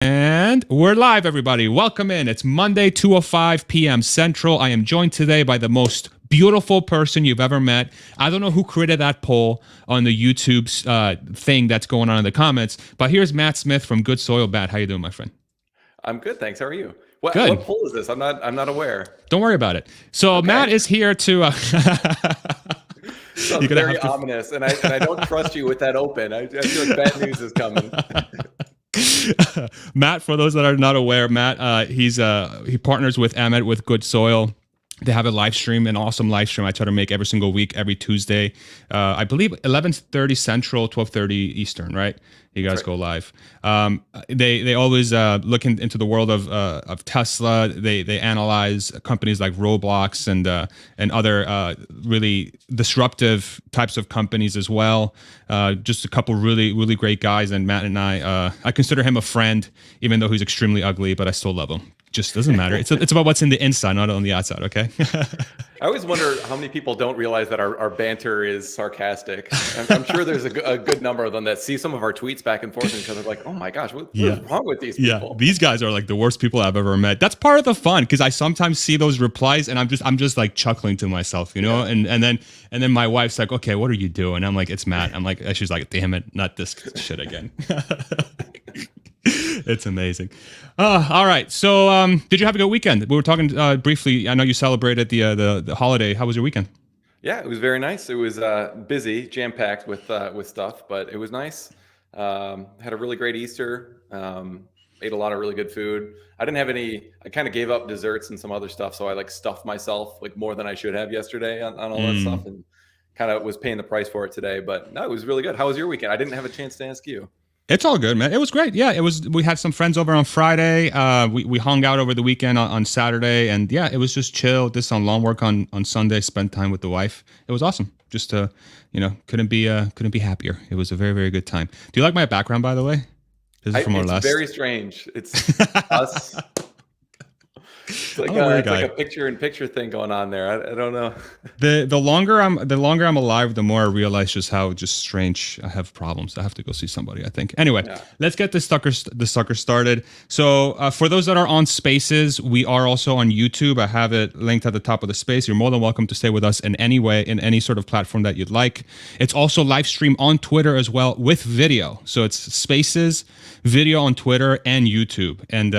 And we're live, everybody. Welcome in. It's Monday, 2:05 p.m. Central. I am joined today by the most beautiful person you've ever met. I don't know who created that poll on the YouTube thing that's going on in the comments, but here's Matt Smith from Good Soil Bat. How you doing, my friend? I'm good, thanks. How are you? What Good. poll is this? I'm not aware. Don't worry about it. So Okay. Matt is here to. Sounds very ominous, and I don't trust you with that open. I feel like bad news is coming. Matt, for those that are not aware, Matt, he partners with Amit with Good Soil. They have a live stream, an awesome live stream I try to make every single week, every Tuesday. I believe 11:30 Central, 12:30 Eastern, right? You guys go live. They always look into the world of Tesla. They analyze companies like Roblox and other really disruptive types of companies as well. Just a couple really great guys. And Matt and I consider him a friend, even though he's extremely ugly, but I still love him. Just doesn't matter. It's about what's in the inside, not on the outside. Okay. I always wonder how many people don't realize that our banter is sarcastic. I'm sure there's a good number of them that see some of our tweets back and forth because they're like, "Oh my gosh, what is wrong with these people?" Yeah, these guys are like the worst people I've ever met. That's part of the fun because I sometimes see those replies and I'm just like chuckling to myself, you know. Yeah. And then my wife's like, "Okay, what are you doing?" I'm like, "It's Matt." I'm like, she's like, "Damn it, not this shit again." It's amazing. All right. So, did you have a good weekend? We were talking briefly. I know you celebrated the holiday. How was your weekend? Yeah, it was very nice. It was busy, jam-packed with stuff, but it was nice. Had a really great Easter. Ate a lot of really good food. I didn't have any. I kind of gave up desserts and some other stuff, so I like stuffed myself like more than I should have yesterday on all that stuff, and kind of was paying the price for it today. But no, it was really good. How was your weekend? I didn't have a chance to ask you. It's all good, man. It was great. Yeah, it was. We had some friends over on Friday. We hung out over the weekend on Saturday, and yeah, it was just chill. Did some lawn work on Sunday. Spent time with the wife. It was awesome. Just couldn't be happier. It was a very good time. Do you like my background, by the way? This is from our last. It's very strange. It's us. It's like a picture-in-picture thing going on there. I don't know. The longer I'm alive, the more I realize just how just strange I have problems. I have to go see somebody, I think. Anyway, Let's get the sucker started. So for those that are on Spaces, we are also on YouTube. I have it linked at the top of the space. You're more than welcome to stay with us in any way, in any sort of platform that you'd like. It's also live stream on Twitter as well with video. So it's Spaces, video on Twitter and YouTube. And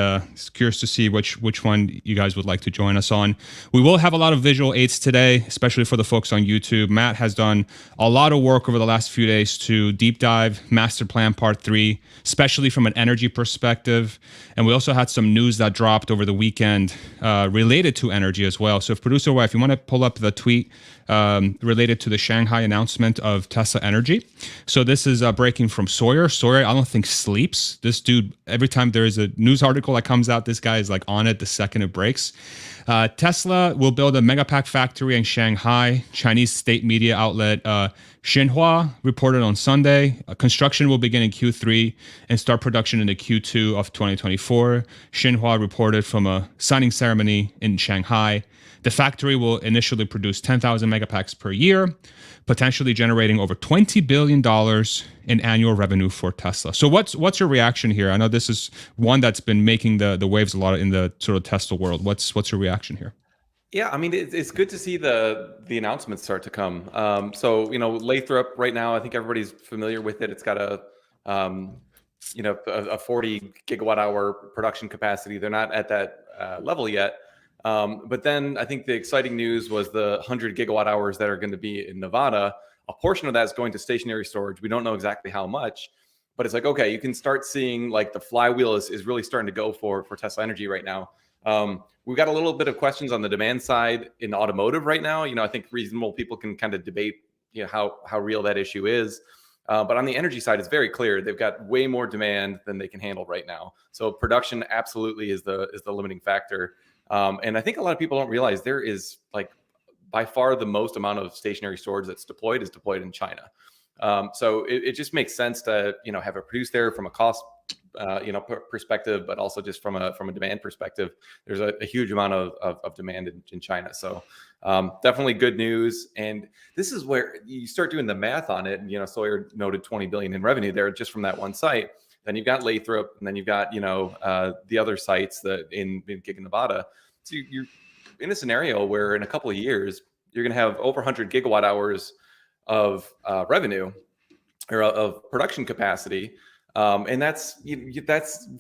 curious to see which one you guys would like to join us on. We will have a lot of visual aids today, especially for the folks on YouTube. Matt has done a lot of work over the last few days to deep dive Master Plan Part 3, especially from an energy perspective. And we also had some news that dropped over the weekend related to energy as well. So if producer wife, you want to pull up the tweet related to the Shanghai announcement of Tesla Energy. So this is breaking from Sawyer. Sawyer, I don't think sleeps. This dude, every time there is a news article that comes out, this guy is like on it the second it breaks. Tesla will build a megapack factory in Shanghai. Chinese state media outlet Xinhua reported on Sunday. Construction will begin in Q3 and start production in the Q2 of 2024. Xinhua reported from a signing ceremony in Shanghai. The factory will initially produce 10,000 megapacks per year, potentially generating over $20 billion in annual revenue for Tesla. So what's your reaction here? I know this is one that's been making the waves a lot in the sort of Tesla world. What's your reaction here? Yeah, I mean, it's good to see the announcements start to come. So, Lathrop right now, I think everybody's familiar with it. It's got a 40 gigawatt hour production capacity. They're not at that level yet. But then I think the exciting news was the 100 gigawatt hours that are going to be in Nevada. A portion of that is going to stationary storage. We don't know exactly how much, but it's like, okay, you can start seeing like the flywheel is really starting to go for Tesla Energy right now. We've got a little bit of questions on the demand side in automotive right now. I think reasonable people can kind of debate, how real that issue is. But on the energy side, it's very clear they've got way more demand than they can handle right now. So production absolutely is the limiting factor. And I think a lot of people don't realize there is like by far the most amount of stationary storage that's deployed is deployed in China. So it just makes sense to, have it produced there from a cost, perspective, but also just from a demand perspective. There's a huge amount of demand in China. So definitely good news. And this is where you start doing the math on it. And, Sawyer noted 20 billion in revenue there just from that one site. then you've got Lathrop, and then you've got the other sites that in Gig, Nevada. So you're in a scenario where in a couple of years you're going to have over 100 gigawatt hours of revenue or of production capacity, and that's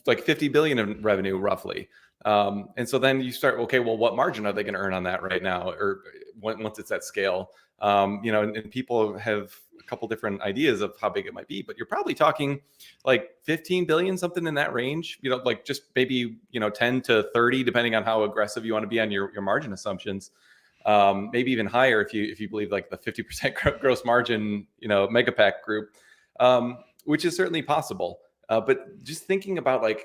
like 50 billion in revenue roughly. And so then you start, okay, well, what margin are they going to earn on that right now, or once it's at scale? And people have a couple different ideas of how big it might be, but you're probably talking like 15 billion, something in that range, like just maybe, 10 to 30, depending on how aggressive you want to be on your margin assumptions. Maybe even higher if you believe like the 50% gross margin, Megapack group, which is certainly possible. But just thinking about like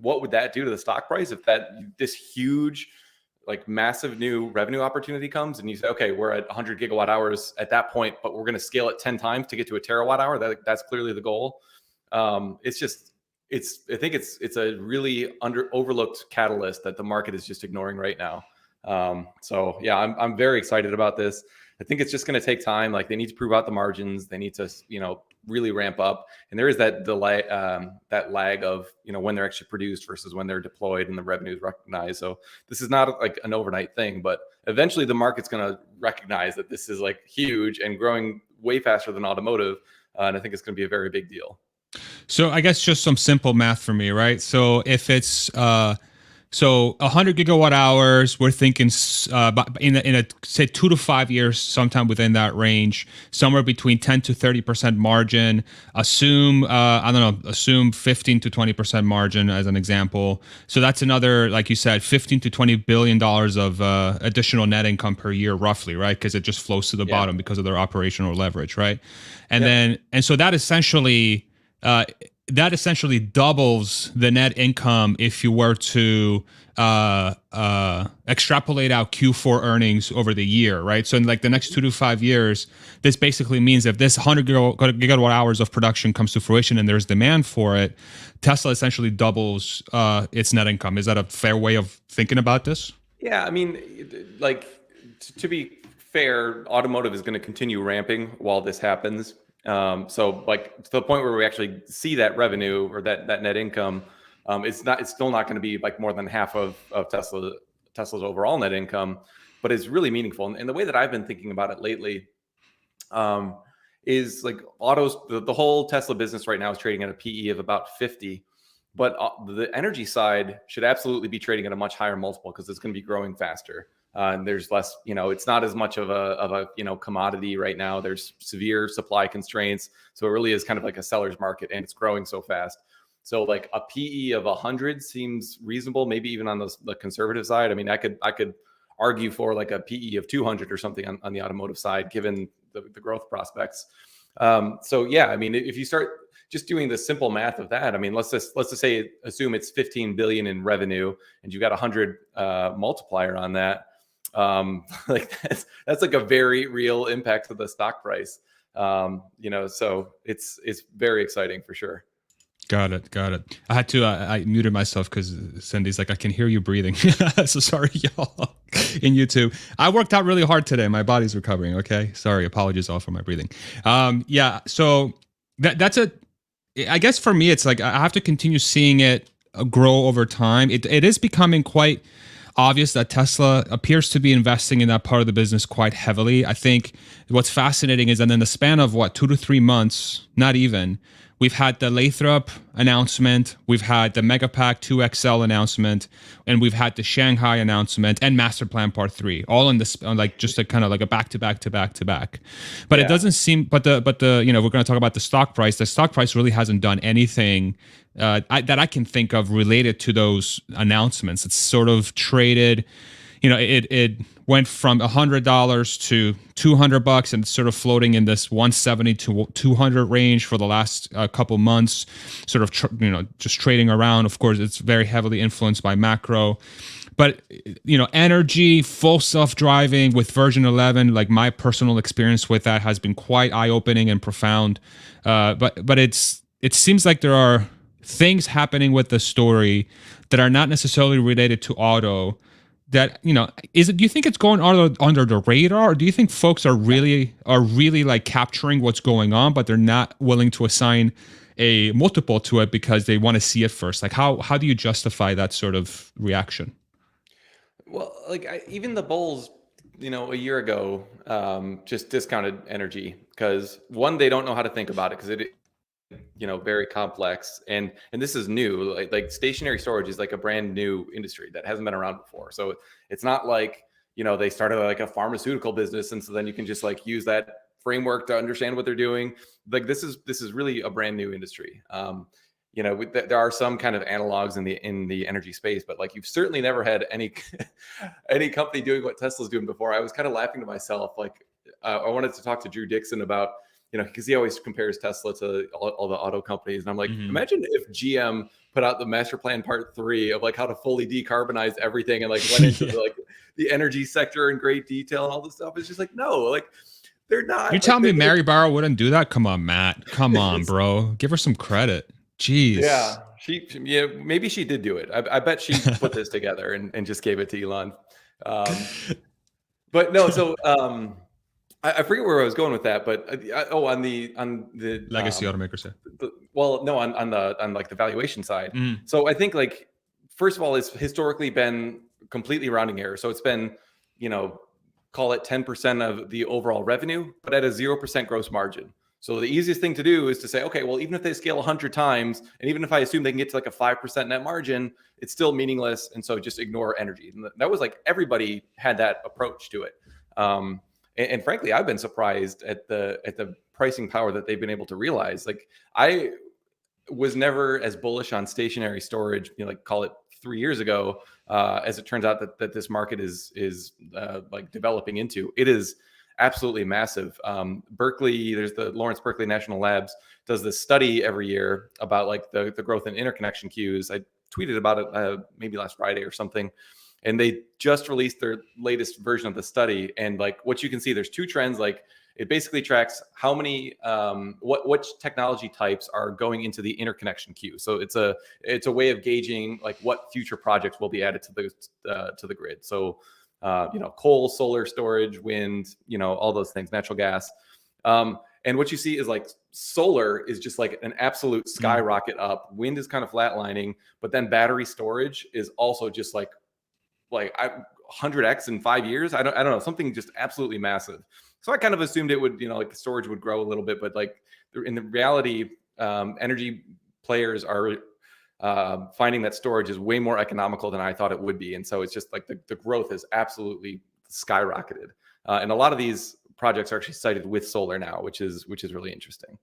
what would that do to the stock price if this huge, like massive new revenue opportunity comes and you say, okay, we're at 100 gigawatt hours at that point, but we're going to scale it 10 times to get to a terawatt hour. That's clearly the goal. I think it's a really overlooked catalyst that the market is just ignoring right now. So yeah, I'm very excited about this. I think it's just going to take time. Like they need to prove out the margins. They need to, really ramp up. And there is that delay, that lag of, when they're actually produced versus when they're deployed and the revenue is recognized. So this is not like an overnight thing, but eventually the market's going to recognize that this is like huge and growing way faster than automotive. And I think it's going to be a very big deal. So I guess just some simple math for me, right? So if it's, 100 gigawatt hours, we're thinking in a say 2 to 5 years, sometime within that range, somewhere between 10 to 30% margin. Assume 15 to 20% margin as an example. So that's another, like you said, 15 to 20 billion dollars of additional net income per year, roughly, right? Because it just flows to the bottom because of their operational leverage, right? And so that essentially. That essentially doubles the net income if you were to extrapolate out Q4 earnings over the year, right? So in like the next 2 to 5 years, this basically means if this 100 gigawatt hours of production comes to fruition and there's demand for it, Tesla essentially doubles its net income. Is that a fair way of thinking about this? Yeah, I mean, like to be fair, automotive is going to continue ramping while this happens. So like to the point where we actually see that revenue or that net income, it's still not going to be like more than half of Tesla's overall net income, but it's really meaningful. And the way that I've been thinking about it lately, is like autos, the whole Tesla business right now is trading at a PE of about 50, but the energy side should absolutely be trading at a much higher multiple because it's going to be growing faster. And there's less, it's not as much of a commodity right now. There's severe supply constraints. So it really is kind of like a seller's market and it's growing so fast. So like a PE of 100 seems reasonable, maybe even on the conservative side. I mean, I could argue for like a PE of 200 or something on the automotive side, given the growth prospects. So yeah, I mean, if you start just doing the simple math of that, I mean, let's just assume it's 15 billion in revenue and you've got 100 multiplier on that. Like that's like a very real impact to the stock price. So it's very exciting for sure. Got it. I had to, I muted myself because Cindy's like, I can hear you breathing. So sorry, y'all in YouTube. I worked out really hard today. My body's recovering. Okay. Sorry. Apologies all for my breathing. Yeah. So that's I guess for me, it's like, I have to continue seeing it grow over time. It is becoming quite obvious that Tesla appears to be investing in that part of the business quite heavily. I think what's fascinating is that in the span of 2 to 3 months, not even, we've had the Lathrop announcement, we've had the Megapack 2XL announcement, and we've had the Shanghai announcement and Master Plan Part 3, all in this, like just a kind of like a back to back to back to back. But it doesn't seem, but the we're going to talk about the stock price. The stock price really hasn't done anything that I can think of related to those announcements. It's sort of traded, it went from $100 to $200 and it's sort of floating in this 170 to 200 range for the last couple months, sort of just trading around. Of course, it's very heavily influenced by macro. But energy, full self-driving with version 11, like my personal experience with that has been quite eye-opening and profound. But it seems like there are things happening with the story that are not necessarily related to auto. That do you think it's going under the radar, or do you think folks are really like capturing what's going on, but they're not willing to assign a multiple to it because they want to see it first. Like how do you justify that sort of reaction? Well, like even the bulls, a year ago, just discounted energy because one, they don't know how to think about it because it, very complex, and this is new. Like stationary storage is like a brand new industry that hasn't been around before. So it's not like they started like a pharmaceutical business, and so then you can just like use that framework to understand what they're doing. Like this is really a brand new industry. There are some kind of analogs in the energy space, but like you've certainly never had any any company doing what Tesla's doing before. I was kind of laughing to myself. Like I wanted to talk to Drew Dixon about, because he always compares Tesla to all the auto companies, and I'm like, imagine if GM put out the master plan part 3 of like how to fully decarbonize everything and like went into the energy sector in great detail and all this stuff. It's just like, no, like they're not. You telling me Mary Barra wouldn't do that? Come on, Matt. Come on, bro. Give her some credit. Jeez. Yeah, yeah, maybe she did do it. I bet she put this together and just gave it to Elon. But no, so I forget where I was going with that, but on the legacy automakers. On like the valuation side. So I think like first of all, it's historically been completely rounding error. So it's been, call it 10% of the overall revenue, but at a 0% gross margin. So the easiest thing to do is to say, okay, well, even if they scale 100 times, and even if I assume they can get to like a 5% net margin, it's still meaningless. And so just ignore energy. And that was like everybody had that approach to it. And frankly, I've been surprised at the pricing power that they've been able to realize. Like I was never as bullish on stationary storage, like call it 3 years ago, as it turns out that this market is like developing into. It is absolutely massive. Berkeley, there's the Lawrence Berkeley National Labs does this study every year about like the growth in interconnection queues. I tweeted about it maybe last Friday or something. And they just released their latest version of the study. And like what you can see, there's 2 trends. Like it basically tracks how many, which technology types are going into the interconnection queue. So it's a way of gauging like what future projects will be added to the grid. So, coal, solar, storage, wind, all those things, natural gas. And what you see is like solar is just like an absolute skyrocket up. Wind is kind of flatlining, but then battery storage is also just like 100x in 5 years. I don't know, something just absolutely massive. So I kind of assumed it would, like the storage would grow a little bit, but like in the reality, energy players are finding that storage is way more economical than I thought it would be. And so it's just like the growth has absolutely skyrocketed. And a lot of these projects are actually cited with solar now, which is really interesting.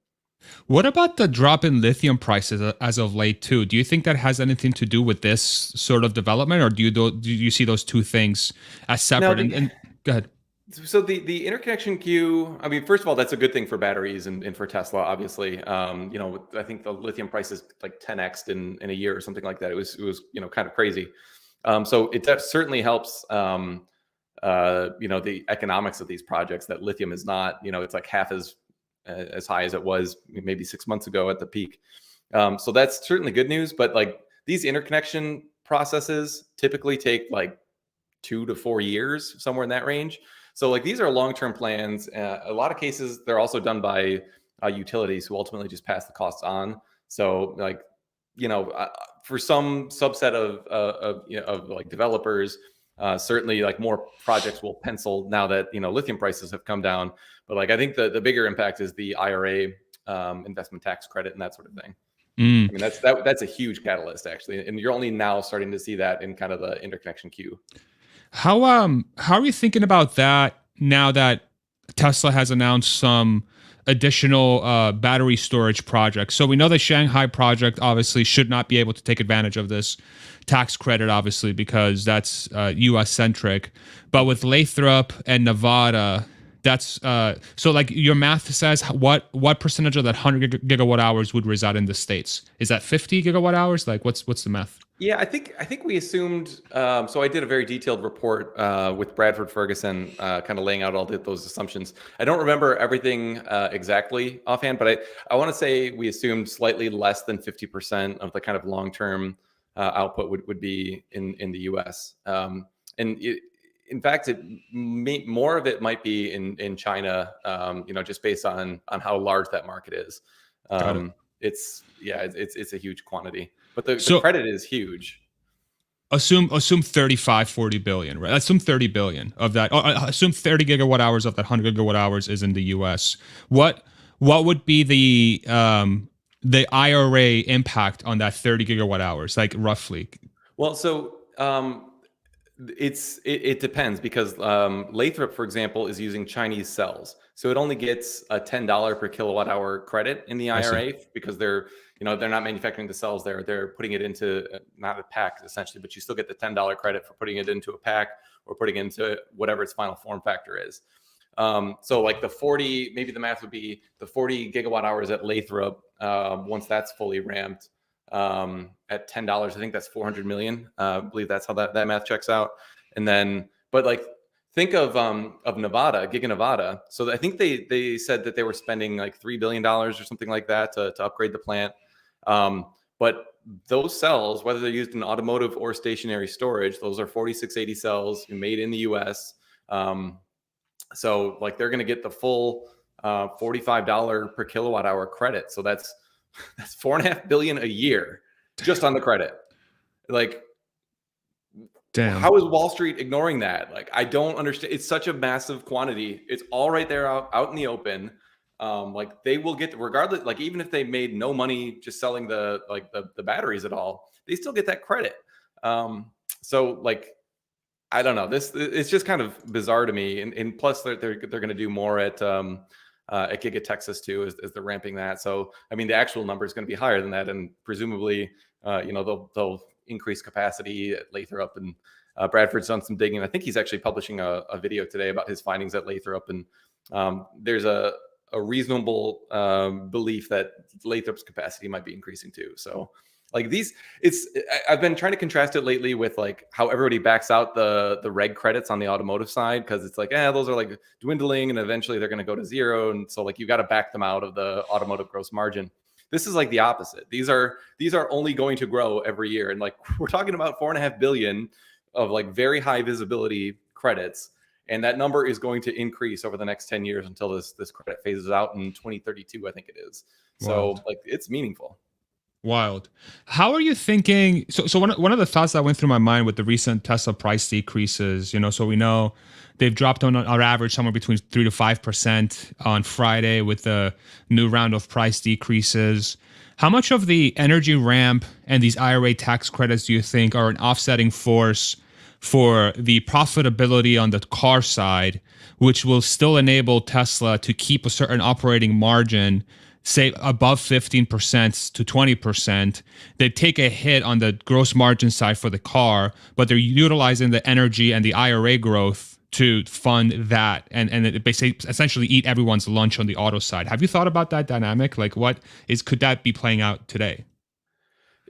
What about the drop in lithium prices as of late too? Do you think that has anything to do with this sort of development, or do you see those two things as separate? And go ahead. So the interconnection queue, I mean, first of all, that's a good thing for batteries and for Tesla, obviously. I think the lithium price is like 10x in a year or something like that. It was kind of crazy. So it certainly helps the economics of these projects that lithium is not, it's like half as high as it was maybe 6 months ago at the peak. So that's certainly good news. But like these interconnection processes typically take like 2 to 4 years, somewhere in that range. So like these are long-term plans. A lot of cases, they're also done by utilities who ultimately just pass the costs on. So like, for some subset of like developers, certainly like more projects will pencil now that, lithium prices have come down. But like, I think the bigger impact is the IRA investment tax credit and that sort of thing. I mean, that's a huge catalyst actually. And you're only now starting to see that in kind of the interconnection queue. How are you thinking about that now that Tesla has announced some additional battery storage projects? So we know the Shanghai project obviously should not be able to take advantage of this tax credit, obviously, because that's U.S. centric. But with Lathrop and Nevada, that's so like your math says what percentage of that 100 gigawatt hours would reside in the States? Is that 50 gigawatt hours? Like what's the math? Yeah, I think we assumed. So I did a very detailed report with Bradford Ferguson, kind of laying out all those assumptions. I don't remember everything exactly offhand, but I want to say we assumed slightly less than 50% of the kind of long-term output would be in the U.S. In fact, more of it might be in China. Just based on how large that market is. it's a huge quantity. But the credit is huge. Assume 35, 40 billion, right? Assume 30 billion of that. Assume 30 gigawatt hours of that 100 gigawatt hours is in the US. What would be the IRA impact on that 30 gigawatt hours, like roughly? Well, so it depends, because Lathrop, for example, is using Chinese cells, so it only gets a $10 per kilowatt hour credit in the IRA, because they're not manufacturing the cells, they're putting it into not a pack essentially, but you still get the $10 credit for putting it into a pack or putting it into whatever its final form factor is. So like maybe the math would be the 40 gigawatt hours at Lathrop, once that's fully ramped, at $10, I think that's 400 million. I believe that's how that math checks out. And then, but like, think of Nevada, Giga Nevada. So I think they said that they were spending like $3 billion or something like that to upgrade the plant. But those cells, whether they're used in automotive or stationary storage, those are 4680 cells made in the US. So like they're going to get the full $45 per kilowatt hour credit. So that's $4.5 billion a year just on the credit. Like, damn, how is Wall Street ignoring that? Like, I don't understand. It's such a massive quantity. It's all right there out in the open. Like they will get, regardless, like even if they made no money just selling the batteries at all, they still get that credit. So like, I don't know, it's just kind of bizarre to me. And plus they're going to do more at Giga Texas too, as they're ramping that. So, I mean, the actual number is going to be higher than that. And presumably, they'll increase capacity at Lathrop, and Bradford's done some digging. I think he's actually publishing a video today about his findings at Lathrop. And there's a reasonable belief that Lathrop's capacity might be increasing too. So like I've been trying to contrast it lately with like how everybody backs out the reg credits on the automotive side, because it's like, those are like dwindling and eventually they're going to go to zero. And so like you got to back them out of the automotive gross margin. This is like the opposite. These are only going to grow every year. And like we're talking about $4.5 billion of like very high visibility credits. And that number is going to increase over the next 10 years until this credit phases out in 2032, I think it is. So like it's meaningful. Wild. How are you thinking? So one of the thoughts that went through my mind with the recent Tesla price decreases, so we know they've dropped on our average somewhere between 3 to 5% on Friday with the new round of price decreases. How much of the energy ramp and these IRA tax credits do you think are an offsetting force for the profitability on the car side, which will still enable Tesla to keep a certain operating margin, say above 15% to 20%, they take a hit on the gross margin side for the car, but they're utilizing the energy and the IRA growth to fund that, and it basically essentially eat everyone's lunch on the auto side. Have you thought about that dynamic? Like, could that be playing out today?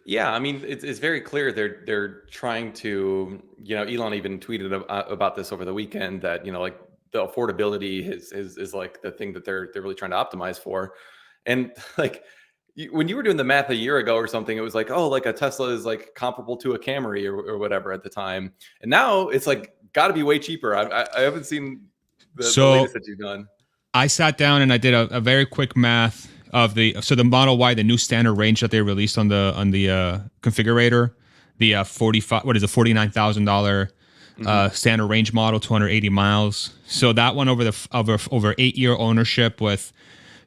Yeah, I mean, it's very clear they're trying to, Elon even tweeted about this over the weekend, that like the affordability is like the thing that they're really trying to optimize for. And like when you were doing the math a year ago or something, it was like, oh, like a Tesla is like comparable to a Camry or whatever at the time. And now it's like got to be way cheaper. I haven't seen the latest that you've done. I sat down and I did a very quick math of the Model Y, the new standard range that they released on the configurator, the $49,000 standard range model, 280 miles. So that one over 8-year ownership with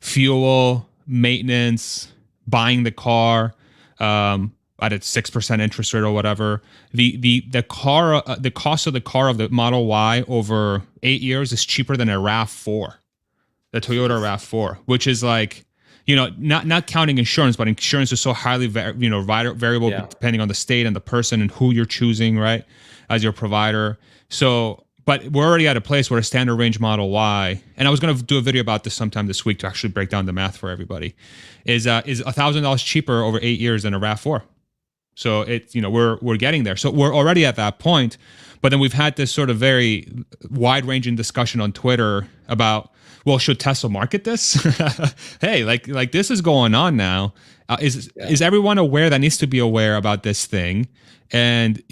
fuel, maintenance, buying the car at a 6% interest rate or whatever. The cost of the car of the Model Y over 8 years is cheaper than a RAV4, the Toyota RAV4, which is like, not counting insurance, but insurance is so highly variable depending on the state and the person and who you're choosing, right, as your provider. So, but we're already at a place where a standard range Model Y, and I was going to do a video about this sometime this week to actually break down the math for everybody, is $1,000 cheaper over 8 years than a RAV4. So it's, we're getting there. So we're already at that point, but then we've had this sort of very wide ranging discussion on Twitter about, well, should Tesla market this? Hey, like this is going on now. Is everyone aware that needs to be aware about this thing? And,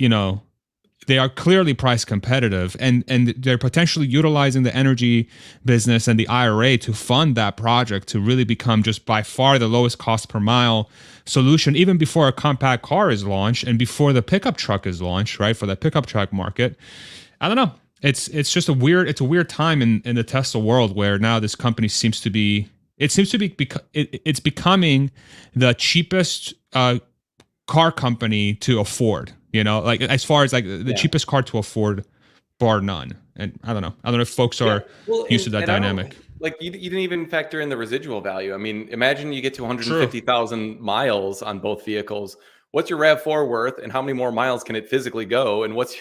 they are clearly price competitive, and they're potentially utilizing the energy business and the IRA to fund that project to really become just by far the lowest cost per mile solution, even before a compact car is launched and before the pickup truck is launched, right? For the pickup truck market. I don't know. It's just a weird time in the Tesla world where now this company seems to be it's becoming the cheapest car company to afford, like as far as like the cheapest car to afford, bar none. And I don't know if folks are used to that dynamic. Like you didn't even factor in the residual value. I mean, imagine you get to 150,000 miles on both vehicles. What's your RAV4 worth, and how many more miles can it physically go? And what's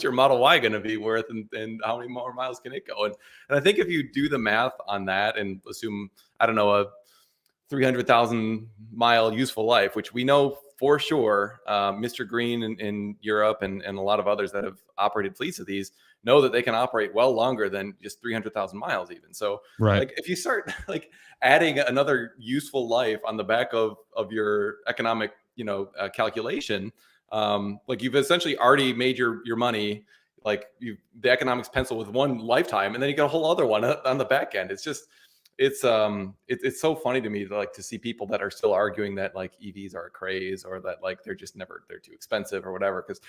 your Model Y going to be worth, and how many more miles can it go? And I think if you do the math on that and assume, I don't know, a 300,000 mile useful life, which we know for sure, Mr. Green in Europe and a lot of others that have operated fleets of these know that they can operate well longer than just 300,000 miles even. So like if you start like adding another useful life on the back of your economic, calculation, like you've essentially already made your money, like the economics pencil with one lifetime, and then you got a whole other one on the back end. It's just, it's so funny to me to see people that are still arguing that like EVs are a craze, or that like they're too expensive or whatever. Because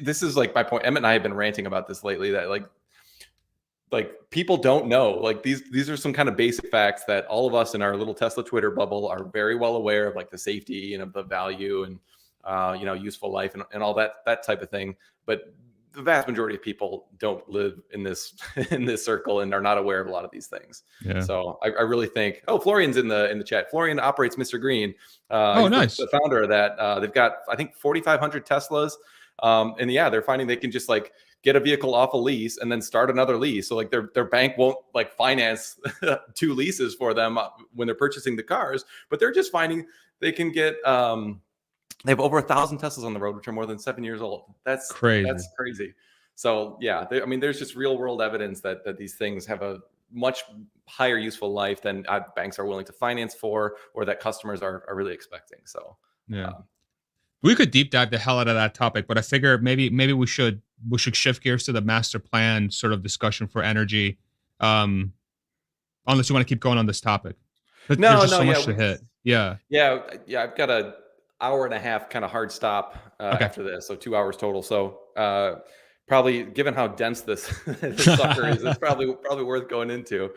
this is like my point. Emmett and I have been ranting about this lately, that like people don't know, like these are some kind of basic facts that all of us in our little Tesla Twitter bubble are very well aware of, like the safety and of the value and useful life and all that type of thing. But the vast majority of people don't live in this circle and are not aware of a lot of these things. Yeah. So I really think, Florian's in the chat. Florian operates Mr. Green. Nice. The founder of that. They've got, I think, 4,500 Teslas. And they're finding they can just like get a vehicle off a lease and then start another lease. So like their bank won't like finance 2 leases for them when they're purchasing the cars, but they're just finding they can get, they have over 1,000 Teslas on the road, which are more than 7 years old. That's crazy. That's crazy. So yeah, there's just real world evidence that these things have a much higher useful life than banks are willing to finance for, or that customers are really expecting. So yeah. We could deep dive the hell out of that topic, but I figure maybe we should shift gears to the master plan sort of discussion for energy. Unless you want to keep going on this topic. But there's just so much to hit. Yeah. I've got a hour and a half kind of hard stop after this, so 2 hours total. So probably, given how dense this sucker is, it's probably worth going into.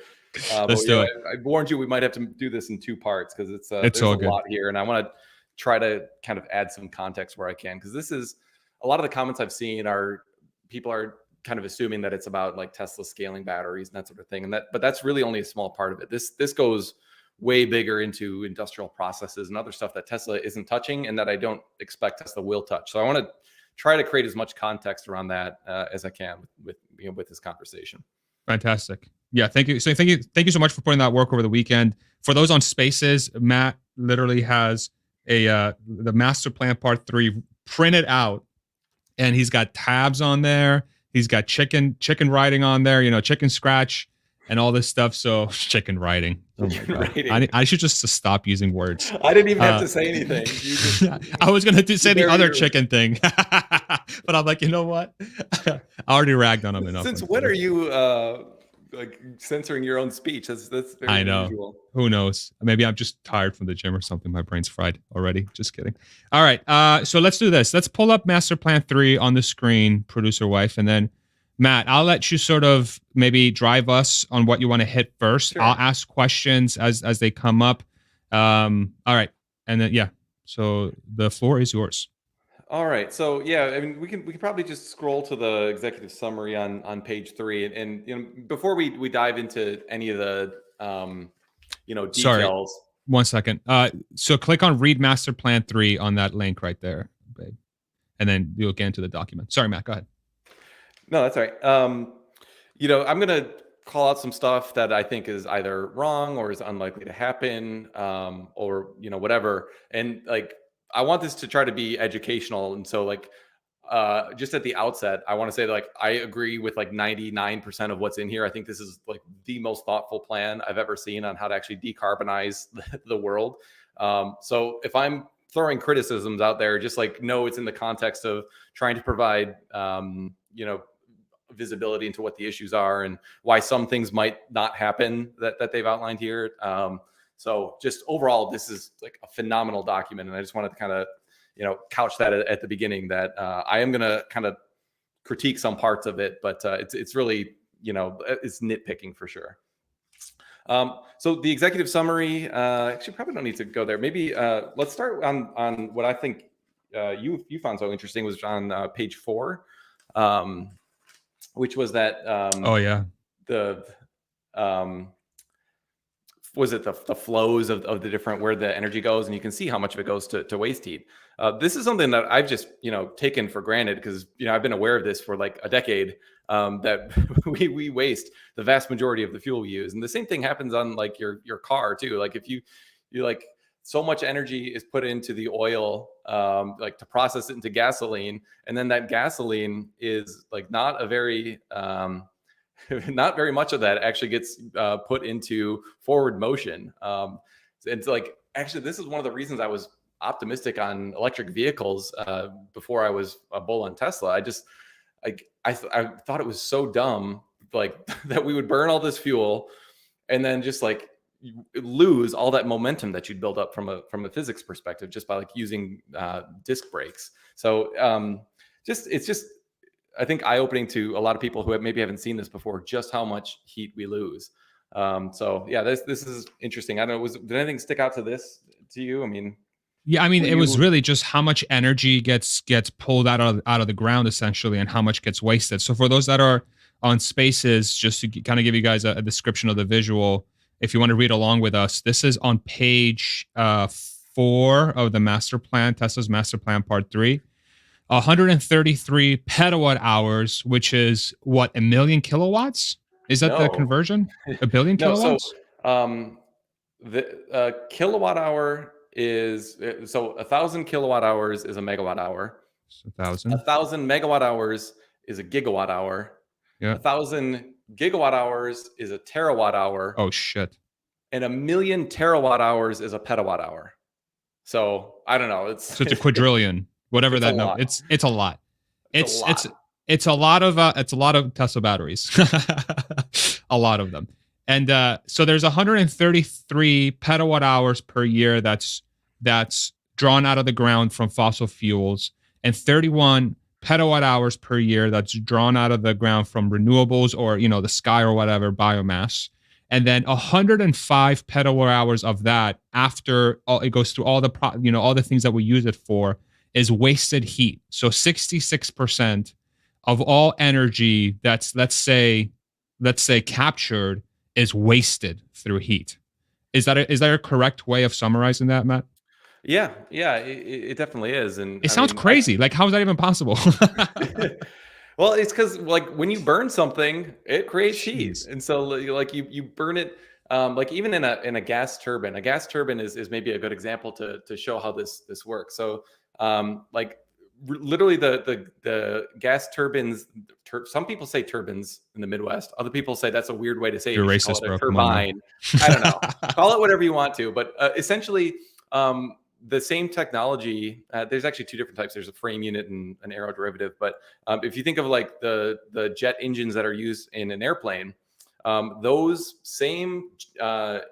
Let's do it. I warned you we might have to do this in 2 parts because there's a lot here, and I want to try to kind of add some context where I can, because this is a lot of the comments I've seen are people are kind of assuming that it's about like Tesla scaling batteries and that sort of thing, but that's really only a small part of it. This goes way bigger into industrial processes and other stuff that Tesla isn't touching, and that I don't expect Tesla will touch. So I want to try to create as much context around that as I can with this conversation. Fantastic. Yeah, thank you. So thank you so much for putting that work over the weekend. For those on Spaces, Matt literally has the master plan part 3 printed out, and he's got tabs on there. He's got chicken writing on there, chicken scratch and all this stuff. So chicken writing. Oh my God. I should just stop using words. I didn't even have to say anything. I was going to say the other chicken thing, but I'm like, you know what? I already ragged on him enough. Since when are you like censoring your own speech? That's very I know. unusual. Who knows? Maybe I'm just tired from the gym or something. My brain's fried already. Just kidding. All right. So let's do this. Let's pull up Master Plan 3 on the screen, producer wife, and then Matt, I'll let you sort of maybe drive us on what you want to hit first. Sure. I'll ask questions as they come up. All right. And then, so the floor is yours. All right. So I mean, we can probably just scroll to the executive summary on page 3, and before we dive into any of the details. Sorry, 1 second. So click on Read Master Plan 3 on that link right there, babe, and then you'll get into the document. Sorry, Matt. Go ahead. No, that's all right. I'm gonna call out some stuff that I think is either wrong or is unlikely to happen, or whatever, and like. I want this to try to be educational. And so like, just at the outset, I want to say like, I agree with like 99% of what's in here. I think this is like the most thoughtful plan I've ever seen on how to actually decarbonize the world. So if I'm throwing criticisms out there, just like, no, it's in the context of trying to provide, visibility into what the issues are and why some things might not happen that they've outlined here. So just overall, this is like a phenomenal document. And I just wanted to kind of, couch that at the beginning that I am going to kind of critique some parts of it, but it's really, it's nitpicking for sure. So the executive summary, actually probably don't need to go there. Maybe let's start on what I think you found so interesting was on page 4, which was that was it the flows of the different, where the energy goes, and you can see how much of it goes to waste heat. This is something that I've just taken for granted because I've been aware of this for like a decade, that we waste the vast majority of the fuel we use. And the same thing happens on like your car too. Like if you like, so much energy is put into the oil, like to process it into gasoline, and then that gasoline is like not a very not very much of that actually gets put into forward motion. It's like, actually, this is one of the reasons I was optimistic on electric vehicles before I was a bull on Tesla. I just like I thought it was so dumb, like that we would burn all this fuel and then just like lose all that momentum that you'd build up from a physics perspective just by like using disc brakes. So it's just I think eye-opening to a lot of people who maybe haven't seen this before, just how much heat we lose. So yeah, this is interesting. I don't know, did anything stick out to you? I mean, yeah, I mean, it was really just how much energy gets pulled out of the ground essentially, and how much gets wasted. So for those that are on Spaces, just to kind of give you guys a description of the visual, if you want to read along with us, this is on page 4 of the master plan, Tesla's master plan, part 3. 133 petawatt hours, which is what, 1 million kilowatts? Is that the conversion? 1 billion kilowatts? So the kilowatt hour is, so 1,000 kilowatt hours is a megawatt hour. 1,000. 1,000 megawatt hours is a gigawatt hour. Yeah. 1,000 gigawatt hours is a terawatt hour. Oh shit. And 1 million terawatt hours is a petawatt hour. So I don't know. It's a quadrillion. Whatever that number, it's a lot. It's a lot of Tesla batteries, a lot of them. And so there's 133 petawatt hours per year that's drawn out of the ground from fossil fuels, and 31 petawatt hours per year that's drawn out of the ground from renewables or the sky or whatever, biomass. And then 105 petawatt hours of that, after it goes through all the things that we use it for, is wasted heat. So 66% of all energy that's let's say captured is wasted through heat. Is that a correct way of summarizing that, Matt? Yeah, it definitely is. And it sounds crazy. Like, how is that even possible? Well, it's because like when you burn something, it creates heat, and so like you burn it. Like even in a gas turbine is maybe a good example to show how this works. So literally the gas turbines, some people say turbines in the Midwest. Other people say that's a weird way to say it. You're racist, call it a bro. turbine. I don't know. Call it whatever you want to. But essentially, the same technology, there's actually 2 different types. There's a frame unit and an aeroderivative. But if you think of like the jet engines that are used in an airplane, those same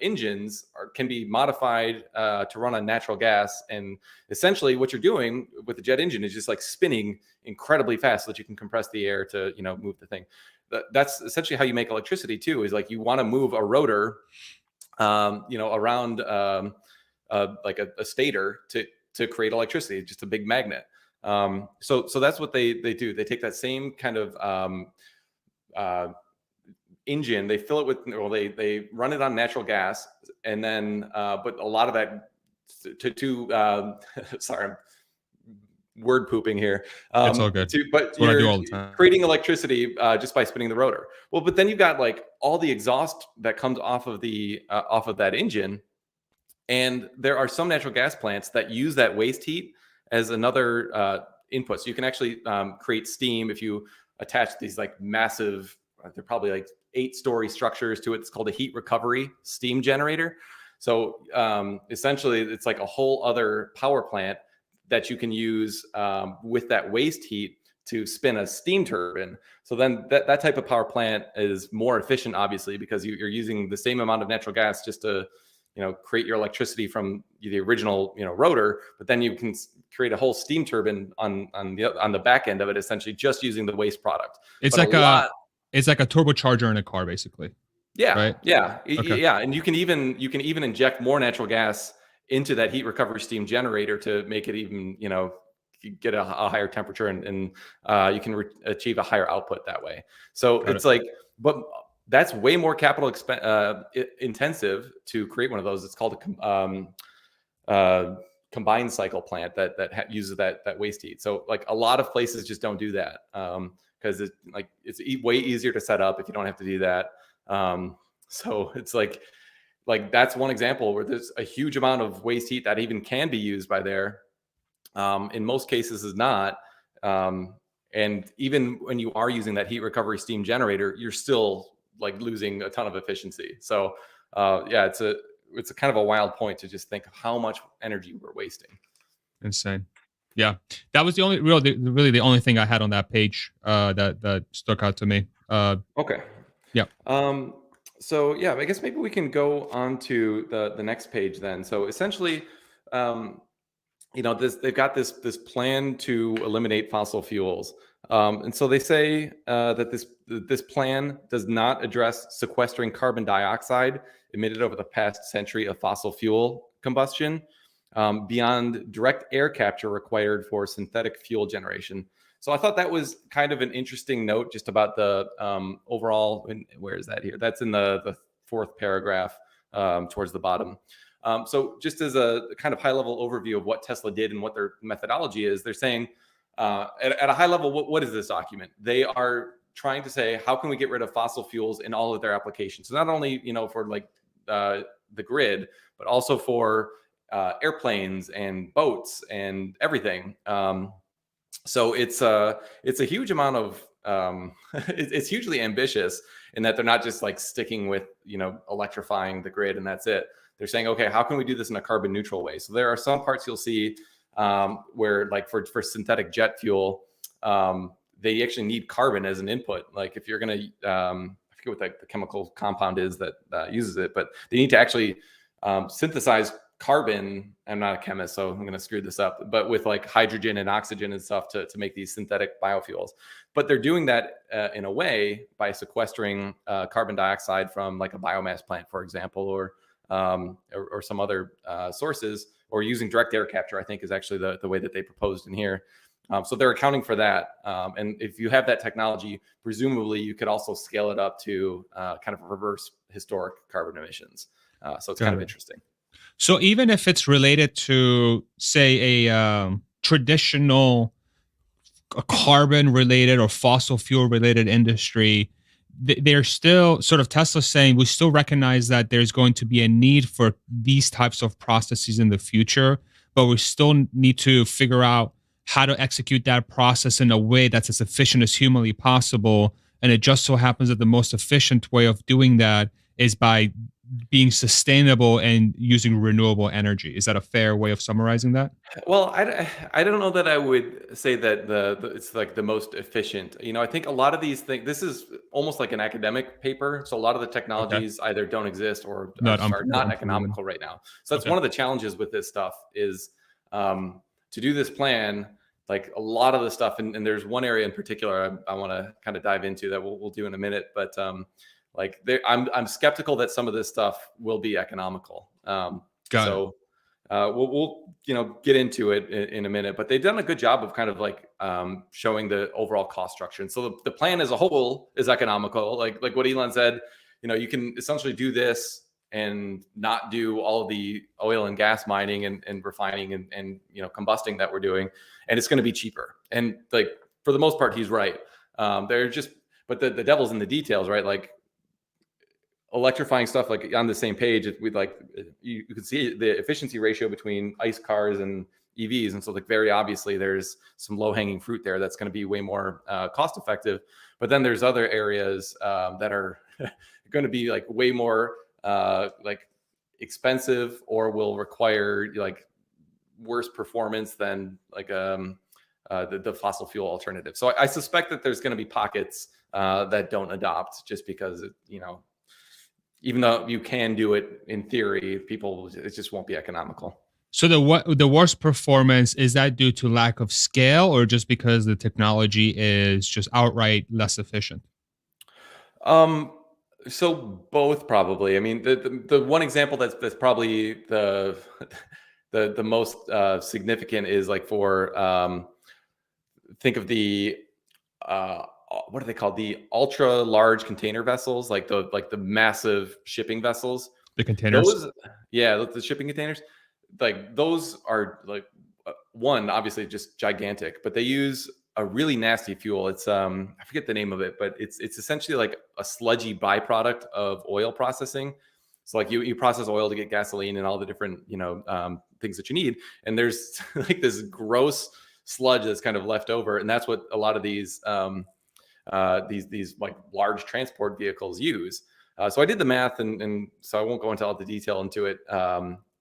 engines can be modified to run on natural gas. And essentially what you're doing with the jet engine is just like spinning incredibly fast so that you can compress the air to, move the thing. That's essentially how you make electricity too, is like you want to move a rotor, around like a stator to create electricity, just a big magnet. So that's what they do. They take that same kind of engine, they fill it with, they run it on natural gas, and then but a lot of that sorry, I'm word pooping here. It's all good. But you're creating electricity just by spinning the rotor. Well, but then you've got like all the exhaust that comes off of that engine, and there are some natural gas plants that use that waste heat as another input. So you can actually create steam if you attach these like massive, they're probably like 8-story structures to it. It's called a heat recovery steam generator. So essentially, it's like a whole other power plant that you can use with that waste heat to spin a steam turbine. So then that type of power plant is more efficient, obviously, because you're using the same amount of natural gas just to, create your electricity from the original, rotor, but then you can create a whole steam turbine on the back end of it, essentially just using the waste product. It's But it's like a turbocharger in a car, basically. yeah, right? yeah, Okay. yeah, and you can even inject more natural gas into that heat recovery steam generator to make it even, get a higher temperature, and you can achieve a higher output that way. So Got it's it. like, but that's way more capital intensive to create one of those. It's called a combined cycle plant that uses that waste heat. So like a lot of places just don't do that because it's way easier to set up if you don't have to do that. So it's like that's one example where there's a huge amount of waste heat that even can be used by there. In most cases is not. And even when you are using that heat recovery steam generator, you're still like losing a ton of efficiency. So yeah, it's a kind of a wild point to just think of how much energy we're wasting. Insane. Yeah, that was the only really the only thing I had on that page that stuck out to me. Okay. Yeah. So yeah, I guess maybe we can go on to the next page then. So essentially, they've got this plan to eliminate fossil fuels, and so they say that this plan does not address sequestering carbon dioxide emitted over the past century of fossil fuel combustion beyond direct air capture required for synthetic fuel generation. So I thought that was kind of an interesting note just about the overall. Where is that here? That's in the fourth paragraph towards the bottom. So just as a kind of high level overview of what Tesla did and what their methodology is, they're saying at a high level, what is this document? They are trying to say, how can we get rid of fossil fuels in all of their applications? So not only, for like the grid, but also for airplanes and boats and everything. So it's a huge amount of it's hugely ambitious in that they're not just like sticking with electrifying the grid and that's it. They're saying, okay, how can we do this in a carbon neutral way? So there are some parts you'll see where like for synthetic jet fuel, they actually need carbon as an input. Like if you're going to, I forget what the chemical compound is that uses it, but they need to actually synthesize carbon. I'm not a chemist, so I'm going to screw this up, but with like hydrogen and oxygen and stuff to make these synthetic biofuels. But they're doing that in a way by sequestering carbon dioxide from like a biomass plant, for example, or some other sources, or using direct air capture, I think is actually the way that they proposed in here. So they're accounting for that. And if you have that technology, presumably you could also scale it up to kind of reverse historic carbon emissions. So it's kind of interesting. So even if it's related to, say, a traditional carbon related or fossil fuel related industry, they're still sort of Tesla saying we still recognize that there's going to be a need for these types of processes in the future, but we still need to figure out how to execute that process in a way that's as efficient as humanly possible. And it just so happens that the most efficient way of doing that is by being sustainable and using renewable energy. Is that a fair way of summarizing that? Well, I don't know that I would say that it's like the most efficient. I think a lot of these things, this is almost like an academic paper. So a lot of the technologies either don't exist or are not economical right now. So that's one of the challenges with this stuff is to do this plan, like a lot of the stuff. And there's one area in particular I want to kind of dive into that we'll do in a minute. But I'm skeptical that some of this stuff will be economical. We'll get into it in a minute, but they've done a good job of kind of like showing the overall cost structure. And so the plan as a whole is economical. Like what Elon said, you can essentially do this and not do all of the oil and gas mining and refining and combusting that we're doing, and it's going to be cheaper. And like for the most part, he's right. But the devil's in the details, right? Like electrifying stuff, like on the same page, you could see the efficiency ratio between ICE cars and EVs, and so like very obviously there's some low hanging fruit there that's going to be way more cost effective. But then there's other areas that are going to be like way more like expensive or will require like worse performance than like the fossil fuel alternative. So I suspect that there's going to be pockets that don't adopt just because even though you can do it in theory, it just won't be economical. So the worst performance, is that due to lack of scale or just because the technology is just outright less efficient? So both probably. I mean, the one example that's probably the most significant is like for think of the what are they called? The ultra large container vessels, like the massive shipping vessels. The containers. The shipping containers. Like those are like one, obviously just gigantic, but they use a really nasty fuel. It's I forget the name of it, but it's essentially like a sludgy byproduct of oil processing. So like you process oil to get gasoline and all the different things that you need, and there's like this gross sludge that's kind of left over, and that's what a lot of these like large transport vehicles use. So I did the math, and so I won't go into all the detail into it,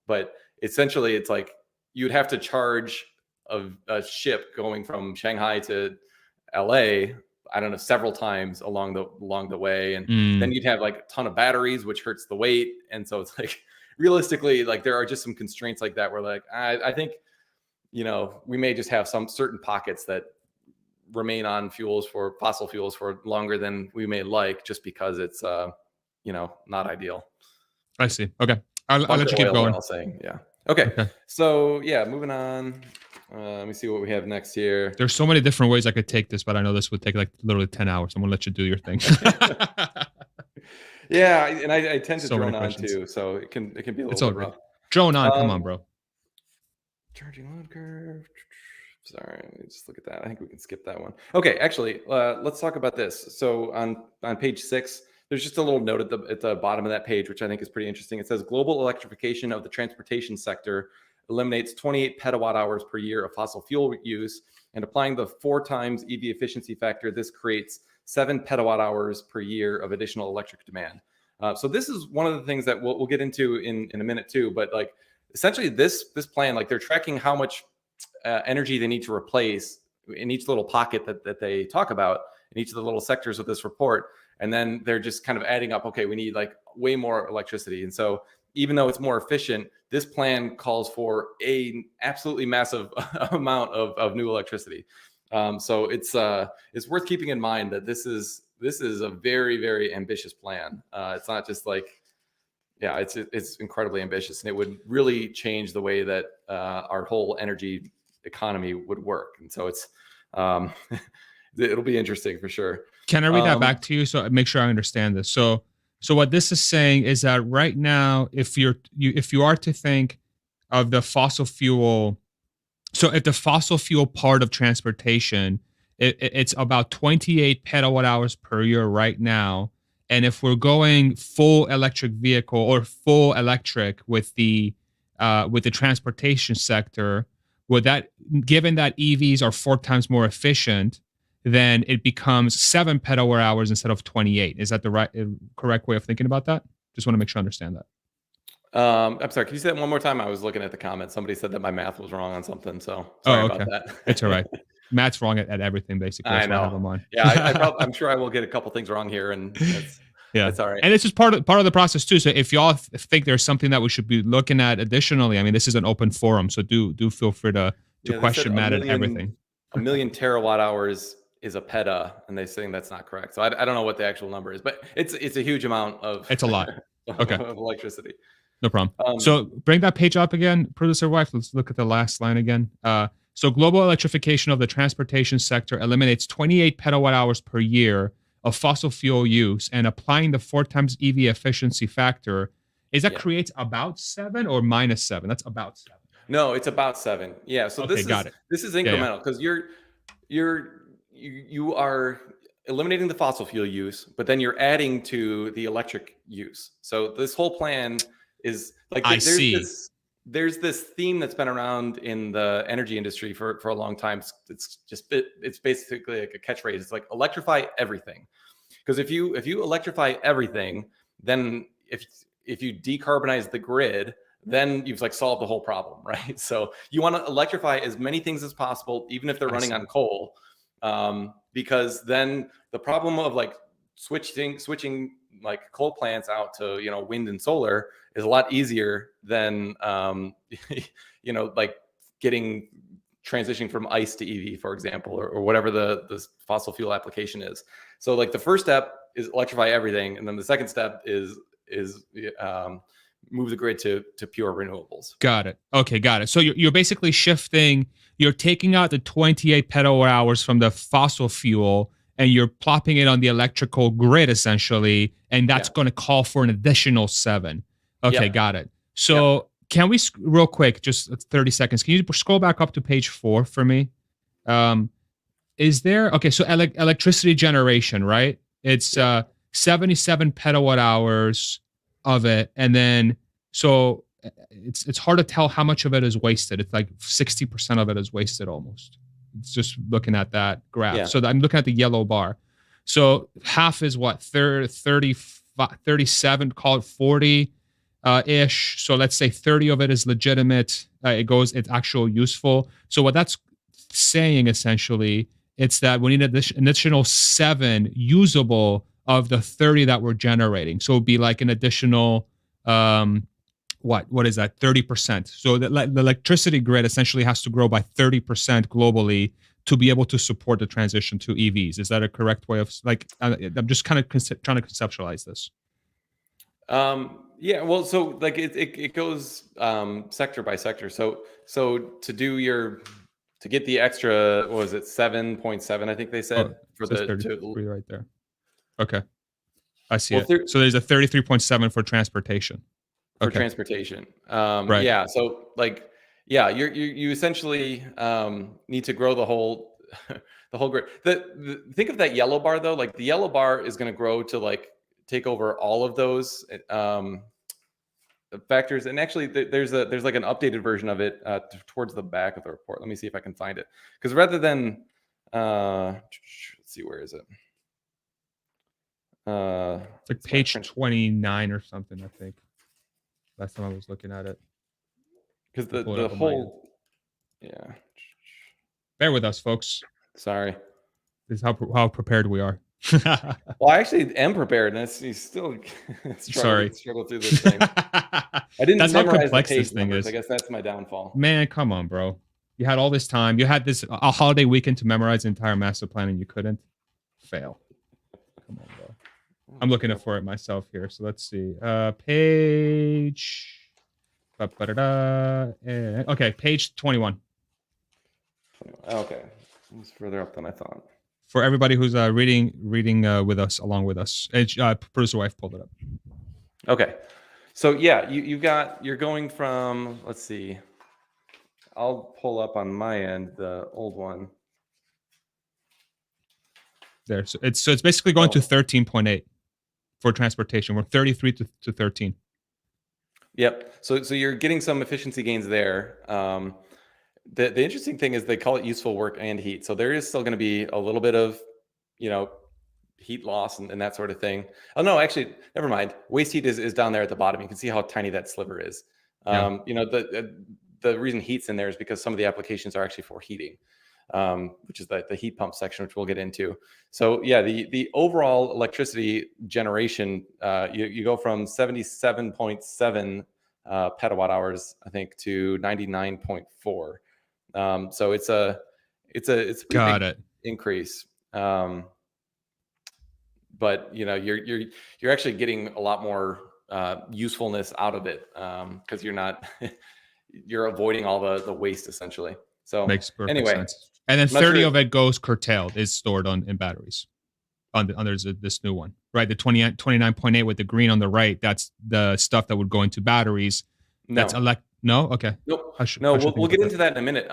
but essentially it's like you'd have to charge a ship going from Shanghai to LA, I don't know, several times along the way, and then you'd have like a ton of batteries, which hurts the weight. And so it's like realistically, like there are just some constraints like that where like I think we may just have some certain pockets that remain on fossil fuels for longer than we may like, just because it's not ideal. I see. Okay, I'll let you keep going. Okay. So yeah, moving on. Let me see what we have next here. There's so many different ways I could take this, but I know this would take like literally 10 hours. I'm gonna let you do your thing. Yeah, and I tend to drone on too, so it can be a little bit rough. Drone on, come on, bro. Charging load curve. Sorry, let me just look at that. I think we can skip that one. Okay, actually, let's talk about this. So on page 6, there's just a little note at the bottom of that page, which I think is pretty interesting. It says global electrification of the transportation sector eliminates 28 petawatt hours per year of fossil fuel use, and applying the 4 times EV efficiency factor, this creates 7 petawatt hours per year of additional electric demand. So this is one of the things that we'll get into in a minute too. But like essentially this plan, like they're tracking how much energy they need to replace in each little pocket that they talk about in each of the little sectors of this report. And then they're just kind of adding up, okay, we need like way more electricity. And so even though it's more efficient, this plan calls for a absolutely massive amount of new electricity. So it's worth keeping in mind that this is a very, very ambitious plan. It's not just like, it's incredibly ambitious, and it would really change the way that our whole energy economy would work. And so it's it'll be interesting for sure. Can I read that back to you so I make sure I understand this? So what this is saying is that right now, if you are to think of the fossil fuel, so if the fossil fuel part of transportation, it's about 28 petawatt hours per year right now. And if we're going full electric vehicle or full electric with the transportation sector, would that, given that EVs are 4 times more efficient, then it becomes 7 petawatt hours instead of 28. Is that the correct way of thinking about that? Just want to make sure I understand that. I'm sorry. Can you say that one more time? I was looking at the comments. Somebody said that my math was wrong on something. So sorry about that. It's all right. Matt's wrong at everything, basically. That's I know. I have him on. Yeah, I'm sure I will get a couple things wrong here, and that's all right. And it's just part of the process too. So if y'all think there's something that we should be looking at additionally, I mean, this is an open forum, so do feel free to question Matt and everything. 1 million terawatt hours is a peta, and they're saying that's not correct. So I don't know what the actual number is, but it's a huge amount of. It's a lot. Okay. Of electricity. No problem. So bring that page up again, producer wife. Let's look at the last line again. So global electrification of the transportation sector eliminates 28 petawatt hours per year of fossil fuel use, and applying the 4 times EV efficiency factor, creates about 7 or minus 7? That's about 7. No, it's about 7. Yeah. So this is incremental because you are eliminating the fossil fuel use, but then you're adding to the electric use. So this whole plan is like there's this theme that's been around in the energy industry for a long time. It's basically like a catchphrase. It's like electrify everything, because if you electrify everything, then if you decarbonize the grid, then you've like solved the whole problem, right? So you want to electrify as many things as possible, even if they're running on coal, because then the problem of like switching like coal plants out to, you know, wind and solar is a lot easier than you know, like transitioning from ICE to EV, for example, or whatever the fossil fuel application is. So like the first step is electrify everything, and then the second step is move the grid to pure renewables. Got it. Okay, got it. So you're basically shifting. You're taking out the 28 petawatt hours from the fossil fuel, and you're plopping it on the electrical grid essentially, and that's going to call for an additional 7. Okay, got it. So can we real quick, just 30 seconds? Can you scroll back up to page 4 for me? Is there so electricity generation, right? It's 77 petawatt hours of it, and then so it's hard to tell how much of it is wasted. It's like 60% of it is wasted almost. It's just looking at that graph. Yeah. So I'm looking at the yellow bar. So half is what, 37, call it 40 ish. So let's say 30 of it is legitimate. It's actual useful. So what that's saying essentially, it's that we need an additional 7 usable of the 30 that we're generating. So it'd be like an additional, what is that? 30%. So the electricity grid essentially has to grow by 30% globally to be able to support the transition to EVs. Is that a correct way of, like, I'm just kind of trying to conceptualize this. Yeah, well, so like it goes sector by sector. So to get the extra, what was it, 7.7? I think they said for the 33 right there. Okay, I see it. So there's a 33.7 for transportation. For transportation, right? Yeah. So like, you essentially need to grow the whole grid. Think of that yellow bar though. Like the yellow bar is going to grow to like take over all of those factors. And actually, there's like an updated version of it towards the back of the report. Let me see if I can find it. Because rather than let's see, where is it? It's like page 29 or something, I think. Last time I was looking at it. Because the whole, Bear with us, folks. Sorry. This is how prepared we are. Well, I actually am prepared, and you still struggle through this thing. I didn't that's memorize how complex the page this thing numbers. is. I guess that's my downfall. Man, come on, bro. You had all this time. You had a holiday weekend to memorize the entire master plan, and you couldn't. Fail. Come on, bro. I'm looking for it myself here. So let's see. Page. Okay, page 21. Okay, it's further up than I thought. For everybody who's reading with us, along with us, producer wife pulled it up. Okay, so yeah, you're going from, let's see, I'll pull up on my end the old one. There, so it's basically going to 13.8 for transportation. We're 33 to 13. Yep. So you're getting some efficiency gains there. The interesting thing is they call it useful work and heat. So there is still going to be a little bit of, heat loss and that sort of thing. Oh no, actually, never mind. Waste heat is down there at the bottom. You can see how tiny that sliver is. The reason heat's in there is because some of the applications are actually for heating, which is the heat pump section, which we'll get into. So yeah, the overall electricity generation, you go from 77.7 petawatt hours, I think, to 99.4. So it's a pretty big increase. But you're actually getting a lot more usefulness out of it because you're avoiding all the waste essentially. So makes perfect sense. And then 30 of it goes curtailed, is stored in batteries. Under this new one, right? The 29.8 with the green on the right, that's the stuff that would go into batteries. No. That's no? Okay. Nope. We'll get into that in a minute.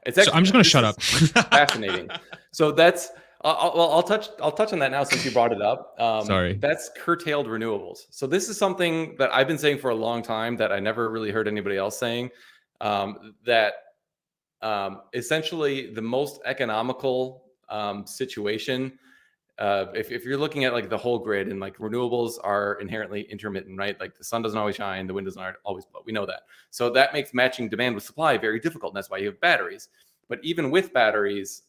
It's actually, so I'm just going to shut up. Fascinating. So that's I'll touch on that now since you brought it up. Sorry. That's curtailed renewables. So this is something that I've been saying for a long time that I never really heard anybody else saying. That essentially the most economical situation if you're looking at like the whole grid, and like renewables are inherently intermittent, right? Like the sun doesn't always shine, the wind doesn't always blow. We know that. So that makes matching demand with supply very difficult. And that's why you have batteries. But even with batteries,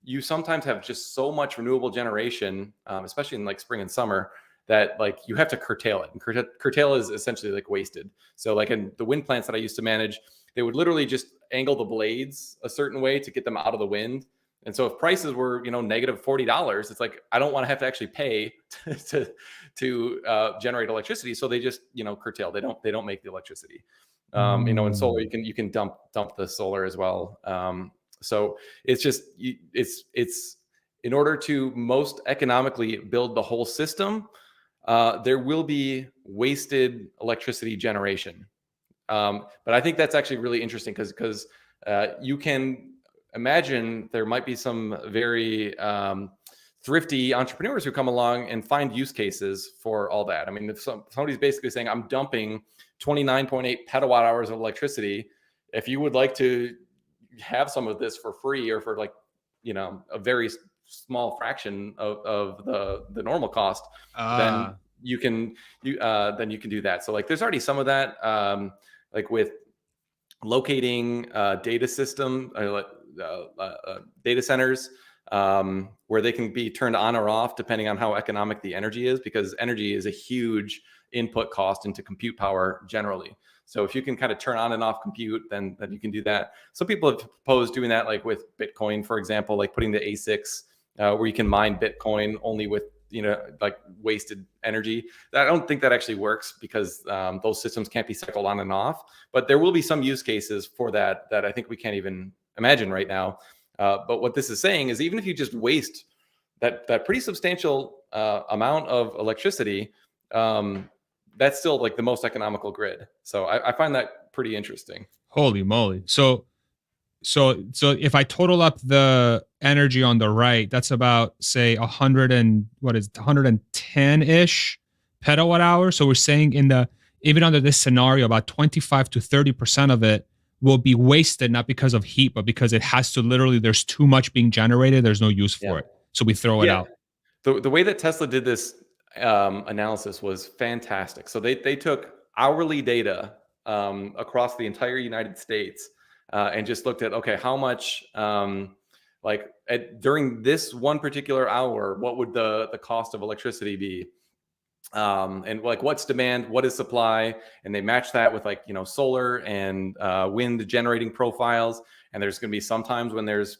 you sometimes have just so much renewable generation, especially in like spring and summer, that like you have to curtail it. And curtail is essentially like wasted. So like in the wind plants that I used to manage, they would literally just angle the blades a certain way to get them out of the wind. And so if prices were, negative $40, it's like, I don't want to have to actually pay to generate electricity. So they just, curtail. They don't make the electricity. And solar, you can dump the solar as well. So it's just, it's in order to most economically build the whole system, there will be wasted electricity generation. But I think that's actually really interesting because you can imagine there might be some very thrifty entrepreneurs who come along and find use cases for all that. I mean, if somebody's basically saying, I'm dumping 29.8 petawatt hours of electricity, if you would like to have some of this for free or for like, a very small fraction of the normal cost, then you can do that. So like, there's already some of that, like with locating data centers where they can be turned on or off depending on how economic the energy is, because energy is a huge input cost into compute power generally. So if you can kind of turn on and off compute, then you can do that. Some people have proposed doing that, like with Bitcoin, for example, like putting the ASICs where you can mine Bitcoin only with like wasted energy. I don't think that actually works because those systems can't be cycled on and off. But there will be some use cases for that I think we can't even imagine right now. But what this is saying is, even if you just waste that pretty substantial amount of electricity, that's still like the most economical grid. So I find that pretty interesting. Holy moly! So if I total up the energy on the right, that's about say 110-ish petawatt hours. So we're saying even under this scenario, about 25 to 30% of it will be wasted, not because of heat, but because it has to there's too much being generated. There's no use for it. So we throw it out. The way that Tesla did this analysis was fantastic. So they took hourly data across the entire United States and just looked at, okay, how much during this one particular hour, what would the cost of electricity be? And like, what's demand, what is supply? And they match that with like, solar and wind generating profiles. And there's going to be some times when there's,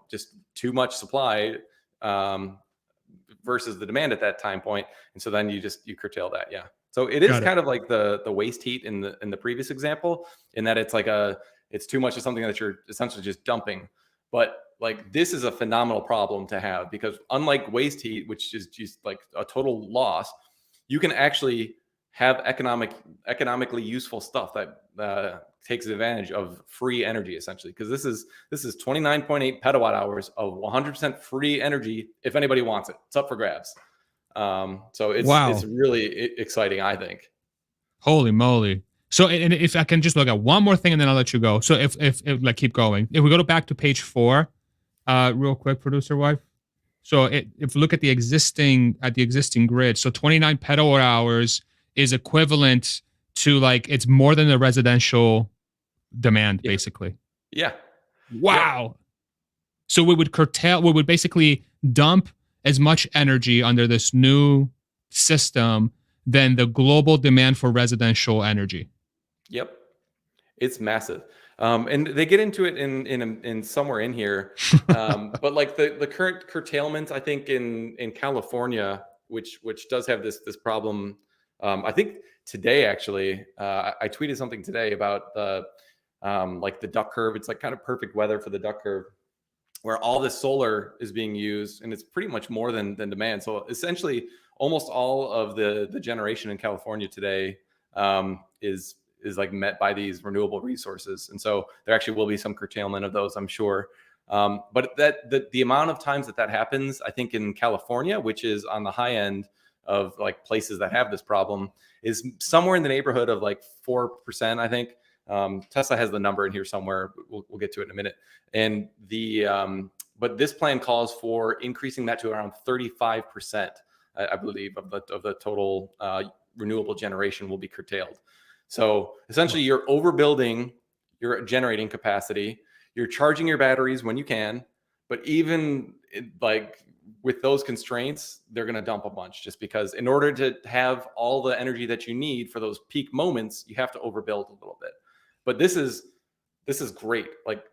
just too much supply versus the demand at that time point. And so then you curtail that. Yeah. So it is kind of like the waste heat in the previous example, in that it's like it's too much of something that you're essentially just dumping. But like, this is a phenomenal problem to have, because unlike waste heat, which is just like a total loss, you can actually have economically useful stuff that takes advantage of free energy, essentially. Because this is 29.8 petawatt hours of 100% free energy. If anybody wants it, it's up for grabs. So it's really exciting, I think. Holy moly! So, and if I can just look at one more thing and then I'll let you go. So if like, keep going. If we go back to page 4, real quick, producer wife. So if we look at the existing grid, so 29 petawatt hours is equivalent to, like, it's more than the residential demand, basically. Yeah. Wow. Yeah. So we would basically dump as much energy under this new system than the global demand for residential energy. Yep. It's massive. And they get into it in somewhere in here. But like the current curtailment, I think in California, which does have this problem. I think today, actually, I tweeted something today about like the duck curve. It's like kind of perfect weather for the duck curve, where all this solar is being used, and it's pretty much more than demand. So essentially, almost all of the generation in California today is like met by these renewable resources. And so there actually will be some curtailment of those, I'm sure. But the amount of times that happens, I think in California, which is on the high end of like places that have this problem, is somewhere in the neighborhood of like 4%, I think. Tesla has the number in here somewhere. We'll get to it in a minute. And But this plan calls for increasing that to around 35%, I believe, of the total renewable generation will be curtailed. So essentially, you're overbuilding your generating capacity. You're charging your batteries when you can, but even like with those constraints, they're going to dump a bunch, just because in order to have all the energy that you need for those peak moments, you have to overbuild a little bit. But this is great. Like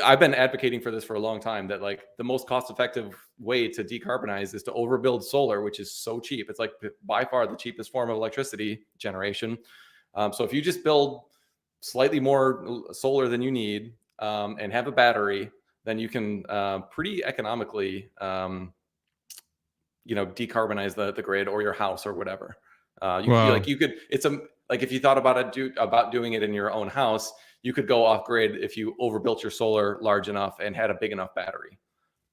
I've been advocating for this for a long time, that like the most cost-effective way to decarbonize is to overbuild solar, which is so cheap. It's like by far the cheapest form of electricity generation. So if you just build slightly more solar than you need, and have a battery, then you can pretty economically, decarbonize the grid or your house or whatever. Like if you thought about doing it in your own house, you could go off grid if you overbuilt your solar large enough and had a big enough battery.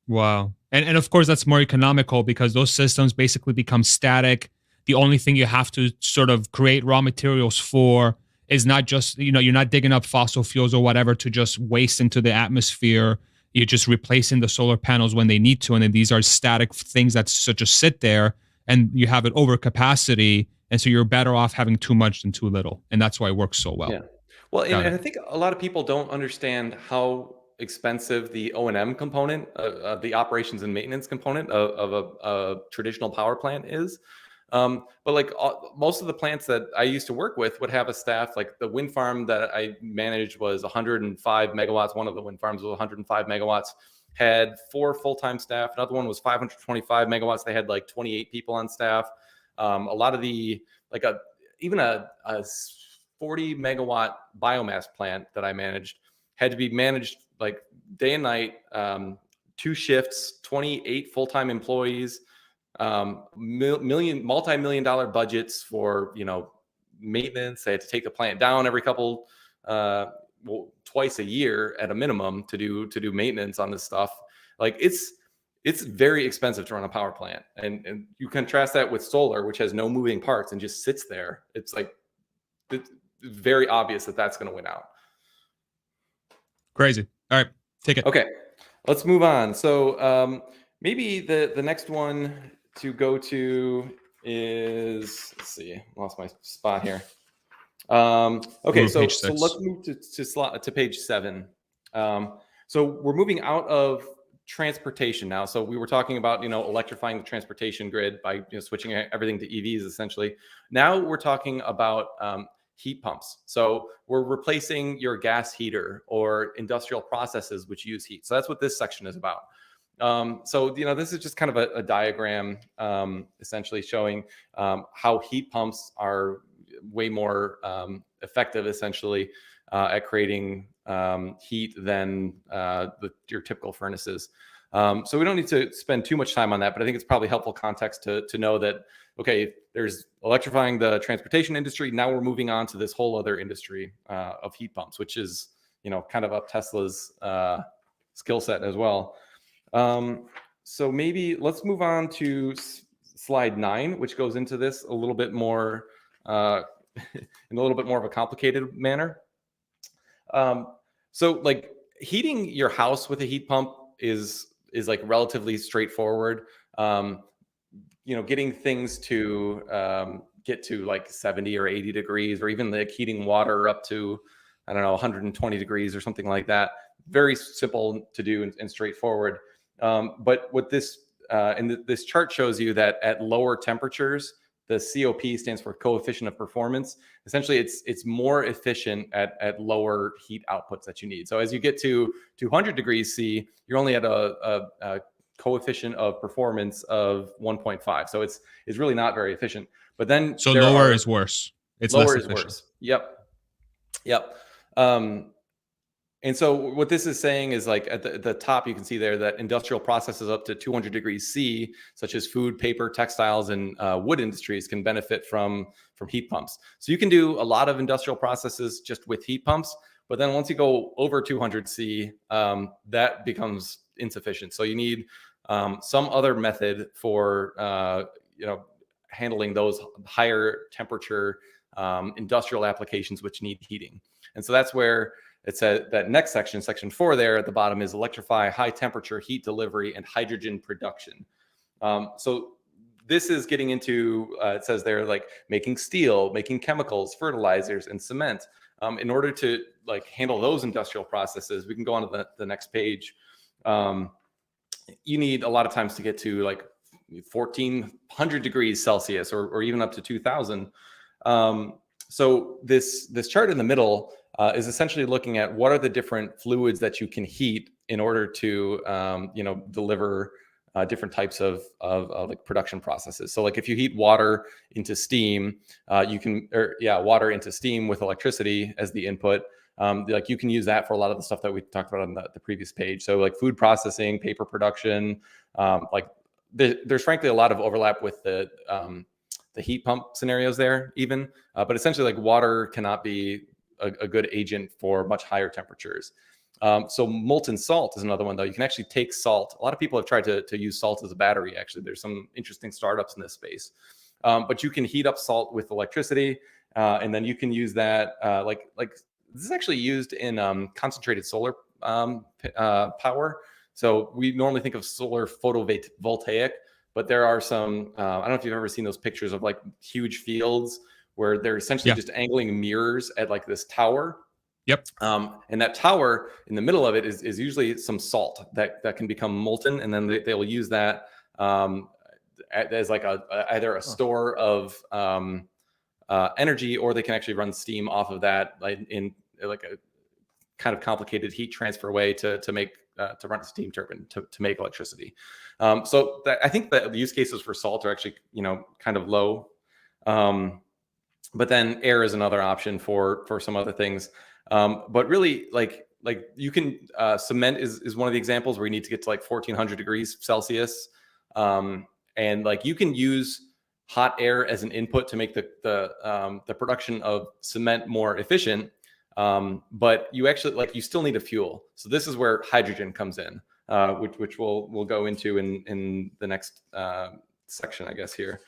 Wow. And of course that's more economical, because those systems basically become static. The only thing you have to sort of create raw materials for is not just, you're not digging up fossil fuels or whatever to just waste into the atmosphere. You're just replacing the solar panels when they need to. And then these are static things that just sit there, and you have it over capacity. And so you're better off having too much than too little. And that's why it works so well. Yeah. Well, and I think a lot of people don't understand how expensive the O&M component, the operations and maintenance component of a traditional power plant is. But like most of the plants that I used to work with would have a staff. Like the wind farm that I managed was 105 megawatts. One of the wind farms was 105 megawatts, had 4 full-time staff. Another one was 525 megawatts. They had like 28 people on staff. A lot of even a 40 megawatt biomass plant that I managed had to be managed like day and night, 2 shifts, 28 full-time employees, multi-million dollar budgets for, maintenance. They had to take the plant down every couple, twice a year at a minimum to do maintenance on this stuff. Like it's very expensive to run a power plant. And you contrast that with solar, which has no moving parts and just sits there. It's like, it's very obvious that that's going to win out. Crazy. All right, take it. Okay, let's move on. So maybe the next one to go to is, let's see, lost my spot here. Okay, so let's move to page 7. So we're moving out of transportation now. So we were talking about, electrifying the transportation grid by switching everything to EVs essentially. Now we're talking about heat pumps. So we're replacing your gas heater or industrial processes which use heat. So that's what this section is about. So this is just kind of a diagram, essentially showing how heat pumps are way more effective, essentially, at creating heat than your typical furnaces. So we don't need to spend too much time on that, but I think it's probably helpful context to know that, okay, there's electrifying the transportation industry. Now we're moving on to this whole other industry of heat pumps, which is, kind of up Tesla's skill set as well. So maybe let's move on to slide 9, which goes into this a little bit more in a little bit more of a complicated manner. So like heating your house with a heat pump is like relatively straightforward. Getting things to get to like 70 or 80 degrees, or even like heating water up to, 120 degrees or something like that. Very simple to do and straightforward. But what this this chart shows you that at lower temperatures, the COP stands for coefficient of performance. Essentially, it's more efficient at lower heat outputs that you need. So as you get to 200 degrees C, you're only at a coefficient of performance of 1.5. So it's really not very efficient. But then lower is worse. It's lower less is efficient. Worse. Yep. And so what this is saying is, like at the top, you can see there that industrial processes up to 200 degrees C, such as food, paper, textiles, and wood industries, can benefit from heat pumps. So you can do a lot of industrial processes just with heat pumps, but then once you go over 200 C, that becomes insufficient. So you need some other method for handling those higher temperature industrial applications which need heating. And so that's where it said that next section, section 4 there at the bottom, is electrify high temperature heat delivery and hydrogen production. So this is getting into, it says there, like making steel, making chemicals, fertilizers, and cement. In order to like handle those industrial processes, we can go on to the next page. You need a lot of times to get to like 1400 degrees Celsius or even up to 2000. So this chart in the middle is essentially looking at what are the different fluids that you can heat in order to deliver different types of like production processes. So like if you heat water into steam, water into steam with electricity as the input, like you can use that for a lot of the stuff that we talked about on the previous page. So like food processing, paper production, there's frankly a lot of overlap with the heat pump scenarios there even, but essentially like water cannot be a good agent for much higher temperatures. So molten salt is another one, though. You can actually take salt. A lot of people have tried to use salt as a battery. Actually, there's some interesting startups in this space. But you can heat up salt with electricity, and then you can use that. Like this is actually used in concentrated solar power. So we normally think of solar photovoltaic, but there are some. I don't know if you've ever seen those pictures of like huge fields where they're essentially just angling mirrors at like this tower. Yep. And that tower in the middle of it is usually some salt that can become molten, and then they will use that as like either a store of energy, or they can actually run steam off of that, like in like a kind of complicated heat transfer way to run a steam turbine to make electricity. So I think that the use cases for salt are actually kind of low, but then air is another option for some other things. But really, like you can cement is one of the examples where you need to get to like 1400 degrees Celsius, and like you can use hot air as an input to make the production of cement more efficient. But you actually you still need a fuel. So this is where hydrogen comes in, which we'll go into in the next section, I guess here.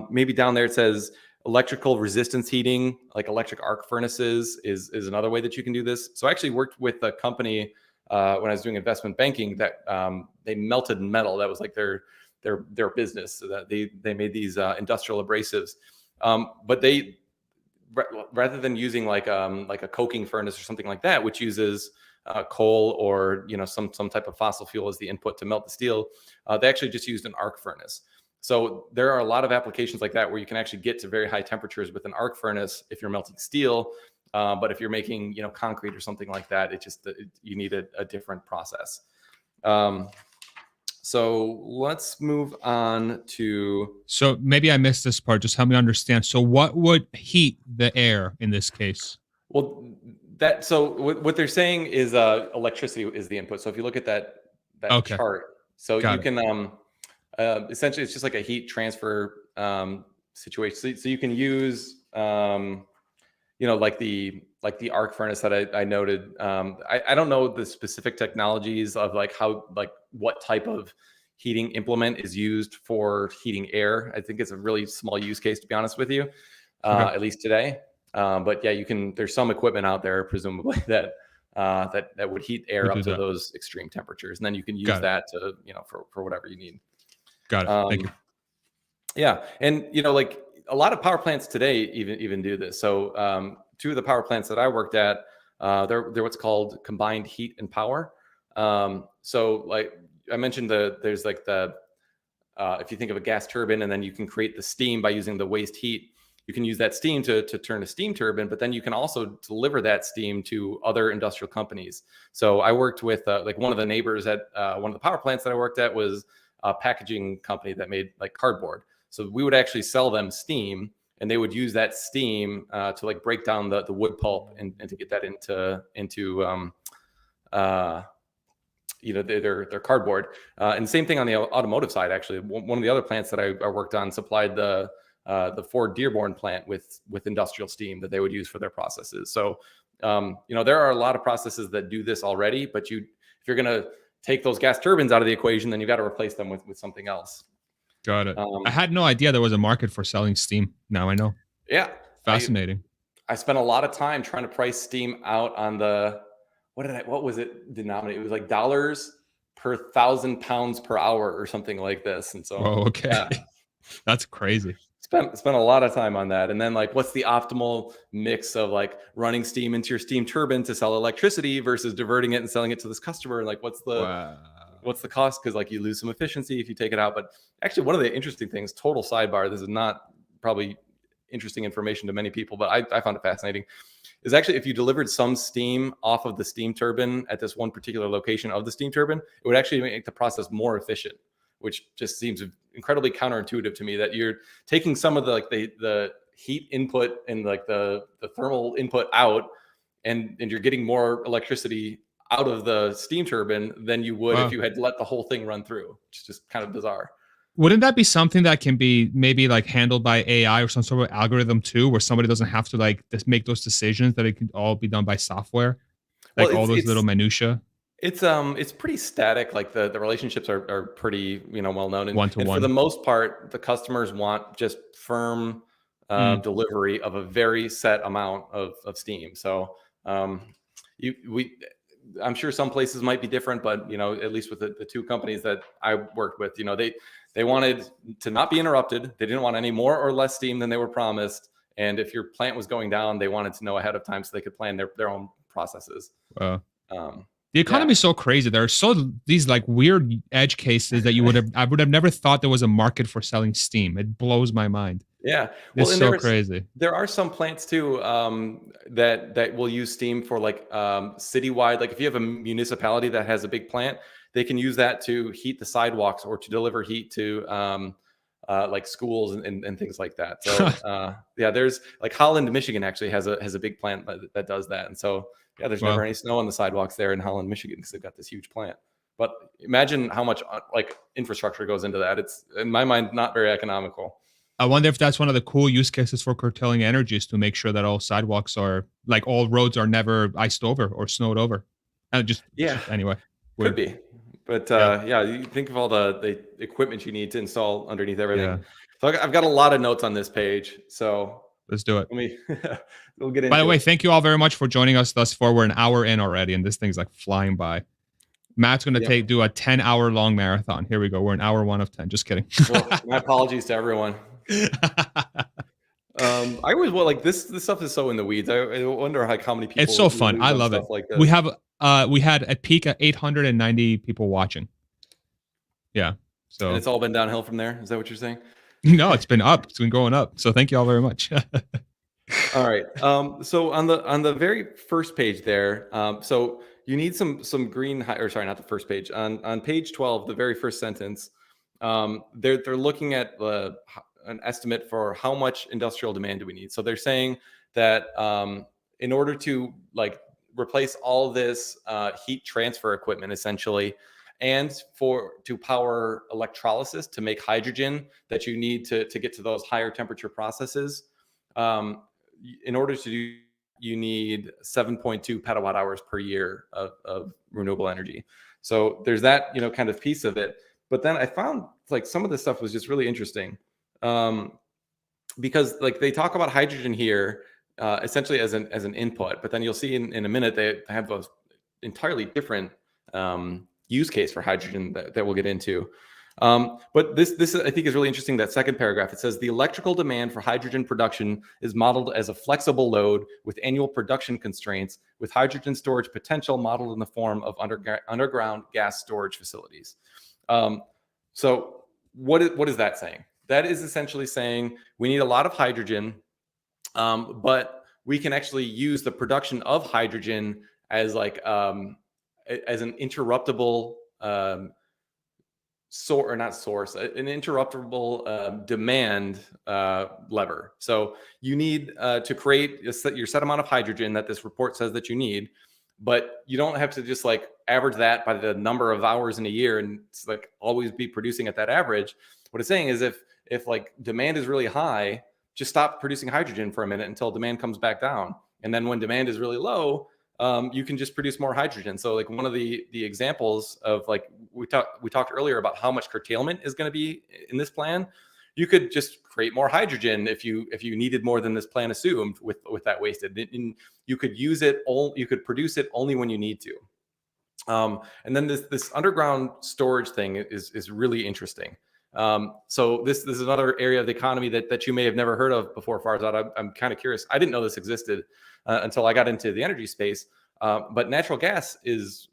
Maybe down there it says electrical resistance heating, like electric arc furnaces is another way that you can do this. So I actually worked with a company when I was doing investment banking that they melted metal. That was like their business. So that they made these industrial abrasives, but they rather than using like a coking furnace or something like that, which uses coal or some type of fossil fuel as the input to melt the steel, they actually just used an arc furnace. So there are a lot of applications like that where you can actually get to very high temperatures with an arc furnace if you're melting steel. But if you're making, concrete or something like that, you need a different process. So let's move on to. So maybe I missed this part. Just help me understand. So what would heat the air in this case? Well, what they're saying is electricity is the input. So if you look at that chart, so you can. Essentially, it's just like a heat transfer situation. So you can use, like the arc furnace that I noted. I don't know the specific technologies of like how what type of heating implement is used for heating air. I think it's a really small use case, to be honest with you, at least today. But yeah, there's some equipment out there, presumably that would heat air up to those extreme temperatures, and then you can use that to for whatever you need. Got it. Thank you. Yeah, and like a lot of power plants today even do this. So two of the power plants that I worked at, they're what's called combined heat and power. So like I mentioned, there's like if you think of a gas turbine, and then you can create the steam by using the waste heat. You can use that steam to turn a steam turbine, but then you can also deliver that steam to other industrial companies. So I worked with like one of the neighbors at one of the power plants that I worked at was a packaging company that made like cardboard. So we would actually sell them steam, and they would use that steam to like break down the wood pulp and to get that into their cardboard. And same thing on the automotive side. Actually, one of the other plants that I worked on supplied the Ford Dearborn plant with industrial steam that they would use for their processes. So there are a lot of processes that do this already, but if you're going to take those gas turbines out of the equation, then you've got to replace them with something else. Got it. I had no idea there was a market for selling steam. Now I know. Yeah. Fascinating. I spent a lot of time trying to price steam out on the, what was it denominated? It was like dollars per 1,000 pounds per hour or something like this. And so, Whoa, okay. yeah, That's crazy. spent a lot of time on that. And then like, what's the optimal mix of like running steam into your steam turbine to sell electricity versus diverting it and selling it to this customer? Like, what's the cost? Because like you lose some efficiency if you take it out. But actually, one of the interesting things, total sidebar, this is not probably interesting information to many people, but I found it fascinating, is actually if you delivered some steam off of the steam turbine at this one particular location of the steam turbine, it would actually make the process more efficient, which just seems incredibly counterintuitive to me, that you're taking some of the heat input and like the thermal input out, and you're getting more electricity out of the steam turbine than you would if you had let the whole thing run through, which is just kind of bizarre. Wouldn't that be something that can be maybe like handled by AI or some sort of algorithm too, where somebody doesn't have to like just make those decisions, that it can all be done by software, like Well, all those little minutia? It's pretty static. Like the relationships are pretty, well known, and for One-to-one. the most part, the customers want just firm delivery of a very set amount of steam. So I'm sure some places might be different, but at least with the two companies that I worked with, they wanted to not be interrupted. They didn't want any more or less steam than they were promised. And if your plant was going down, they wanted to know ahead of time so they could plan their own processes. The economy is so crazy. There are these like weird edge cases that I would have never thought there was a market for selling steam. It blows my mind. Yeah, it's so crazy. There are some plants too that will use steam for like citywide. Like if you have a municipality that has a big plant, they can use that to heat the sidewalks or to deliver heat to like schools and things like that. So there's like Holland, Michigan actually has a big plant that does that. And so there's never any snow on the sidewalks there in Holland, Michigan, because they've got this huge plant. But imagine how much like infrastructure goes into that. It's, in my mind, not very economical. I wonder if that's one of the cool use cases for curtailing energy, is to make sure that all sidewalks are like all roads are never iced over or snowed over. And anyway, could be. But you think of all the equipment you need to install underneath everything. Yeah. So I've got a lot of notes on this page. So let's do it. We'll get into it. By the way, thank you all very much for joining us thus far. We're an hour in already, and this thing's like flying by. Matt's going to do a 10-hour long marathon. Here we go. We're an hour 1 of 10. Just kidding. Well, my apologies to everyone. I always like this stuff is so in the weeds. I wonder how many people. It's so fun. I love it. Like we had a peak at 890 people watching. Yeah. So and it's all been downhill from there. Is that what you're saying? No, it's been up. It's been going up. So thank you all very much. All right. So on the very first page there, so you need some green, or sorry, not the first page. On page 12, the very first sentence, they're looking at an estimate for how much industrial demand do we need. So they're saying that in order to like replace all this heat transfer equipment essentially, and to power electrolysis to make hydrogen that you need to get to those higher temperature processes, in order to do, you need 7.2 petawatt hours per year of renewable energy. So there's that kind of piece of it. But then I found like some of this stuff was just really interesting, because like they talk about hydrogen here essentially as an input, but then you'll see in a minute they have those entirely different use case for hydrogen that we'll get into. But this I think is really interesting. That second paragraph, it says the electrical demand for hydrogen production is modeled as a flexible load with annual production constraints, with hydrogen storage potential modeled in the form of underground gas storage facilities. So what is that saying? That is essentially saying we need a lot of hydrogen, but we can actually use the production of hydrogen as like as an interruptible an interruptible demand lever. So you need to create your set amount of hydrogen that this report says that you need, but you don't have to just like average that by the number of hours in a year and it's like always be producing at that average. What it's saying is if like demand is really high, just stop producing hydrogen for a minute until demand comes back down. And then when demand is really low, you can just produce more hydrogen. So like one of the examples of like we talked earlier about how much curtailment is going to be in this plan. you could just create more hydrogen if you needed more than this plan assumed with that wasted. And you could use it, you could produce it only when you need to. And then this underground storage thing is really interesting. So this is another area of the economy that you may have never heard of before, Farzad. I'm kind of curious. I didn't know this existed until I got into the energy space. But natural gas is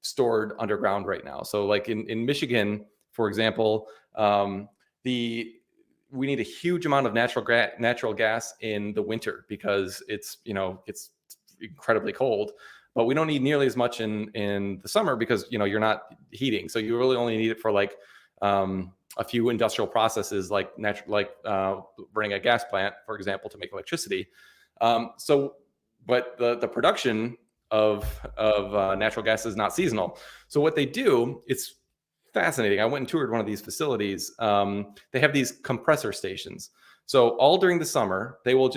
stored underground right now. So like in Michigan, for example, we need a huge amount of natural gas in the winter because it's incredibly cold. But we don't need nearly as much in the summer because you're not heating. So you really only need it for like a few industrial processes like running a gas plant, for example, to make electricity. But the production of natural gas is not seasonal. So what they do, it's fascinating. I went and toured one of these facilities. They have these compressor stations. So all during the summer, they'll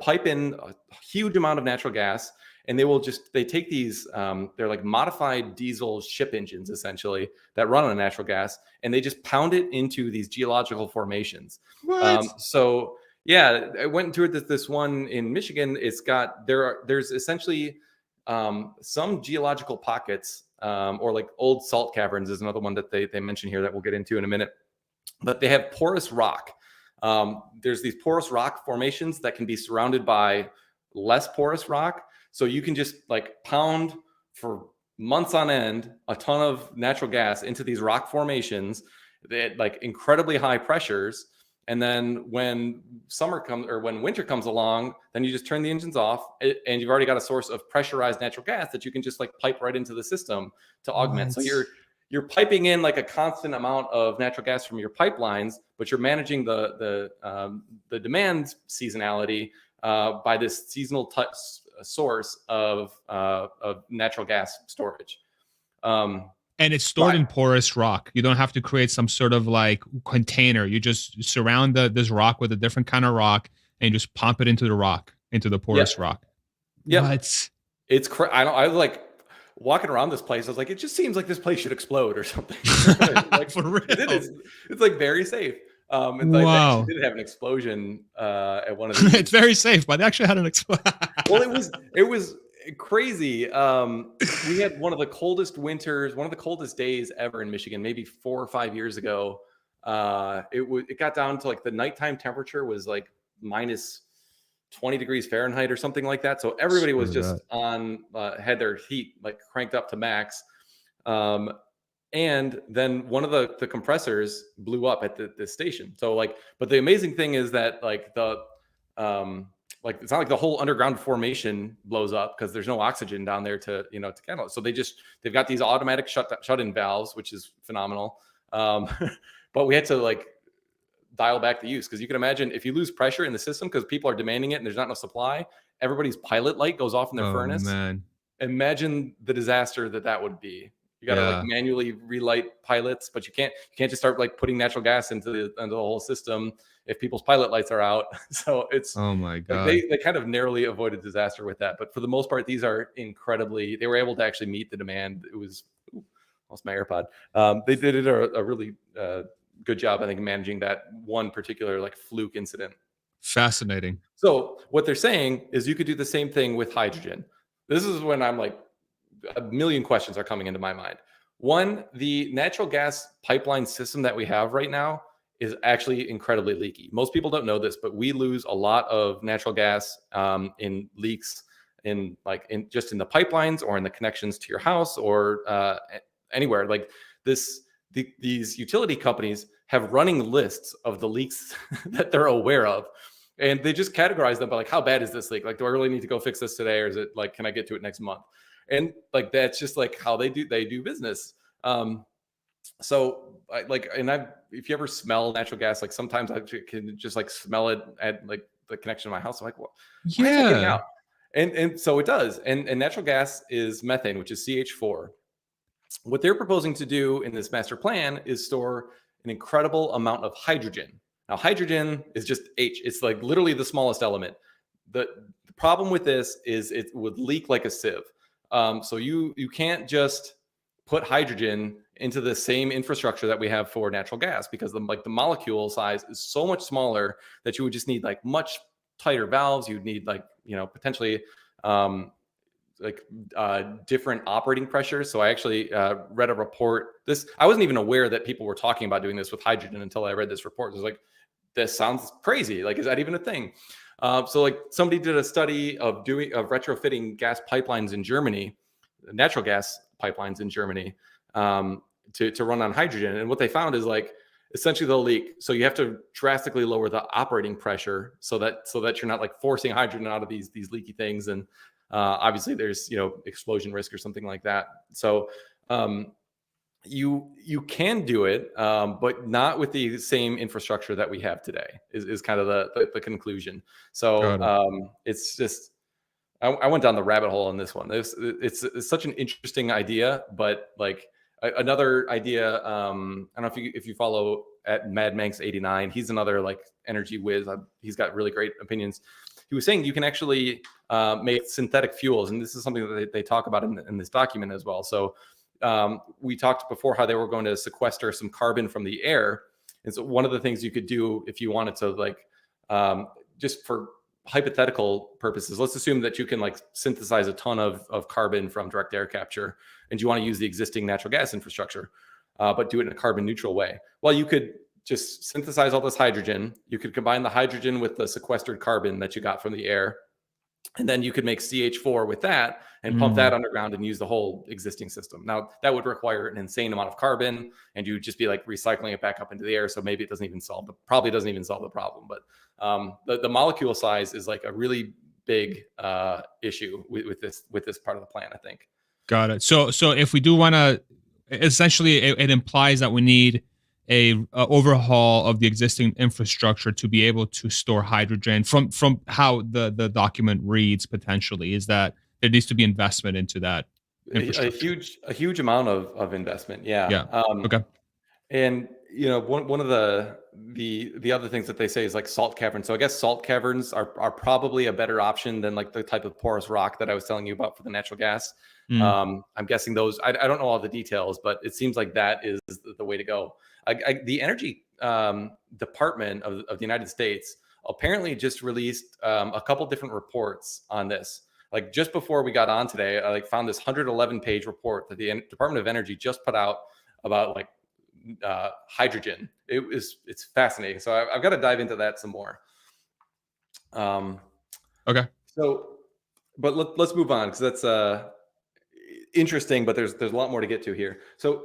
pipe in a huge amount of natural gas, and they take these, they're like modified diesel ship engines essentially that run on natural gas, and they just pound it into these geological formations. What? So yeah, I went and toured this one in Michigan. There's essentially some geological pockets, or like old salt caverns is another one that they mention here that we'll get into in a minute. But they have porous rock. There's these porous rock formations that can be surrounded by less porous rock. So you can just like pound for months on end a ton of natural gas into these rock formations at like incredibly high pressures. And then when summer comes or when winter comes along, then you just turn the engines off, and you've already got a source of pressurized natural gas that you can just like pipe right into the system to augment. So you're piping in like a constant amount of natural gas from your pipelines, but you're managing the demand seasonality by this seasonal source of natural gas storage. And it's stored in porous rock. You don't have to create some sort of like container. You just surround this rock with a different kind of rock, and you just pump it into the porous rock. Yeah, what? I was like walking around this place. I was like, it just seems like this place should explode or something. Like, for real? It's like very safe. Wow. They actually did have an explosion at one of these. It's very safe, but they actually had an explosion. Well, it was crazy. We had one of the coldest winters, one of the coldest days ever in Michigan, maybe 4 or 5 years ago. It got down to like the nighttime temperature was like minus 20 degrees Fahrenheit or something like that. So everybody was just had their heat like cranked up to max. And then one of the compressors blew up at the station. So like, but the amazing thing is that like it's not like the whole underground formation blows up because there's no oxygen down there to handle it. So they've got these automatic shut-in valves, which is phenomenal. But we had to like dial back the use because you can imagine if you lose pressure in the system because people are demanding it and there's not enough supply, everybody's pilot light goes off in their furnace. Man. Imagine the disaster that would be. You got to like manually relight pilots, but you can't just start like putting natural gas into the whole system if people's pilot lights are out. So it's, oh my God, like they kind of narrowly avoided disaster with that. But for the most part, these are they were able to actually meet the demand. It was lost my AirPod. They did a really good job, I think, managing that one particular like fluke incident. Fascinating. So what they're saying is you could do the same thing with hydrogen. This is when I'm like, a million questions are coming into my mind. One, the natural gas pipeline system that we have right now is actually incredibly leaky. Most people don't know this, but we lose a lot of natural gas in leaks in just in the pipelines or in the connections to your house or anywhere like this. These utility companies have running lists of the leaks that they're aware of. And they just categorize them by like, how bad is this leak? Like, do I really need to go fix this today? Or is it like, can I get to it next month? And like, that's just like how they do business. So if you ever smell natural gas, like sometimes I can just like smell it at like the connection to my house. I'm like, well, why is it getting out? And so it does. And natural gas is methane, which is CH4. What they're proposing to do in this master plan is store an incredible amount of hydrogen. Now, hydrogen is just H. It's like literally the smallest element. The problem with this is it would leak like a sieve. So you can't just put hydrogen into the same infrastructure that we have for natural gas, because the molecule size is so much smaller that you would just need like much tighter valves. You'd need like, potentially different operating pressures. So I actually read a report. I wasn't even aware that people were talking about doing this with hydrogen until I read this report. It was like, this sounds crazy. Like, is that even a thing? So like somebody did a study of retrofitting gas pipelines in Germany, natural gas pipelines in Germany, to run on hydrogen. And what they found is like essentially they'll leak. So you have to drastically lower the operating pressure so that you're not like forcing hydrogen out of these leaky things. And obviously there's, explosion risk or something like that. So you can do it, but not with the same infrastructure that we have today is kind of the conclusion. So it's just, I went down the rabbit hole on this one. It's such an interesting idea, but like another idea, I don't know if you follow at Mad Manx 89, he's another like energy whiz. He's got really great opinions. He was saying you can actually make synthetic fuels, and this is something that they talk about in this document as well. So we talked before how they were going to sequester some carbon from the air. And so one of the things you could do if you wanted to, like, just for hypothetical purposes, let's assume that you can like synthesize a ton of carbon from direct air capture, and you want to use the existing natural gas infrastructure, but do it in a carbon neutral way. Well, you could just synthesize all this hydrogen. You could combine the hydrogen with the sequestered carbon that you got from the air, and then you could make CH4 with that and pump that underground and use the whole existing system. Now, that would require an insane amount of carbon, and you'd just be like recycling it back up into the air. So maybe it probably doesn't even solve the problem. But the molecule size is like a really big issue with this part of the plan, I think. Got it. So if we do want to, essentially, it implies that we need a overhaul of the existing infrastructure to be able to store hydrogen. From how the document reads, potentially is that there needs to be investment into that infrastructure. A huge amount of investment. Yeah. Okay. And one of the other things that they say is like salt caverns. So I guess salt caverns are probably a better option than like the type of porous rock that I was telling you about for the natural gas. I'm guessing those. I don't know all the details, but it seems like that is the way to go. The Energy Department of the United States apparently just released a couple different reports on this. Like just before we got on today, I found this 111-page report that the Department of Energy just put out about like hydrogen. It's fascinating. So I've got to dive into that some more. Okay. So, but let's move on, because that's interesting, but there's a lot more to get to here. So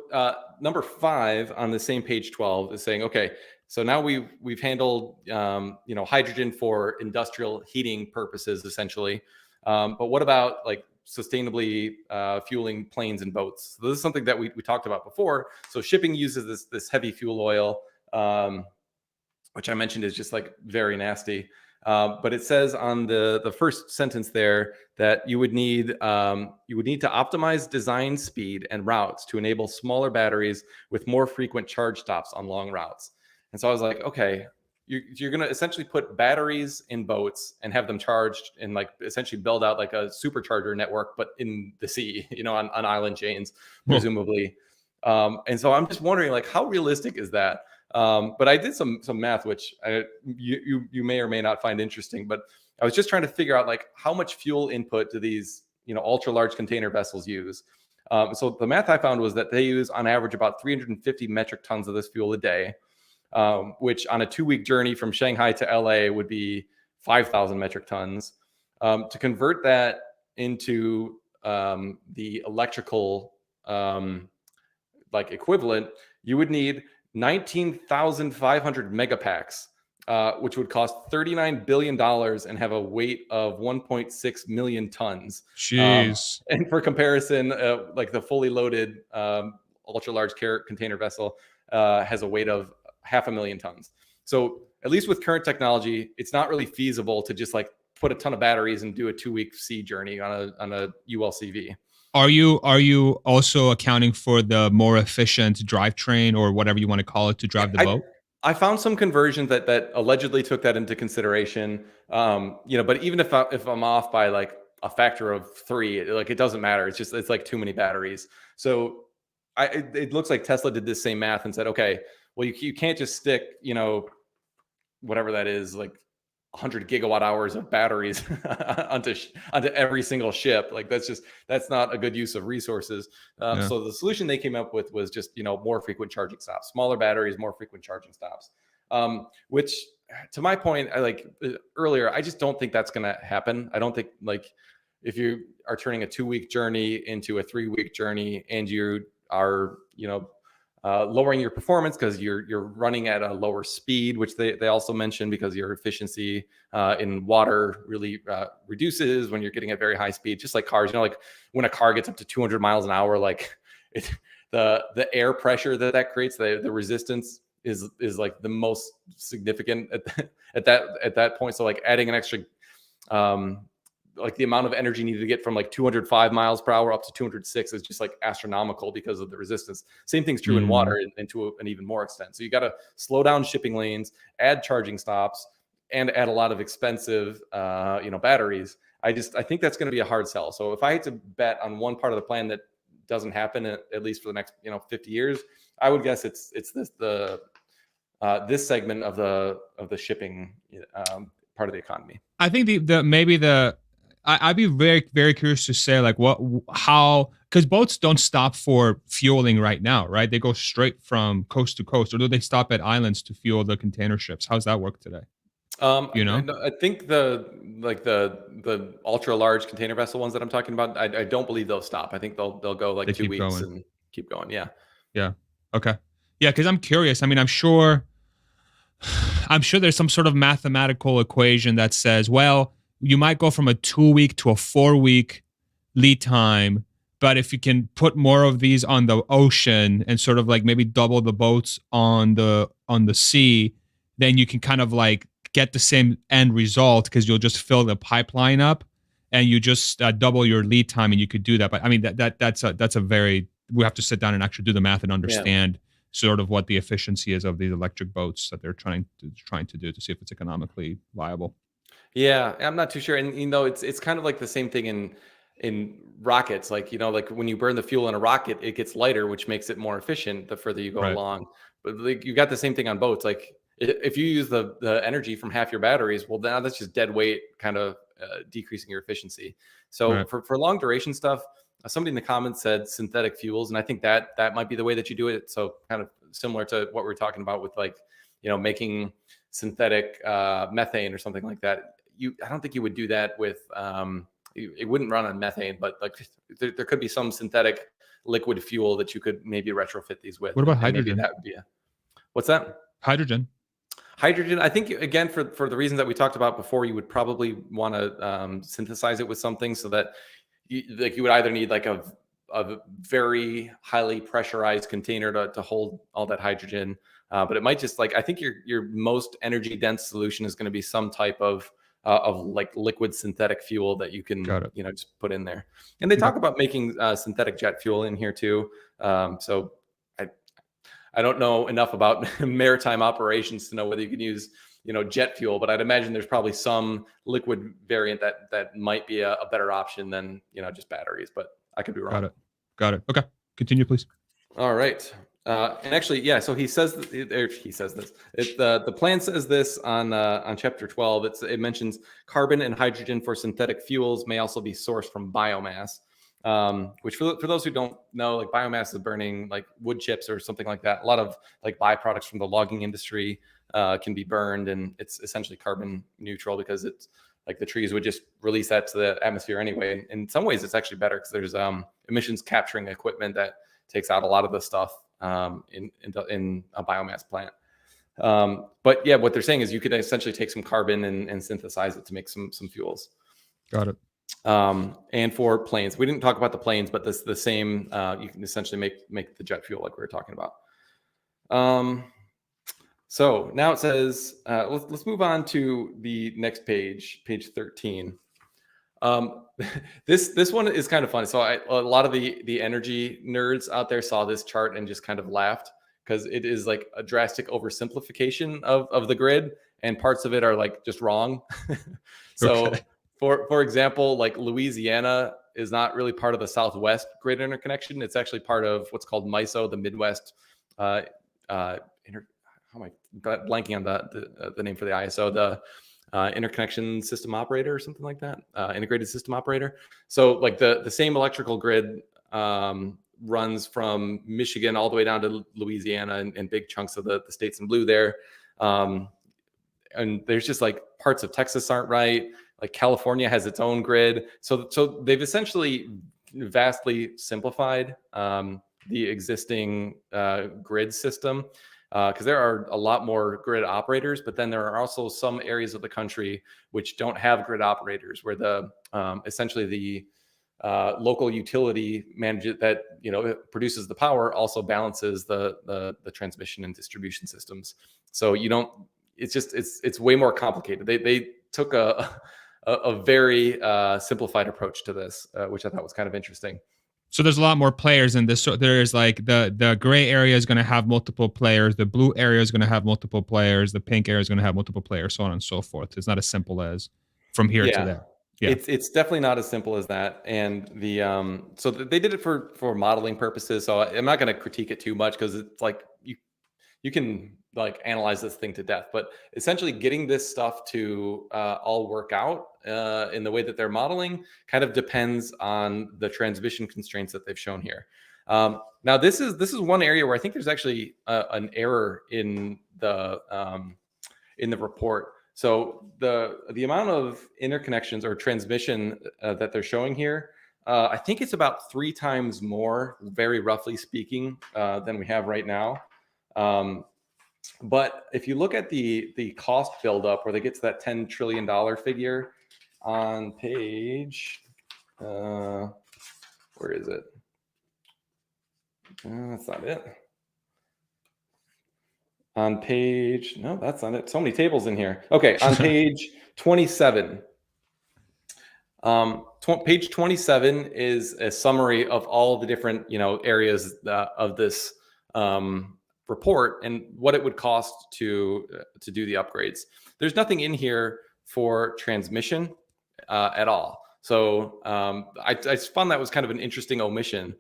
number 5 on the same page 12 is saying, okay, so now we've handled hydrogen for industrial heating purposes essentially, but what about like sustainably fueling planes and boats? So this is something that we talked about before. So shipping uses this heavy fuel oil, which I mentioned is just like very nasty. But it says on the first sentence there that you would need to optimize design speed and routes to enable smaller batteries with more frequent charge stops on long routes. And so I was like, okay, you're going to essentially put batteries in boats and have them charged and like essentially build out like a supercharger network, but in the sea, on island chains, presumably. And so I'm just wondering, like, how realistic is that? But I did some math, which you may or may not find interesting, but I was just trying to figure out like how much fuel input do these, ultra large container vessels use? So the math I found was that they use on average about 350 metric tons of this fuel a day, which on a 2-week journey from Shanghai to LA would be 5,000 metric tons. To convert that into the electrical equivalent, you would need 19,500 megapacks, which would cost $39 billion and have a weight of 1.6 million tons. Jeez. And for comparison, like the fully loaded ultra large container vessel has a weight of 500,000 tons. So at least with current technology, it's not really feasible to just like put a ton of batteries and do a 2-week sea journey on a ULCV. Are you also accounting for the more efficient drivetrain or whatever you want to call it to drive the boat? I found some conversions that allegedly took that into consideration. But even if I'm off by like a factor of 3, like it doesn't matter. It's like too many batteries. So it looks like Tesla did this same math and said, okay, well, you can't just stick, whatever that is, like 100 gigawatt hours of batteries onto every single ship. Like that's not a good use of resources. So the solution they came up with was just, more frequent charging stops, smaller batteries, more frequent charging stops. Which, to my point, earlier, I just don't think that's going to happen. I don't think, like, if you are turning a 2-week journey into a 3-week journey and you are, lowering your performance because you're running at a lower speed, which they also mentioned, because your efficiency in water really reduces when you're getting at very high speed, just like cars. Like when a car gets up to 200 miles an hour, like the air pressure that creates, the resistance is like the most significant at that point. So like adding an extra like the amount of energy needed to get from like 205 miles per hour up to 206 is just like astronomical because of the resistance. Same thing's true in water, and to an even more extent. So you got to slow down shipping lanes, add charging stops, and add a lot of expensive, batteries. I think that's going to be a hard sell. So if I had to bet on one part of the plan that doesn't happen, at least for the next 50 years, I would guess it's this segment of the shipping part of the economy. I think I'd be very, very curious to say like because boats don't stop for fueling right now, right? They go straight from coast to coast, or do they stop at islands to fuel the container ships? How's that work today? I think the ultra large container vessel ones that I'm talking about, I don't believe they'll stop. I think they'll go like 2 weeks and keep going. Yeah. Yeah. Okay. Yeah. Cause I'm curious. I mean, I'm sure there's some sort of mathematical equation that says, well, you might go from a 2-week to a 4-week lead time, but if you can put more of these on the ocean and sort of like maybe double the boats on the sea, then you can kind of like get the same end result, because you'll just fill the pipeline up and you just double your lead time, and you could do that. But I mean, that's a very, we have to sit down and actually do the math and understand sort of what the efficiency is of these electric boats that they're trying to do to see if it's economically viable. Yeah, I'm not too sure. And it's kind of like the same thing in rockets. Like, like when you burn the fuel in a rocket, it gets lighter, which makes it more efficient the further you go along. But like you got the same thing on boats. Like if you use the energy from half your batteries, well, now that's just dead weight, kind of decreasing your efficiency. So for long duration stuff, somebody in the comments said synthetic fuels, and I think that might be the way that you do it. So kind of similar to what we're talking about with like, making synthetic methane or something like that. I don't think you would do that with it wouldn't run on methane, but like there could be some synthetic liquid fuel that you could maybe retrofit these with. What about hydrogen? That would be what's that? Hydrogen. I think, again, for the reasons that we talked about before, you would probably want to synthesize it with something so that you would either need like a very highly pressurized container to hold all that hydrogen, but it might just I think your most energy dense solution is going to be some type of like liquid synthetic fuel that you can just put in there. And they talk about making synthetic jet fuel in here too. So I don't know enough about maritime operations to know whether you can use jet fuel, but I'd imagine there's probably some liquid variant that might be a better option than just batteries, but I could be wrong. Got it. Okay, continue, please. All right. And actually, yeah. So he says this. The plan says this on chapter 12. It mentions carbon and hydrogen for synthetic fuels may also be sourced from biomass, which for those who don't know, like biomass is burning like wood chips or something like that. A lot of like byproducts from the logging industry can be burned, and it's essentially carbon neutral because it's like the trees would just release that to the atmosphere anyway. And in some ways, it's actually better because there's emissions capturing equipment that takes out a lot of the stuff in a biomass plant. But yeah, what they're saying is you could essentially take some carbon and synthesize it to make some fuels. Got it. And for planes, we didn't talk about the planes, but the same. You can essentially make the jet fuel like we were talking about. So now it says, let's move on to the next page 13. This one is kind of funny. So a lot of the energy nerds out there saw this chart and just kind of laughed because it is like a drastic oversimplification of the grid, and parts of it are like just wrong. So for example, like Louisiana is not really part of the Southwest grid interconnection. It's actually part of what's called MISO, the Midwest. How am I blanking on the name for the ISO? The interconnection system operator or something like that. Integrated system operator. So like the same electrical grid runs from Michigan all the way down to Louisiana and big chunks of the states in blue there. And there's just like parts of Texas aren't right. Like California has its own grid. So they've essentially vastly simplified the existing grid system, because there are a lot more grid operators, but then there are also some areas of the country which don't have grid operators, where the essentially the local utility manager that produces the power also balances the transmission and distribution systems. So you don't. It's way more complicated. They took a very simplified approach to this, which I thought was kind of interesting. So there's a lot more players in this. So there's like the gray area is going to have multiple players. The blue area is going to have multiple players. The pink area is going to have multiple players, so on and so forth. It's not as simple as from here to there. Yeah. It's definitely not as simple as that. And so they did it for modeling purposes. So I'm not going to critique it too much, because it's like you can like analyze this thing to death, but essentially getting this stuff to all work out in the way that they're modeling kind of depends on the transmission constraints that they've shown here. Now this is one area where I think there's actually an error in the report. So the amount of interconnections or transmission that they're showing here, I think it's about 3 times more, very roughly speaking, than we have right now. But if you look at the cost buildup, where they get to that $10 trillion figure on page, where is it? That's not it. On page, no, that's not it. So many tables in here. Okay, on page 27. Page 27 is a summary of all the different areas of this report and what it would cost to do the upgrades. There's nothing in here for transmission at all. So I found that was kind of an interesting omission.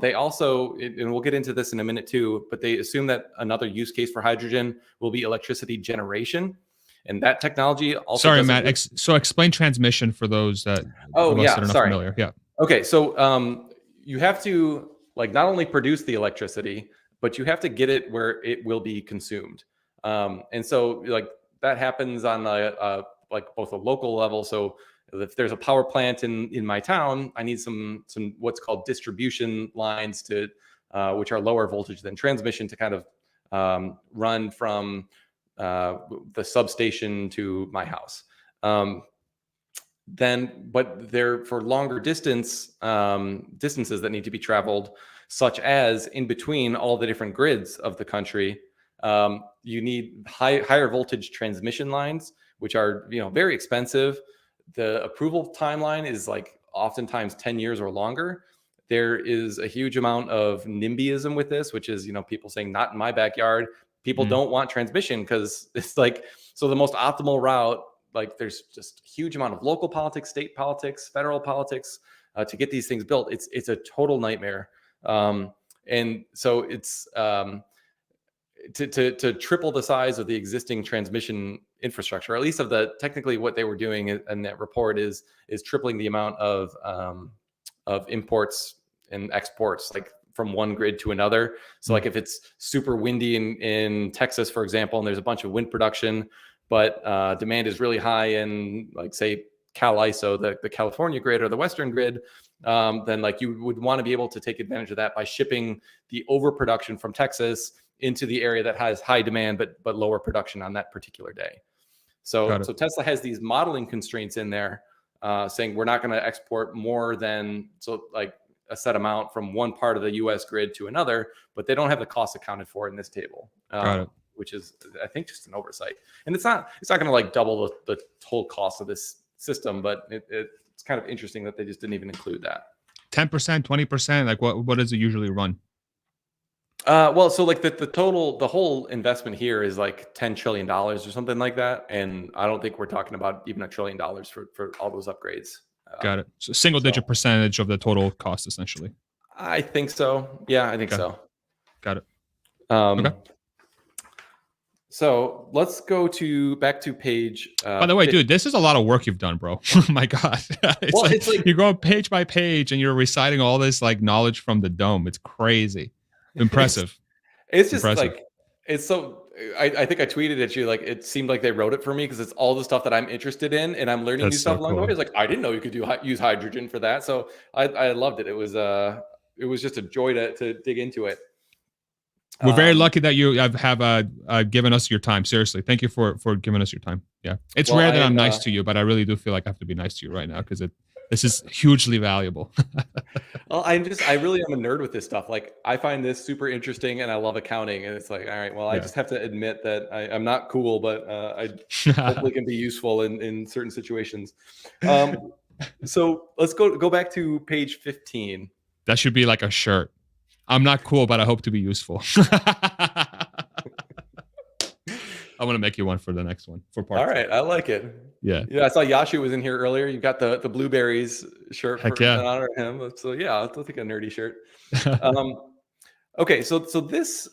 They also, and we'll get into this in a minute too, but they assume that another use case for hydrogen will be electricity generation. And that technology also. Sorry, Matt. So explain transmission for those that are not familiar. Yeah. Okay. So you have to not only produce the electricity, but you have to get it where it will be consumed. And so that happens on both a local level. So if there's a power plant in my town, I need some what's called distribution lines to which are lower voltage than transmission to kind of run from the substation to my house. But they're for longer distances that need to be traveled, such as in between all the different grids of the country. You need higher voltage transmission lines, which are very expensive. The approval timeline is oftentimes 10 years or longer. There is a huge amount of NIMBYism with this, which is people saying not in my backyard. People don't want transmission because it's so the most optimal route. There's just a huge amount of local politics, state politics, federal politics to get these things built. It's a total nightmare. And so it's to triple the size of the existing transmission infrastructure, or at least of technically what they were doing in that report is tripling the amount of imports and exports from one grid to another. So if it's super windy in Texas, for example, and there's a bunch of wind production, but demand is really high in say CalISO, the California grid or the Western grid, then you would want to be able to take advantage of that by shipping the overproduction from Texas into the area that has high demand but lower production on that particular day. So Tesla has these modeling constraints in there, saying we're not going to export more than a set amount from one part of the U.S. grid to another, but they don't have the cost accounted for in this table, which is, I think, just an oversight. And it's not going to double the total cost of this system, but it's kind of interesting that they just didn't even include that. 10%, 20%, what does it usually run? Well, so the whole investment here is $10 trillion or something like that. And I don't think we're talking about even $1 trillion for all those upgrades. Got it. So single digit percentage of the total cost, essentially. I think so. Yeah, I think so. Got it. Okay. So let's go back to page. By the way, dude, this is a lot of work you've done, bro. Oh my God. It's like you're going page by page and you're reciting all this like knowledge from the dome. It's crazy. Impressive. It's just like, it's so, I think I tweeted at you, like, it seemed like they wrote it for me because it's all the stuff that I'm interested in and I'm learning new stuff along the way. It's like, I didn't know you could use hydrogen for that. So I loved it. It was just a joy to dig into it. We're very lucky that you have given us your time. Seriously, thank you for giving us your time. Yeah, it's rare that I'm nice to you, but I really do feel like I have to be nice to you right now because this is hugely valuable. Well, I really am a nerd with this stuff. Like, I find this super interesting, and I love accounting. And it's like, all right, well, I just have to admit that I'm not cool, but I hopefully can be useful in certain situations. So let's go back to page 15. That should be like a shirt. I'm not cool, but I hope to be useful. I want to make you one for the next one. For part. All right, I like it. Yeah. I saw Yashu was in here earlier. You got the blueberries shirt in honor of him. So yeah, I'll take a nerdy shirt. Okay, so this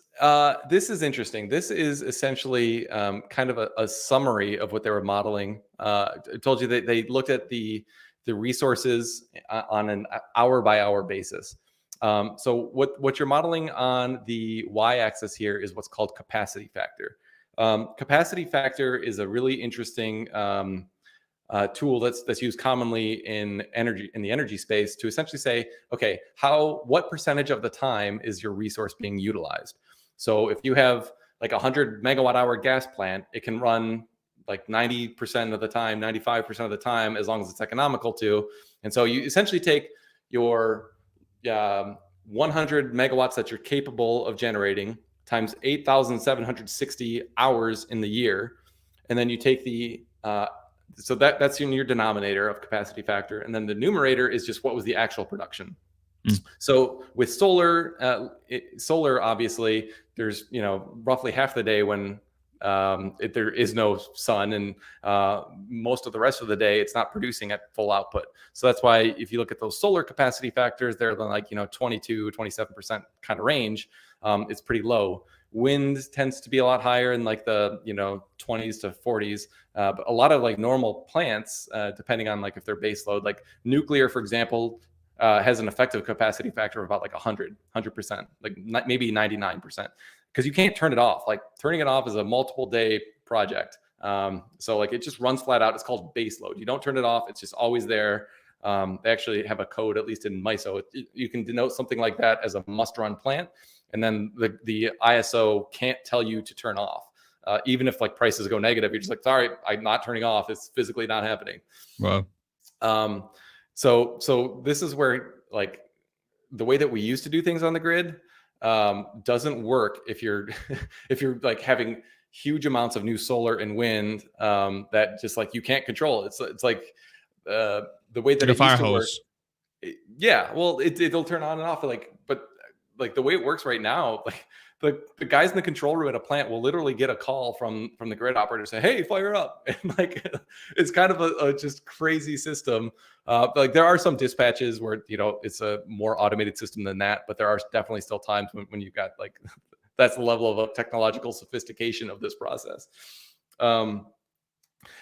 is interesting. This is essentially kind of a summary of what they were modeling. I told you that they looked at the resources on an hour by hour basis. So what you're modeling on the y-axis here is what's called capacity factor. Capacity factor is a really interesting tool that's used commonly in the energy space to essentially say, okay, what percentage of the time is your resource being utilized? So if you have like 100 megawatt hour gas plant, it can run like 90% of the time, 95% of the time, as long as it's economical to. And so you essentially take your 100 megawatts that you're capable of generating times 8,760 hours in the year. And then you take so that's in your denominator of capacity factor. And then the numerator is just what was the actual production. So with solar, obviously there's, roughly half the day when there is no sun, and most of the rest of the day it's not producing at full output. So that's why if you look at those solar capacity factors, they're like 22, 27% kind of range. It's pretty low. Wind tends to be a lot higher in like the 20s to 40s, but a lot of like normal plants, depending on like if they're base load, like nuclear, for example, has an effective capacity factor of about like 100%, like maybe 99%. Because you can't turn it off. Like, turning it off is a multiple day project. So like it just runs flat out. It's called base load. You don't turn it off. It's just always there. They actually have a code, at least in MISO. You can denote something like that as a must run plant. And then the ISO can't tell you to turn off. Even if like prices go negative, you're just like, sorry, I'm not turning off. It's physically not happening. Wow. So this is where like the way that we used to do things on the grid doesn't work if you're like having huge amounts of new solar and wind that just like you can't control. It's like the way that it used to work. Yeah, well, it'll turn on and off, but the way it works right now, like the guys in the control room at a plant will literally get a call from the grid operator say, hey, fire up. And like it's kind of a just crazy system. Like there are some dispatches where it's a more automated system than that, but there are definitely still times when you've got like that's the level of technological sophistication of this process.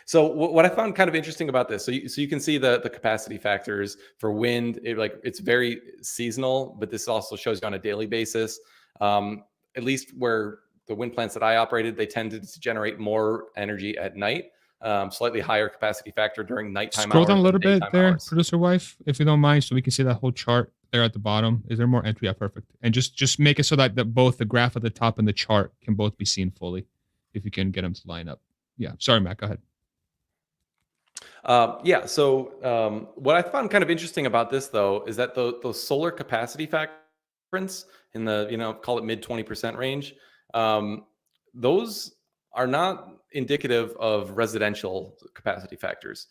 So what I found kind of interesting about this, so you can see the capacity factors for wind. It's very seasonal, but this also shows you on a daily basis. At least where the wind plants that I operated, they tended to generate more energy at night, slightly higher capacity factor during nighttime. Scroll down a little bit there, producer wife, if you don't mind, so we can see that whole chart there at the bottom. Is there more entry? Yeah, perfect. And just make it so that both the graph at the top and the chart can both be seen fully, if you can get them to line up. Yeah, sorry, Matt, go ahead. So what I found kind of interesting about this, though, is that those solar capacity factors in the, call it mid 20% range, those are not indicative of residential capacity factors.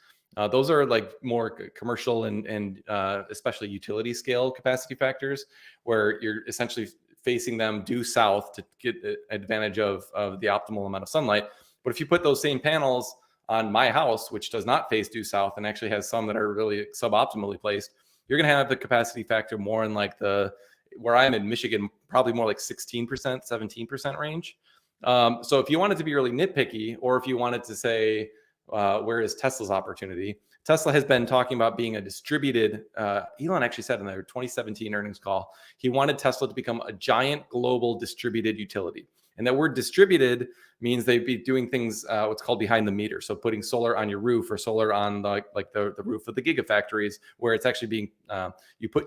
Those are like more commercial and especially utility scale capacity factors, where you're essentially facing them due south to get advantage of the optimal amount of sunlight. But if you put those same panels on my house, which does not face due south and actually has some that are really suboptimally placed, you're going to have the capacity factor more in like where I'm in Michigan, probably more like 16%, 17% range. So if you wanted to be really nitpicky, or if you wanted to say, where is Tesla's opportunity? Tesla has been talking about being a distributed, Elon actually said in their 2017 earnings call, he wanted Tesla to become a giant global distributed utility. And that word distributed means they'd be doing things, what's called behind the meter. So putting solar on your roof, or solar on the roof of the gigafactories, where it's actually being,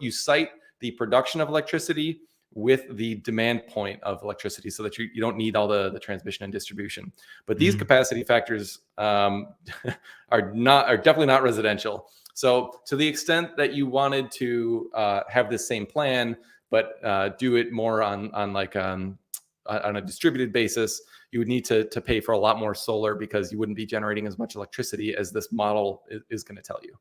you site the production of electricity with the demand point of electricity, so that you don't need all the transmission and distribution. But these capacity factors are definitely not residential. So to the extent that you wanted to have this same plan, but do it more on a distributed basis, you would need to pay for a lot more solar, because you wouldn't be generating as much electricity as this model is going to tell you.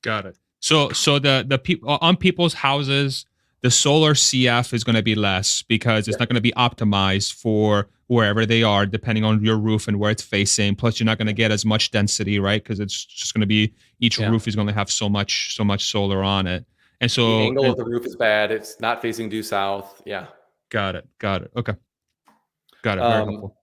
Got it. So the people on people's houses, the solar CF is going to be less, because it's not going to be optimized for wherever they are, depending on your roof and where it's facing. Plus, you're not going to get as much density, right? Because it's just going to be, each roof is going to have so much solar on it. And so the angle of the roof is bad. It's not facing due south. Yeah. Got it. Okay. Got it. Very helpful.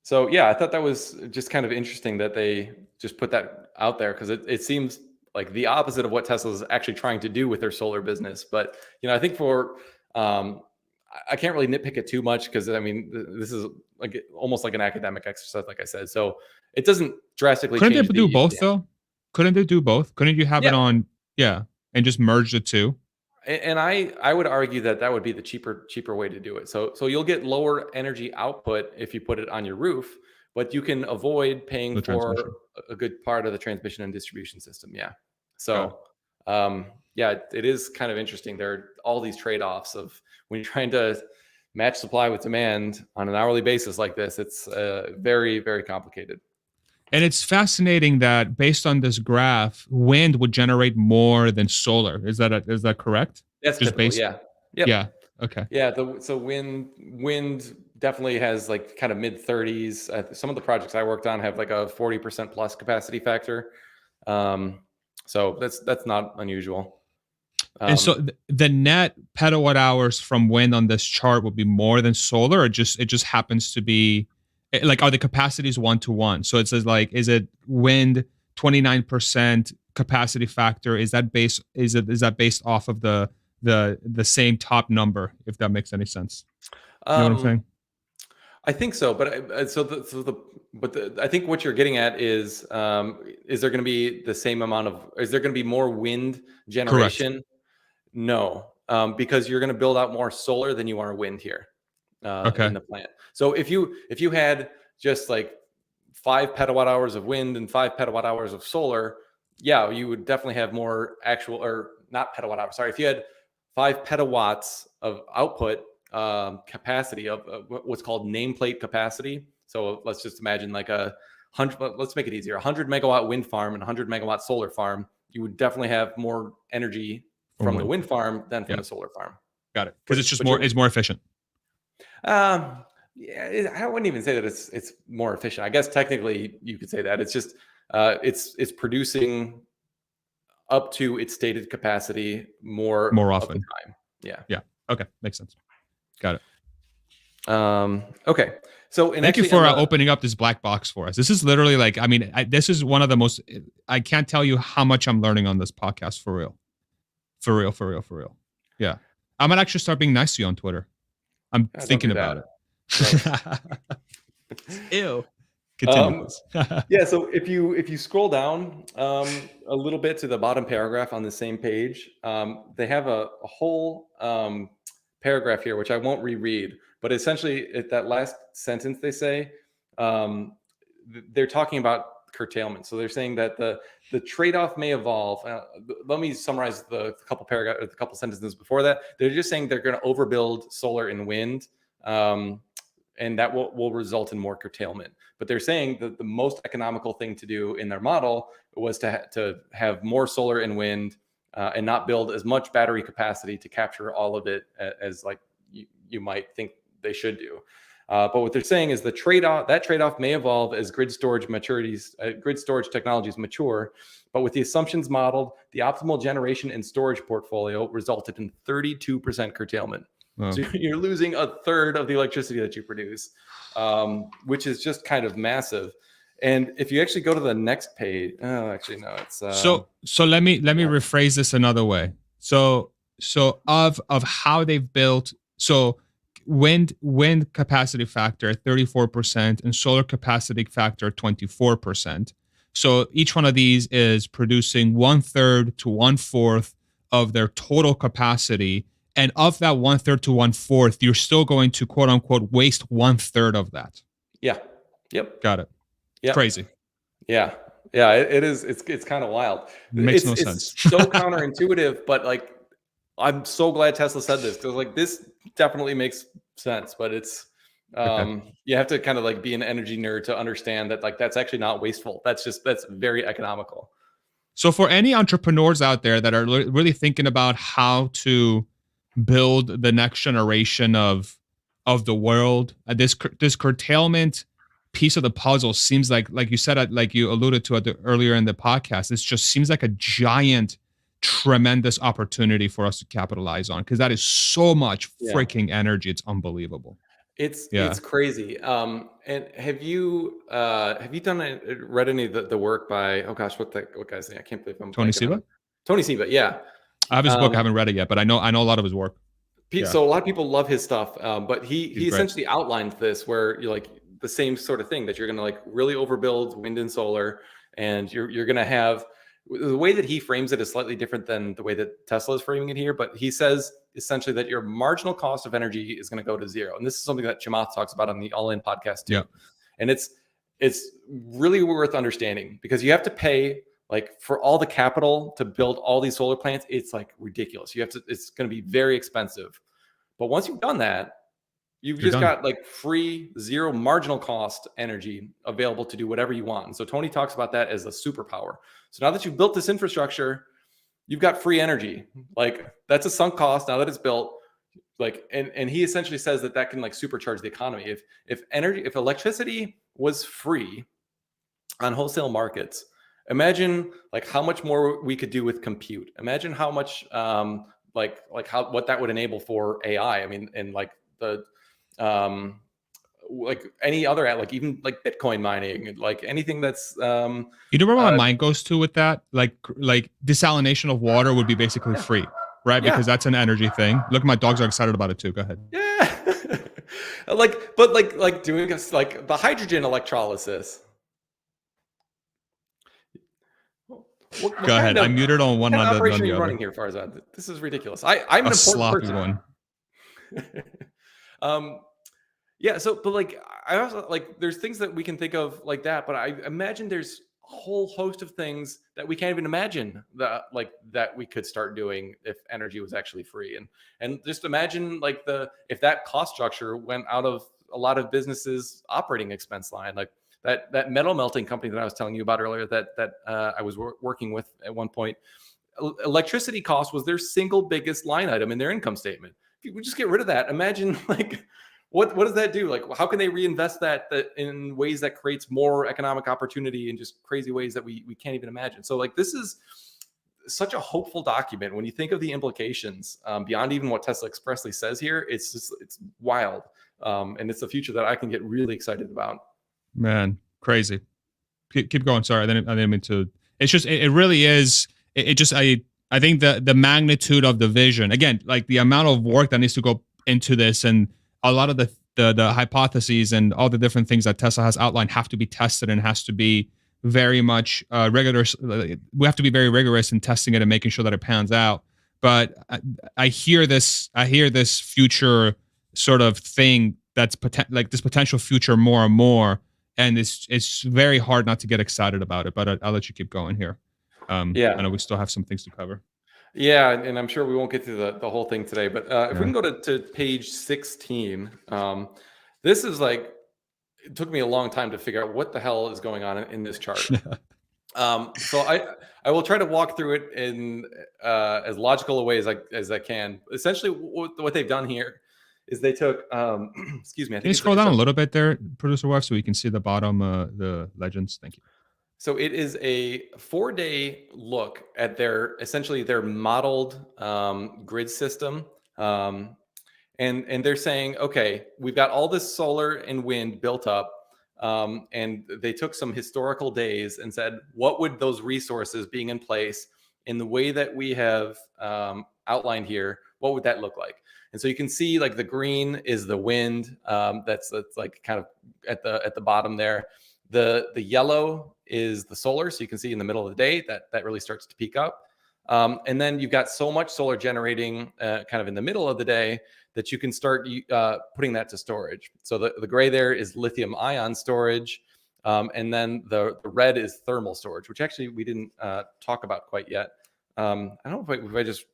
So yeah, I thought that was just kind of interesting that they just put that out there, because it seems like the opposite of what Tesla's actually trying to do with their solar business. But I think I can't really nitpick it too much, because I mean, this is like almost like an academic exercise, like I said. So it doesn't drastically change. Couldn't they do both though? Couldn't they do both? Couldn't you have it on, and just merge the two? And I would argue that would be the cheaper way to do it. So you'll get lower energy output if you put it on your roof, but you can avoid paying for a good part of the transmission and distribution system. Yeah. So, it is kind of interesting. There are all these trade-offs of when you're trying to match supply with demand on an hourly basis like this. It's very, very complicated. And it's fascinating that based on this graph, wind would generate more than solar. Is that correct? That's just based. Yeah. Yep. Yeah. Okay. Yeah. So wind definitely has like kind of mid 30s. Some of the projects I worked on have like a 40% plus capacity factor. So that's not unusual. And so the net petawatt hours from wind on this chart would be more than solar, or it just happens to be, like, are the capacities 1-to-1? So it says, like, is it wind 29% capacity factor? Is that based off of the same top number, if that makes any sense? You know what I'm saying? I think so, but I think what you're getting at is there going to be the same amount of? Is there going to be more wind generation? Correct. No, because you're going to build out more solar than you are wind here in the plant. So if you had just like 5 petawatt hours of wind and 5 petawatt hours of solar, yeah, you would definitely have more actual, or not petawatt hours. Sorry, if you had 5 petawatts of output capacity of what's called nameplate capacity. So let's just imagine like let's make it easier, 100 megawatt wind farm and 100 megawatt solar farm. You would definitely have more energy from the wind farm than from the solar farm. Got it. Because it's more efficient. Yeah, I wouldn't even say that it's more efficient. I guess technically you could say that. It's just it's producing up to its stated capacity more often. Time. Yeah. Okay, makes sense. Got it. Okay. So thank you for opening up this black box for us. This is literally like, I mean, this is one of the most, I can't tell you how much I'm learning on this podcast, for real. Yeah. I'm going to actually start being nice to you on Twitter. I'm thinking about it. Ew. Continue. Yeah. So if you scroll down a little bit to the bottom paragraph on the same page, they have a whole paragraph here, which I won't reread, but essentially at that last sentence, they say they're talking about curtailment. So they're saying that the trade-off may evolve. Let me summarize the couple sentences before that. They're just saying they're going to overbuild solar and wind, and that will result in more curtailment. But they're saying that the most economical thing to do in their model was to have more solar and wind and not build as much battery capacity to capture all of it as like you might think they should do. But what they're saying is that trade-off may evolve as grid storage technologies mature. But with the assumptions modeled, the optimal generation and storage portfolio resulted in 32% curtailment. Wow. So you're losing a third of the electricity that you produce, which is just kind of massive. And if you actually go to the next page, actually no, it's so let me rephrase this another way. So of how they've built, so wind capacity factor 34% and solar capacity factor 24%. So each one of these is producing 1/3 to 1/4 of their total capacity. And of that 1/3 to 1/4, you're still going to quote unquote waste 1/3 of that. Yeah. Yep. Got it. Yep. Crazy. Yeah. Yeah. It is. It's kind of wild. It makes no sense. It's so counterintuitive, but like, I'm so glad Tesla said this, because like this definitely makes sense, but it's, you have to kind of like be an energy nerd to understand that like that's actually not wasteful. That's very economical. So for any entrepreneurs out there that are really thinking about how to build the next generation of the world, this curtailment piece of the puzzle seems like you said, like you alluded to it earlier in the podcast, this just seems like a giant, tremendous opportunity for us to capitalize on, because that is so much freaking energy. It's unbelievable. It's crazy. And have you read any of the work by, oh gosh, what guy's name? I can't believe I'm Tony Seba. Tony Seba, yeah. I have his book. I haven't read it yet, but I know a lot of his work. So a lot of people love his stuff, but he essentially outlined this, where you're like the same sort of thing, that you're going to like really overbuild wind and solar, and you're going to have, the way that he frames it is slightly different than the way that Tesla is framing it here, but he says essentially that your marginal cost of energy is going to go to zero. And this is something that Chamath talks about on the All In podcast too. Yeah. And it's really worth understanding, because you have to pay like for all the capital to build all these solar plants. It's like ridiculous. It's going to be very expensive. But once you've done that, you've just got like free, zero marginal cost energy available to do whatever you want. And so Tony talks about that as a superpower. So now that you've built this infrastructure, you've got free energy. Like that's a sunk cost now that it's built. Like, and he essentially says that can like supercharge the economy. If electricity was free on wholesale markets, imagine like how much more we could do with compute. Imagine how much what that would enable for AI. I mean, and like the like any other, like even like Bitcoin mining, like anything that's you know where my mind goes to with that, like desalination of water would be basically free, right? Because that's an energy thing. Look, my dogs are excited about it too. Go ahead. Yeah. like doing like the hydrogen electrolysis. Go ahead. I muted on one other. Operation on the are you running here, Farzad? This is ridiculous. I'm an important person. One. Yeah. So, but like, I also like, there's things that we can think of like that, but I imagine there's a whole host of things that we can't even imagine that we could start doing if energy was actually free. And just imagine like if that cost structure went out of a lot of businesses' operating expense line, like that metal melting company that I was telling you about earlier, that I was working with at one point. Electricity cost was their single biggest line item in their income statement. If you would just get rid of that, imagine like what does that do? Like, how can they reinvest that in ways that creates more economic opportunity in just crazy ways that we can't even imagine? So like, this is such a hopeful document when you think of the implications beyond even what Tesla expressly says here. It's wild, and it's a future that I can get really excited about. Man, crazy. Keep going. Sorry, I didn't mean to. It's just it really is. I think the magnitude of the vision, again, like the amount of work that needs to go into this, and a lot of the hypotheses and all the different things that Tesla has outlined have to be tested and has to be very much rigorous. We have to be very rigorous in testing it and making sure that it pans out. But I hear this future sort of thing that's like this potential future more and more, and it's very hard not to get excited about it. But I'll let you keep going here. I know we still have some things to cover. Yeah, and I'm sure we won't get through the whole thing today, but if we can go to page 16, this is like, it took me a long time to figure out what the hell is going on in this chart. So I will try to walk through it in as logical a way as I can. Essentially, what they've done here is they took, excuse me, I Can you think scroll down a little bit there, producer wife, so we can see the bottom, the legends? Thank you. So it is a 4-day look at essentially their modeled grid system. And they're saying, okay, we've got all this solar and wind built up. And they took some historical days and said, what would those resources being in place in the way that we have outlined here, what would that look like? And so you can see like the green is the wind, that's like kind of at the bottom there. The yellow is the solar, so you can see in the middle of the day that really starts to peak up. And then you've got so much solar generating kind of in the middle of the day that you can start putting that to storage. So the gray there is lithium ion storage. And then the red is thermal storage, which actually we didn't talk about quite yet. I don't know if I just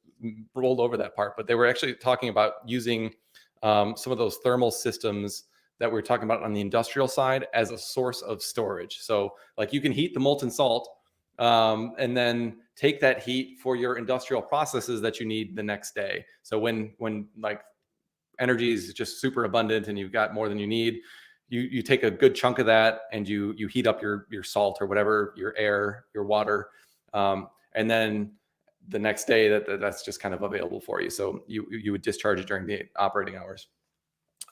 rolled over that part, but they were actually talking about using some of those thermal systems that we were talking about on the industrial side as a source of storage. So like you can heat the molten salt and then take that heat for your industrial processes that you need the next day. So when like energy is just super abundant and you've got more than you need, you take a good chunk of that and you heat up your salt or whatever, your air, your water, and then the next day that's just kind of available for you. So you would discharge it during the operating hours.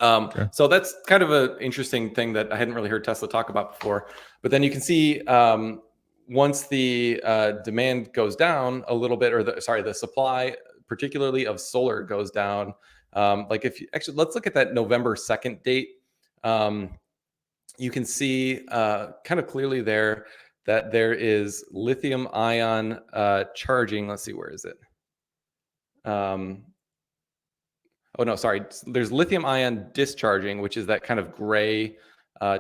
Okay. So that's kind of an interesting thing that I hadn't really heard Tesla talk about before. But then you can see once the demand goes down a little bit, or the supply, particularly of solar, goes down. Like if you actually, let's look at that November 2nd date. You can see kind of clearly there that there is lithium ion charging. Let's see, where is it? Oh, no, sorry. There's lithium ion discharging, which is that kind of gray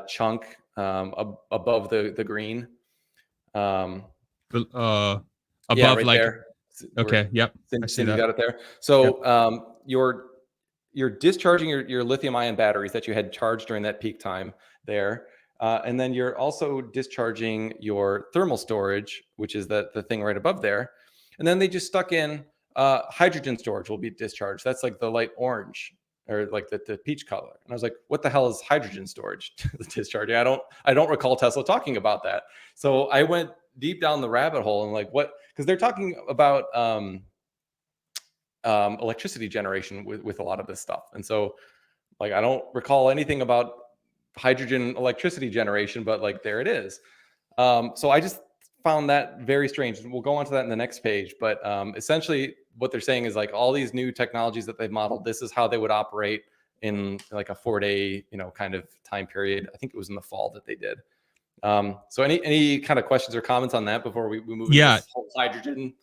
chunk above the green. Above, yeah, right like, there. Okay, yep. I see that. You got it there. So yep. You're discharging your lithium ion batteries that you had charged during that peak time there. And then you're also discharging your thermal storage, which is the thing right above there. And then they just stuck in hydrogen storage will be discharged. That's like the light orange or like the peach color. And I was like, what the hell is hydrogen storage discharging? I don't recall Tesla talking about that. So I went deep down the rabbit hole and like what, because they're talking about electricity generation with a lot of this stuff. And so like, I don't recall anything about hydrogen electricity generation, but like, there it is. So I just found that very strange. We'll go on to that in the next page, but essentially what they're saying is like all these new technologies that they've modeled, this is how they would operate in like a 4-day, kind of time period. I think it was in the fall that they did. So any kind of questions or comments on that before we move into this whole hydrogen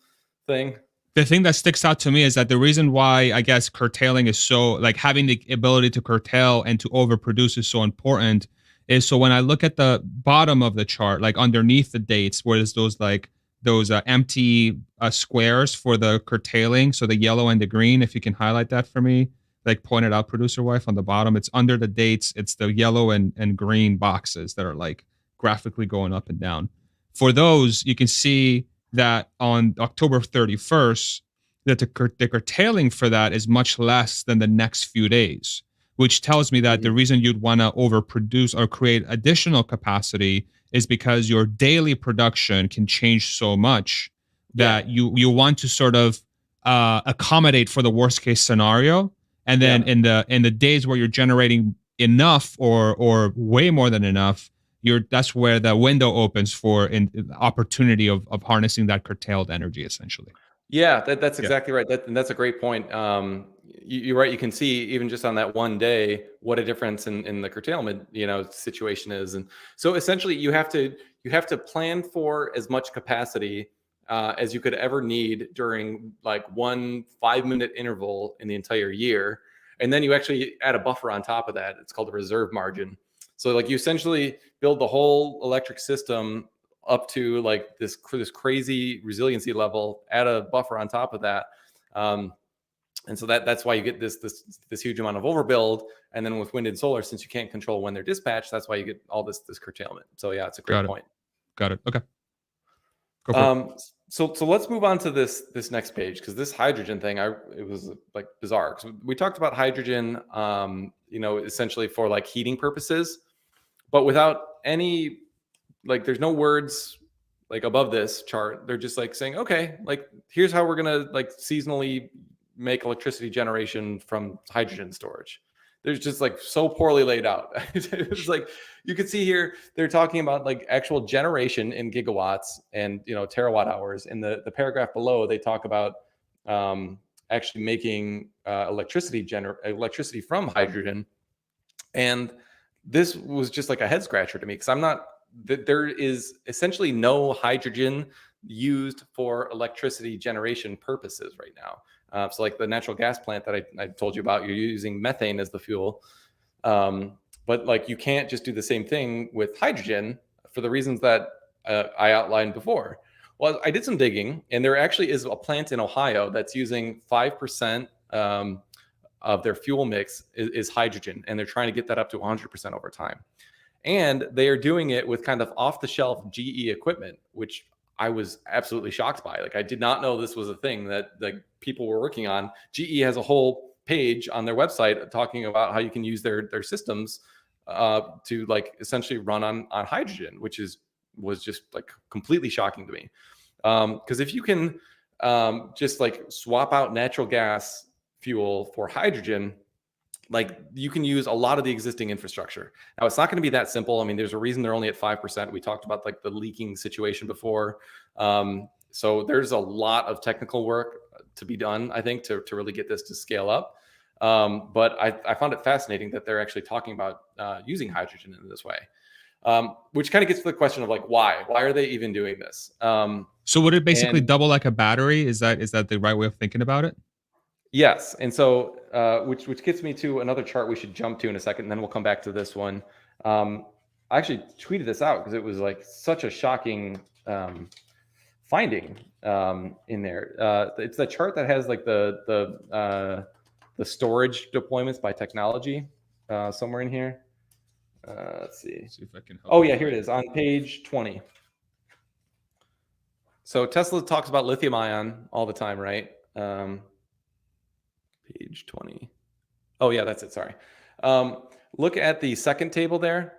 thing? The thing that sticks out to me is that the reason why I guess curtailing is so, like having the ability to curtail and to overproduce is so important is, so when I look at the bottom of the chart, like underneath the dates, where there's those empty squares for the curtailing, so the yellow and the green, if you can highlight that for me, like pointed out, producer wife, on the bottom, it's under the dates, it's the yellow and green boxes that are like graphically going up and down. For those, you can see that on October 31st, that the curtailing for that is much less than the next few days, which tells me that the reason you'd want to overproduce or create additional capacity is because your daily production can change so much that you want to sort of accommodate for the worst case scenario. And then in the days where you're generating enough or way more than enough, that's where the window opens for an opportunity of harnessing that curtailed energy, essentially. Yeah, that's exactly right. That's a great point. You're right. You can see even just on that one day what a difference in the curtailment situation is. And so essentially you have to plan for as much capacity as you could ever need during like 1 5-minute interval in the entire year, and then you actually add a buffer on top of that. It's called a reserve margin. So like you essentially build the whole electric system up to like this crazy resiliency level, add a buffer on top of that. And so that's why you get this huge amount of overbuild. And then with wind and solar, since you can't control when they're dispatched, that's why you get all this curtailment. So yeah, it's a great point. Got it. Okay. Go for it. So let's move on to this next page, because this hydrogen thing, it was like bizarre. 'Cause we talked about hydrogen, essentially for like heating purposes, but without any, like, there's no words like above this chart. They're just like saying, okay, like here's how we're gonna like seasonally make electricity generation from hydrogen storage. There's just like so poorly laid out. It's like you can see here they're talking about like actual generation in gigawatts and terawatt hours. In the paragraph below, they talk about actually making electricity from hydrogen. And this was just like a head scratcher to me, because there is essentially no hydrogen used for electricity generation purposes right now. So like the natural gas plant that I told you about, you're using methane as the fuel. But like you can't just do the same thing with hydrogen for the reasons that I outlined before. Well, I did some digging, and there actually is a plant in Ohio that's using 5% of their fuel mix is hydrogen, and they're trying to get that up to 100% over time. And they are doing it with kind of off-the-shelf GE equipment, which I was absolutely shocked by. Like, I did not know this was a thing that people were working on. GE has a whole page on their website talking about how you can use their systems to like essentially run on hydrogen, which was just like completely shocking to me. Because if you can just like swap out natural gas fuel for hydrogen, like you can use a lot of the existing infrastructure. Now, it's not going to be that simple. I mean, there's a reason they're only at 5%. We talked about like the leaking situation before. So there's a lot of technical work to be done, I think, to really get this to scale up. But I found it fascinating that they're actually talking about using hydrogen in this way, which kind of gets to the question of like, why are they even doing this? So would it basically double like a battery? Is that the right way of thinking about it? Yes. And so, which gets me to another chart we should jump to in a second, and then we'll come back to this one. I actually tweeted this out because it was like such a shocking finding in there. It's the chart that has like the storage deployments by technology somewhere in here. Let's see if I can help. Oh yeah, here it is on page 20. So Tesla talks about lithium ion all the time, right? Page 20. Oh yeah, that's it. Sorry. Look at the second table there.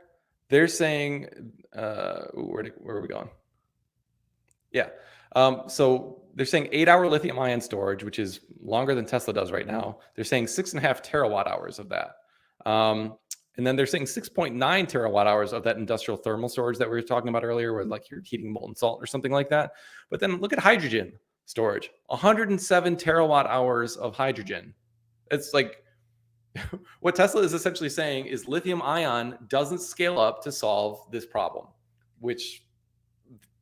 They're saying, where are we going? Yeah. So they're saying 8-hour lithium ion storage, which is longer than Tesla does right now. They're saying 6.5 terawatt hours of that. And then they're saying 6.9 terawatt hours of that industrial thermal storage that we were talking about earlier, where like you're heating molten salt or something like that. But then look at hydrogen storage, 107 terawatt hours of hydrogen. It's like what Tesla is essentially saying is lithium ion doesn't scale up to solve this problem, which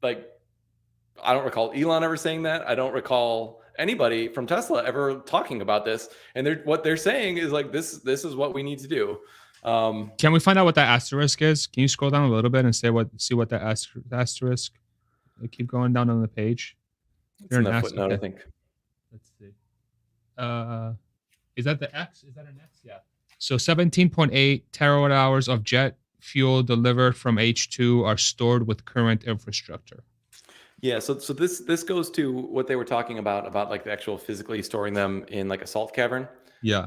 like I don't recall Elon ever saying that. I don't recall anybody from Tesla ever talking about this. And what they're saying is like this is what we need to do. Can we find out what that asterisk is? Can you scroll down a little bit and see what that asterisk? Keep going down on the page. It's in the footnote, I think. Let's see. Is that the X? Is that an X? Yeah. So 17.8 terawatt hours of jet fuel delivered from H2 are stored with current infrastructure. Yeah, so this goes to what they were talking about like the actual physically storing them in like a salt cavern. Yeah.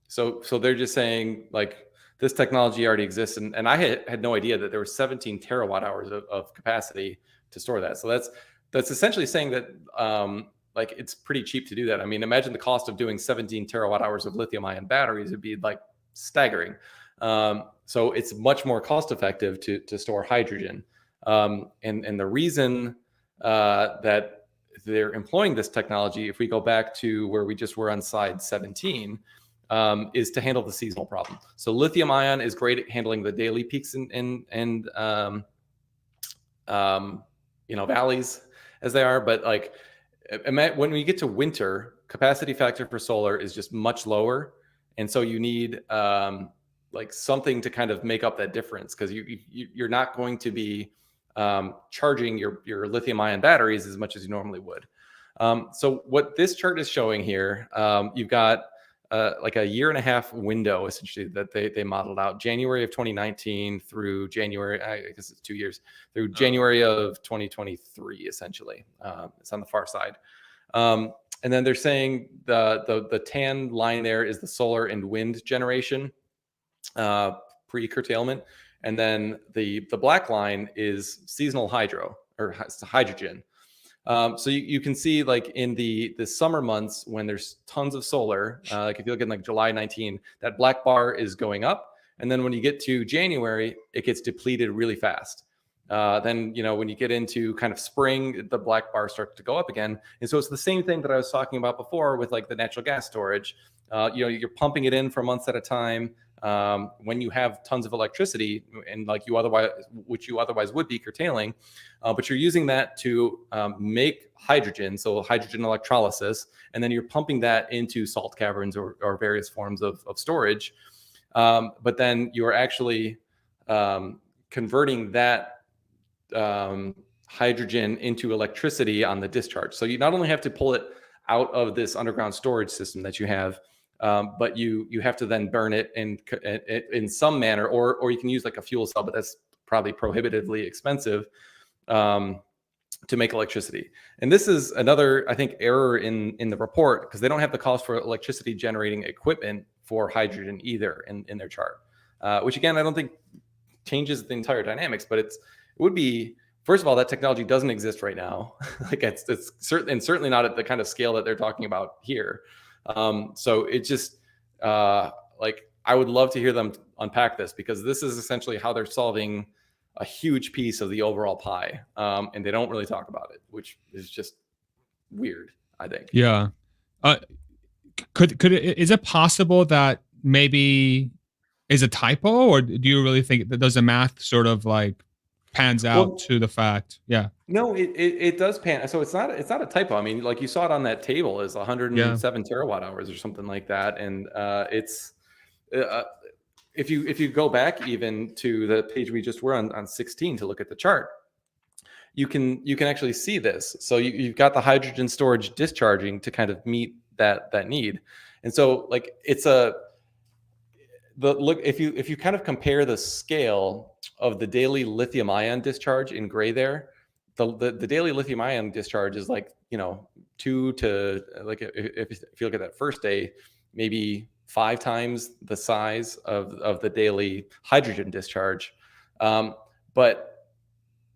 So they're just saying like this technology already exists, and I had no idea that there was 17 terawatt hours of capacity to store that. So that's essentially saying that like it's pretty cheap to do that. I mean, imagine the cost of doing 17 terawatt hours of lithium ion batteries would be like staggering. So it's much more cost effective to store hydrogen. And the reason that they're employing this technology, if we go back to where we just were on slide 17, is to handle the seasonal problem. So lithium ion is great at handling the daily peaks and valleys as they are, but like when we get to winter, capacity factor for solar is just much lower, and so you need like something to kind of make up that difference, because you're not going to be charging your lithium ion batteries as much as you normally would. So what this chart is showing here, you've got like a year and a half window essentially that they modeled out, January of 2019 through January, I guess it's 2 years, through January of 2023 essentially. It's on the far side. And then they're saying the tan line there is the solar and wind generation pre-curtailment, and then the black line is seasonal hydro or hydrogen. So you can see like in the summer months when there's tons of solar, like if you look at like July 19, that black bar is going up. And then when you get to January, it gets depleted really fast. Then, when you get into kind of spring, the black bar starts to go up again. And so it's the same thing that I was talking about before with like the natural gas storage. You're pumping it in for months at a time. When you have tons of electricity and like which you otherwise would be curtailing, but you're using that to make hydrogen, so hydrogen electrolysis, and then you're pumping that into salt caverns or various forms of storage. But then you're actually converting that hydrogen into electricity on the discharge. So you not only have to pull it out of this underground storage system that you have, but you have to then burn it in some manner, or you can use like a fuel cell, but that's probably prohibitively expensive to make electricity. And this is another, I think, error in the report, because they don't have the cost for electricity generating equipment for hydrogen either in their chart, which again, I don't think changes the entire dynamics, but it would be, first of all, that technology doesn't exist right now. Like it's certainly not at the kind of scale that they're talking about here. So it just like I would love to hear them unpack this, because this is essentially how they're solving a huge piece of the overall pie, and they don't really talk about it, which is just weird, I think. Yeah. Is it possible that maybe is a typo, or do you really think that does the math sort of like pans out to the fact? Yeah. No, it does pan. So it's not a typo. I mean, like you saw it on that table is 107 terawatt hours or something like that, and it's if you go back even to the page we just were on 16 to look at the chart, you can actually see this. So you've got the hydrogen storage discharging to kind of meet that need, and so like look, if you kind of compare the scale of the daily lithium ion discharge in gray there, the daily lithium ion discharge is like 2 to like if you look at that first day, maybe 5 times the size of the daily hydrogen discharge, but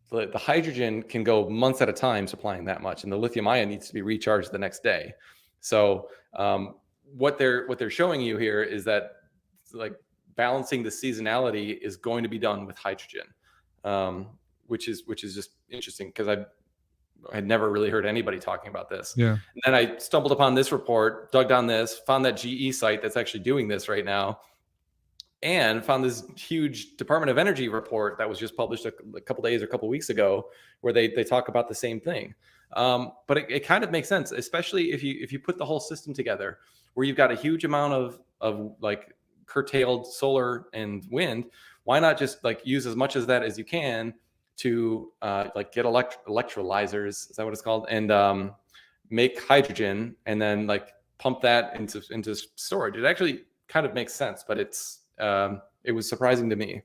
the hydrogen can go months at a time supplying that much, and the lithium ion needs to be recharged the next day. So what they're showing you here is that like balancing the seasonality is going to be done with hydrogen, which is just interesting, because I had never really heard anybody talking about this. Yeah. And then I stumbled upon this report, dug down this, found that GE site that's actually doing this right now, and found this huge Department of Energy report that was just published a couple days or a couple weeks ago, where they talk about the same thing. But it kind of makes sense, especially if you put the whole system together, where you've got a huge amount of like curtailed solar and wind. Why not just like use as much of that as you can to like get electrolyzers, is that what it's called, and make hydrogen, and then like pump that into storage? It actually kind of makes sense, but it was surprising to me.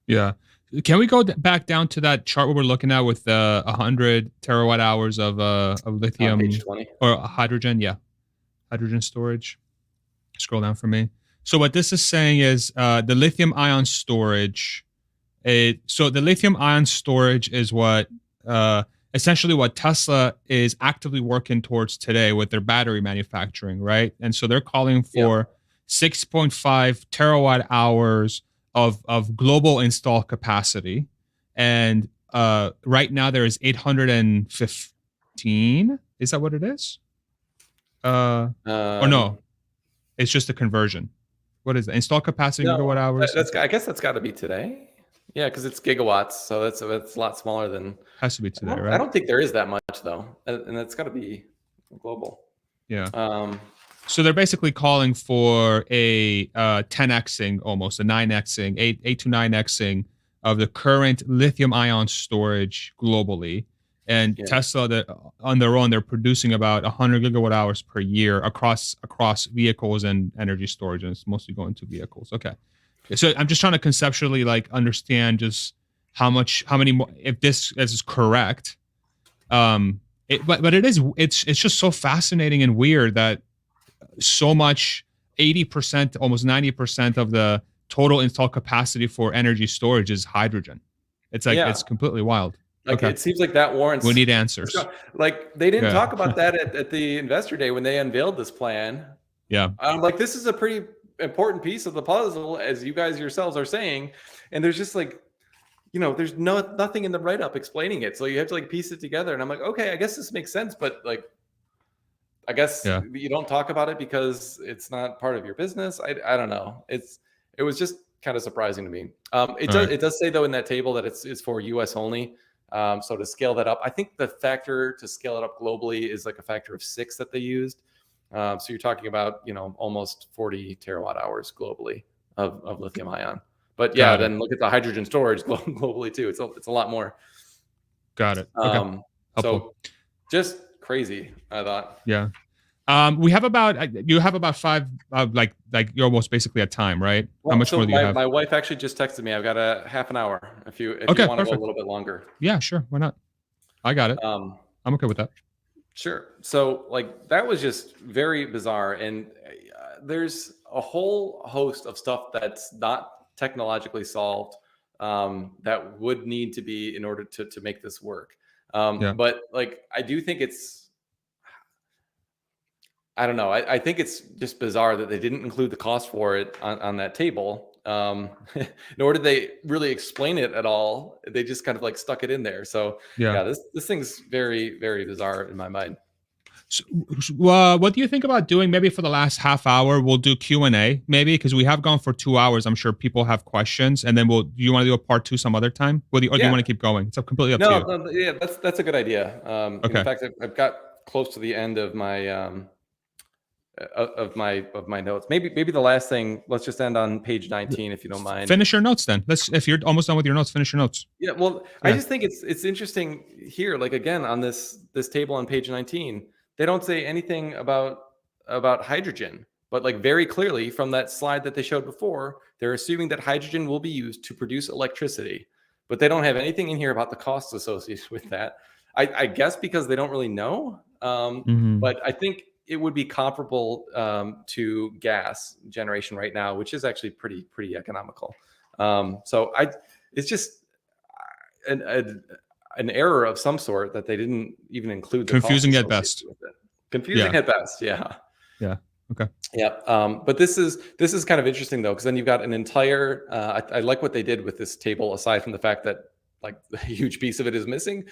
Yeah. Can we go back down to that chart where we're looking at with 100 terawatt hours of lithium page 20. Or hydrogen? Yeah, hydrogen storage. Scroll down for me. So what this is saying is the lithium ion storage. So the lithium ion storage is what essentially what Tesla is actively working towards today with their battery manufacturing, right? And so they're calling for 6.5 terawatt hours of global install capacity, and right now there is 815. Is that what it is? Or no, it's just a conversion. What is the install capacity megawatt hours? I guess that's got to be today. Yeah, because it's gigawatts, so that's a lot smaller than. Has to be today, right? I don't think there is that much though, and that's got to be global. Yeah. So they're basically calling for a 10xing, almost a 9xing, 8 to 9xing of the current lithium ion storage globally. And Yeah. Tesla, that on their own, they're producing about 100 gigawatt hours per year across vehicles and energy storage, and it's mostly going to vehicles. Okay, so I'm just trying to conceptually like understand just how many more, if this is correct. But it's just so fascinating and weird that so much 80%, almost 90% of the total installed capacity for energy storage is hydrogen. It's like Yeah. it's completely wild. Like Okay, it seems like that we warrants. need answers. Like they didn't Yeah, talk about that at the investor day when they unveiled this plan. yeah, Like this is a pretty important piece of the puzzle, as you guys yourselves are saying. And there's just like, there's nothing in the write up explaining it. So you have to like piece it together. And I'm like, okay, I guess this makes sense, but like, I guess yeah. you don't talk about it because it's not part of your business. I don't know. It was just kind of surprising to me. All right. It does say though in that table that it's for US only. So to scale that up, I think the factor to scale it up globally is like a factor of 6 that they used. So you're talking about, almost 40 terawatt hours globally of lithium ion. But yeah, Got it. then look at the hydrogen storage globally too. It's a lot more. Got it. Okay. Helpful. So just crazy, I thought. Yeah. We have about you have about 5 like you're almost basically at time, right? How Well, much so more do you have? my wife actually just texted me. I've got a half an hour if you Okay, want to go a perfect. little bit longer. Yeah, sure. Why not? I got it. Um, I'm okay with that. Sure. So like that was just very bizarre, and there's a whole host of stuff that's not technologically solved that would need to be in order to make this work. Yeah. But like I do think I don't know. I think it's just bizarre that they didn't include the cost for it on that table. Nor did they really explain it at all. They just kind of like stuck it in there. So Yeah. yeah, this thing's very, very bizarre in my mind. So, what do you think about doing maybe for the last half hour? We'll do Q&A maybe because we have gone for 2 hours. I'm sure people have questions, and then do you want to do a part 2 some other time? Or do you want to keep going? It's completely up to you. No, yeah, that's a good idea. Okay. In fact, I've got close to the end of my notes. Maybe the last thing. Let's just end on page 19, if you don't mind. Finish your notes then. If you're almost done with your notes, finish your notes. Yeah, well, Yeah. I just think it's interesting here. Like again, on this table on page 19, they don't say anything about hydrogen, but like very clearly from that slide that they showed before, they're assuming that hydrogen will be used to produce electricity, but they don't have anything in here about the costs associated with that. I guess because they don't really know. But I think it would be comparable to gas generation right now, which is actually pretty economical. So it's just an error of some sort that they didn't even include. The confusing at best. Confusing at best. Yeah. Yeah. Okay. Yeah. But this is kind of interesting though, because then you've got an entire. I like what they did with this table, aside from the fact that like a huge piece of it is missing.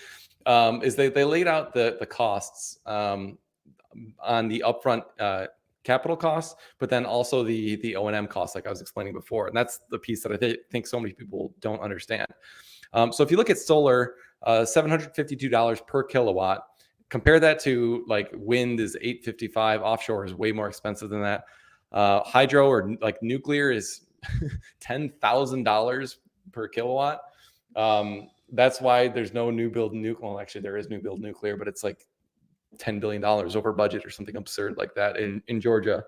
Is they laid out the costs on the upfront capital costs, but then also the O&M costs, like I was explaining before, and that's the piece that I think so many people don't understand. So if you look at solar, $752 per kilowatt. Compare that to like wind is $855. Offshore is way more expensive than that. Hydro or like nuclear is $10,000 per kilowatt. That's why there's no new build nuclear. Well, actually, there is new build nuclear, but it's like $10 billion over budget or something absurd like that in Georgia.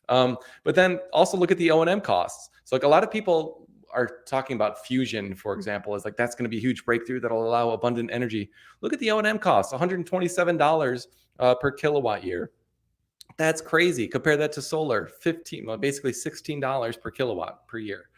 But then also look at the O&M costs. So like a lot of people are talking about fusion, for example, is like that's going to be a huge breakthrough that'll allow abundant energy. Look at the O&M costs, $127 per kilowatt year. That's crazy. Compare that to solar, basically $16 per kilowatt per year.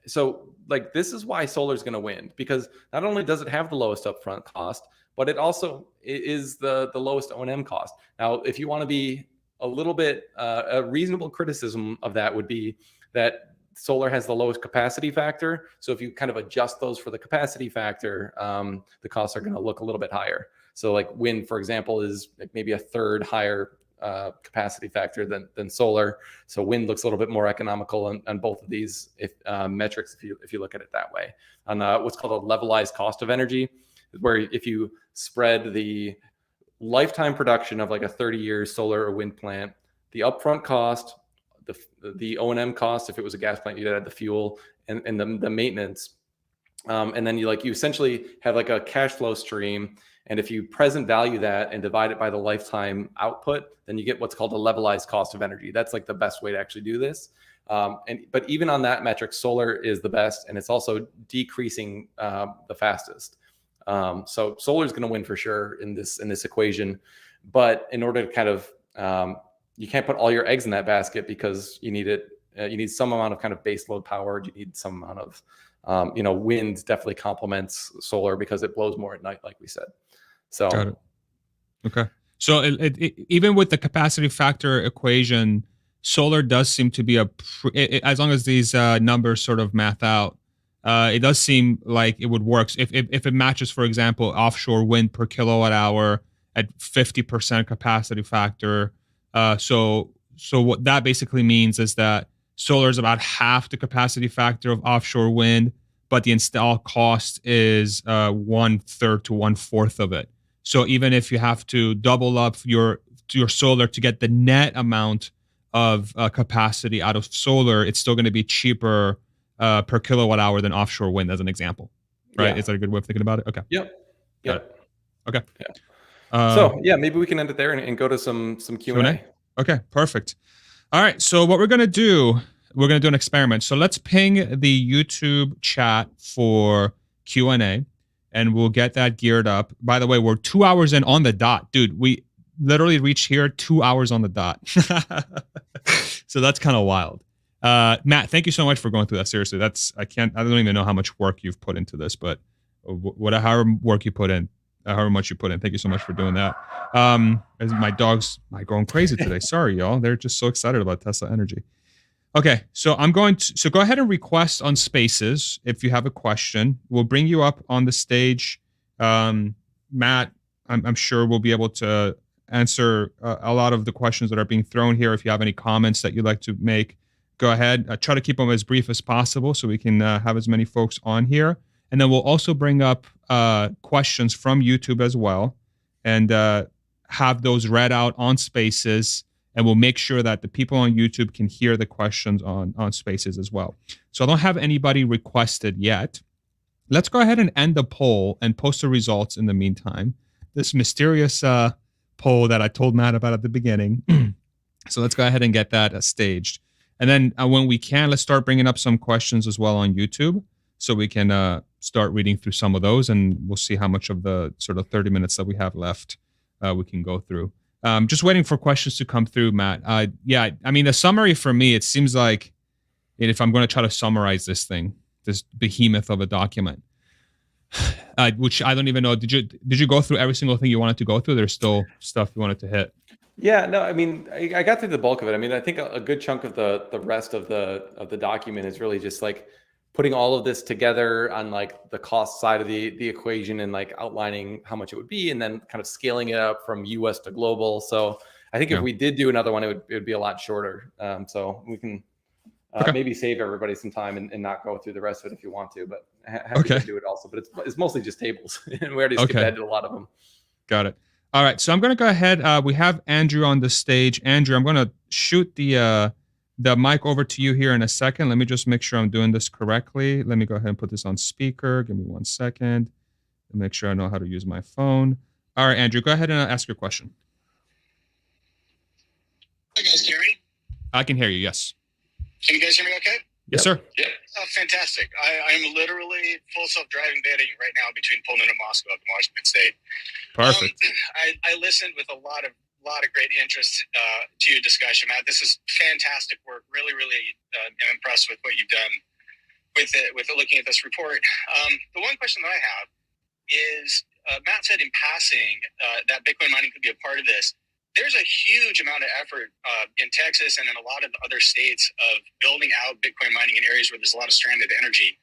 So like this is why solar is going to win, because not only does it have the lowest upfront cost, but it also is the lowest O&M cost. Now, if you want to be a little bit, a reasonable criticism of that would be that solar has the lowest capacity factor. So if you kind of adjust those for the capacity factor, the costs are going to look a little bit higher. So like wind, for example, is like maybe a third higher capacity factor than solar. So wind looks a little bit more economical on both of these metrics if you look at it that way. On what's called a levelized cost of energy, where if you spread the lifetime production of like a 30-year solar or wind plant, the upfront cost, the O&M cost, if it was a gas plant, you'd add the fuel and the maintenance. And then you essentially have like a cash flow stream. And if you present value that and divide it by the lifetime output, then you get what's called a levelized cost of energy. That's like the best way to actually do this. But even on that metric, solar is the best, and it's also decreasing the fastest. So solar is going to win for sure in this equation. But in order to kind of, you can't put all your eggs in that basket, because you need it. You need some amount of kind of base load power. You need some amount of, wind definitely complements solar because it blows more at night, like we said. So, got it. Okay. So even with the capacity factor equation, solar does seem to be as long as these numbers sort of math out, it does seem like it would work. If it matches, for example, offshore wind per kilowatt hour at 50% capacity factor. So what that basically means is that solar is about half the capacity factor of offshore wind, but the install cost is 1/3 to 1/4 of it. So even if you have to double up your solar to get the net amount of capacity out of solar, it's still going to be cheaper per kilowatt hour than offshore wind, as an example, right? Yeah. Is that a good way of thinking about it? Okay. Yep. Got it. Okay. Yeah. So yeah, maybe we can end it there and go to some Q&A. Okay, perfect. All right. So what we're going to do, we're going to do an experiment. So let's ping the YouTube chat for Q&A, and we'll get that geared up. By the way, we're 2 hours in on the dot. Dude, we literally reached here 2 hours on the dot. So that's kind of wild. Matt, thank you so much for going through that. Seriously, I don't even know how much work you've put into this, but however work you put in, however much you put in, thank you so much for doing that. My dogs are going crazy today. Sorry, y'all. They're just so excited about Tesla Energy. Okay, so so go ahead and request on Spaces if you have a question. We'll bring you up on the stage. Matt, I'm sure we'll be able to answer a lot of the questions that are being thrown here. If you have any comments that you'd like to make, go ahead. Try to keep them as brief as possible so we can have as many folks on here. And then we'll also bring up questions from YouTube as well, and have those read out on Spaces. And we'll make sure that the people on YouTube can hear the questions on Spaces as well. So I don't have anybody requested yet. Let's go ahead and end the poll and post the results in the meantime. This mysterious poll that I told Matt about at the beginning. So let's go ahead and get that staged. And then when we can, let's start bringing up some questions as well on YouTube, so we can start reading through some of those, and we'll see how much of the sort of 30 minutes that we have left we can go through. Just waiting for questions to come through, Matt. Yeah, I mean, the summary for me, it seems like, if I'm going to try to summarize this thing, this behemoth of a document, which I don't even know. Did you go through every single thing you wanted to go through? There's still stuff you wanted to hit. Yeah, no, I mean, I got through the bulk of it. I mean, I think a good chunk of the rest of the document is really just like putting all of this together on like the cost side of the equation, and like outlining how much it would be, and then kind of scaling it up from US to global. So I think if we did do another one, it would be a lot shorter. So we can maybe save everybody some time and not go through the rest of it if you want to, but happy to do it also. But it's mostly just tables, and we already skipped ahead to a lot of them. Got it. All right, so I'm going to go ahead. We have Andrew on the stage. Andrew, I'm going to shoot the mic over to you here in a second. Let me just make sure I'm doing this correctly. Let me go ahead and put this on speaker. Give me 1 second to make sure I know how to use my phone. All right, Andrew, go ahead and ask your question. Hi, guys. Can you hear me? I can hear you, yes. Can you guys hear me okay? Yes, sir. Yeah. Oh, fantastic. I'm literally full self-driving dating right now between Pullman and Moscow up in Washington State. Perfect. I listened with a lot of great interest to your discussion, Matt. This is fantastic work. Really, am impressed with what you've done with looking at this report. The one question that I have is, Matt said in passing that Bitcoin mining could be a part of this. There's a huge amount of effort in Texas and in a lot of other states of building out Bitcoin mining in areas where there's a lot of stranded energy.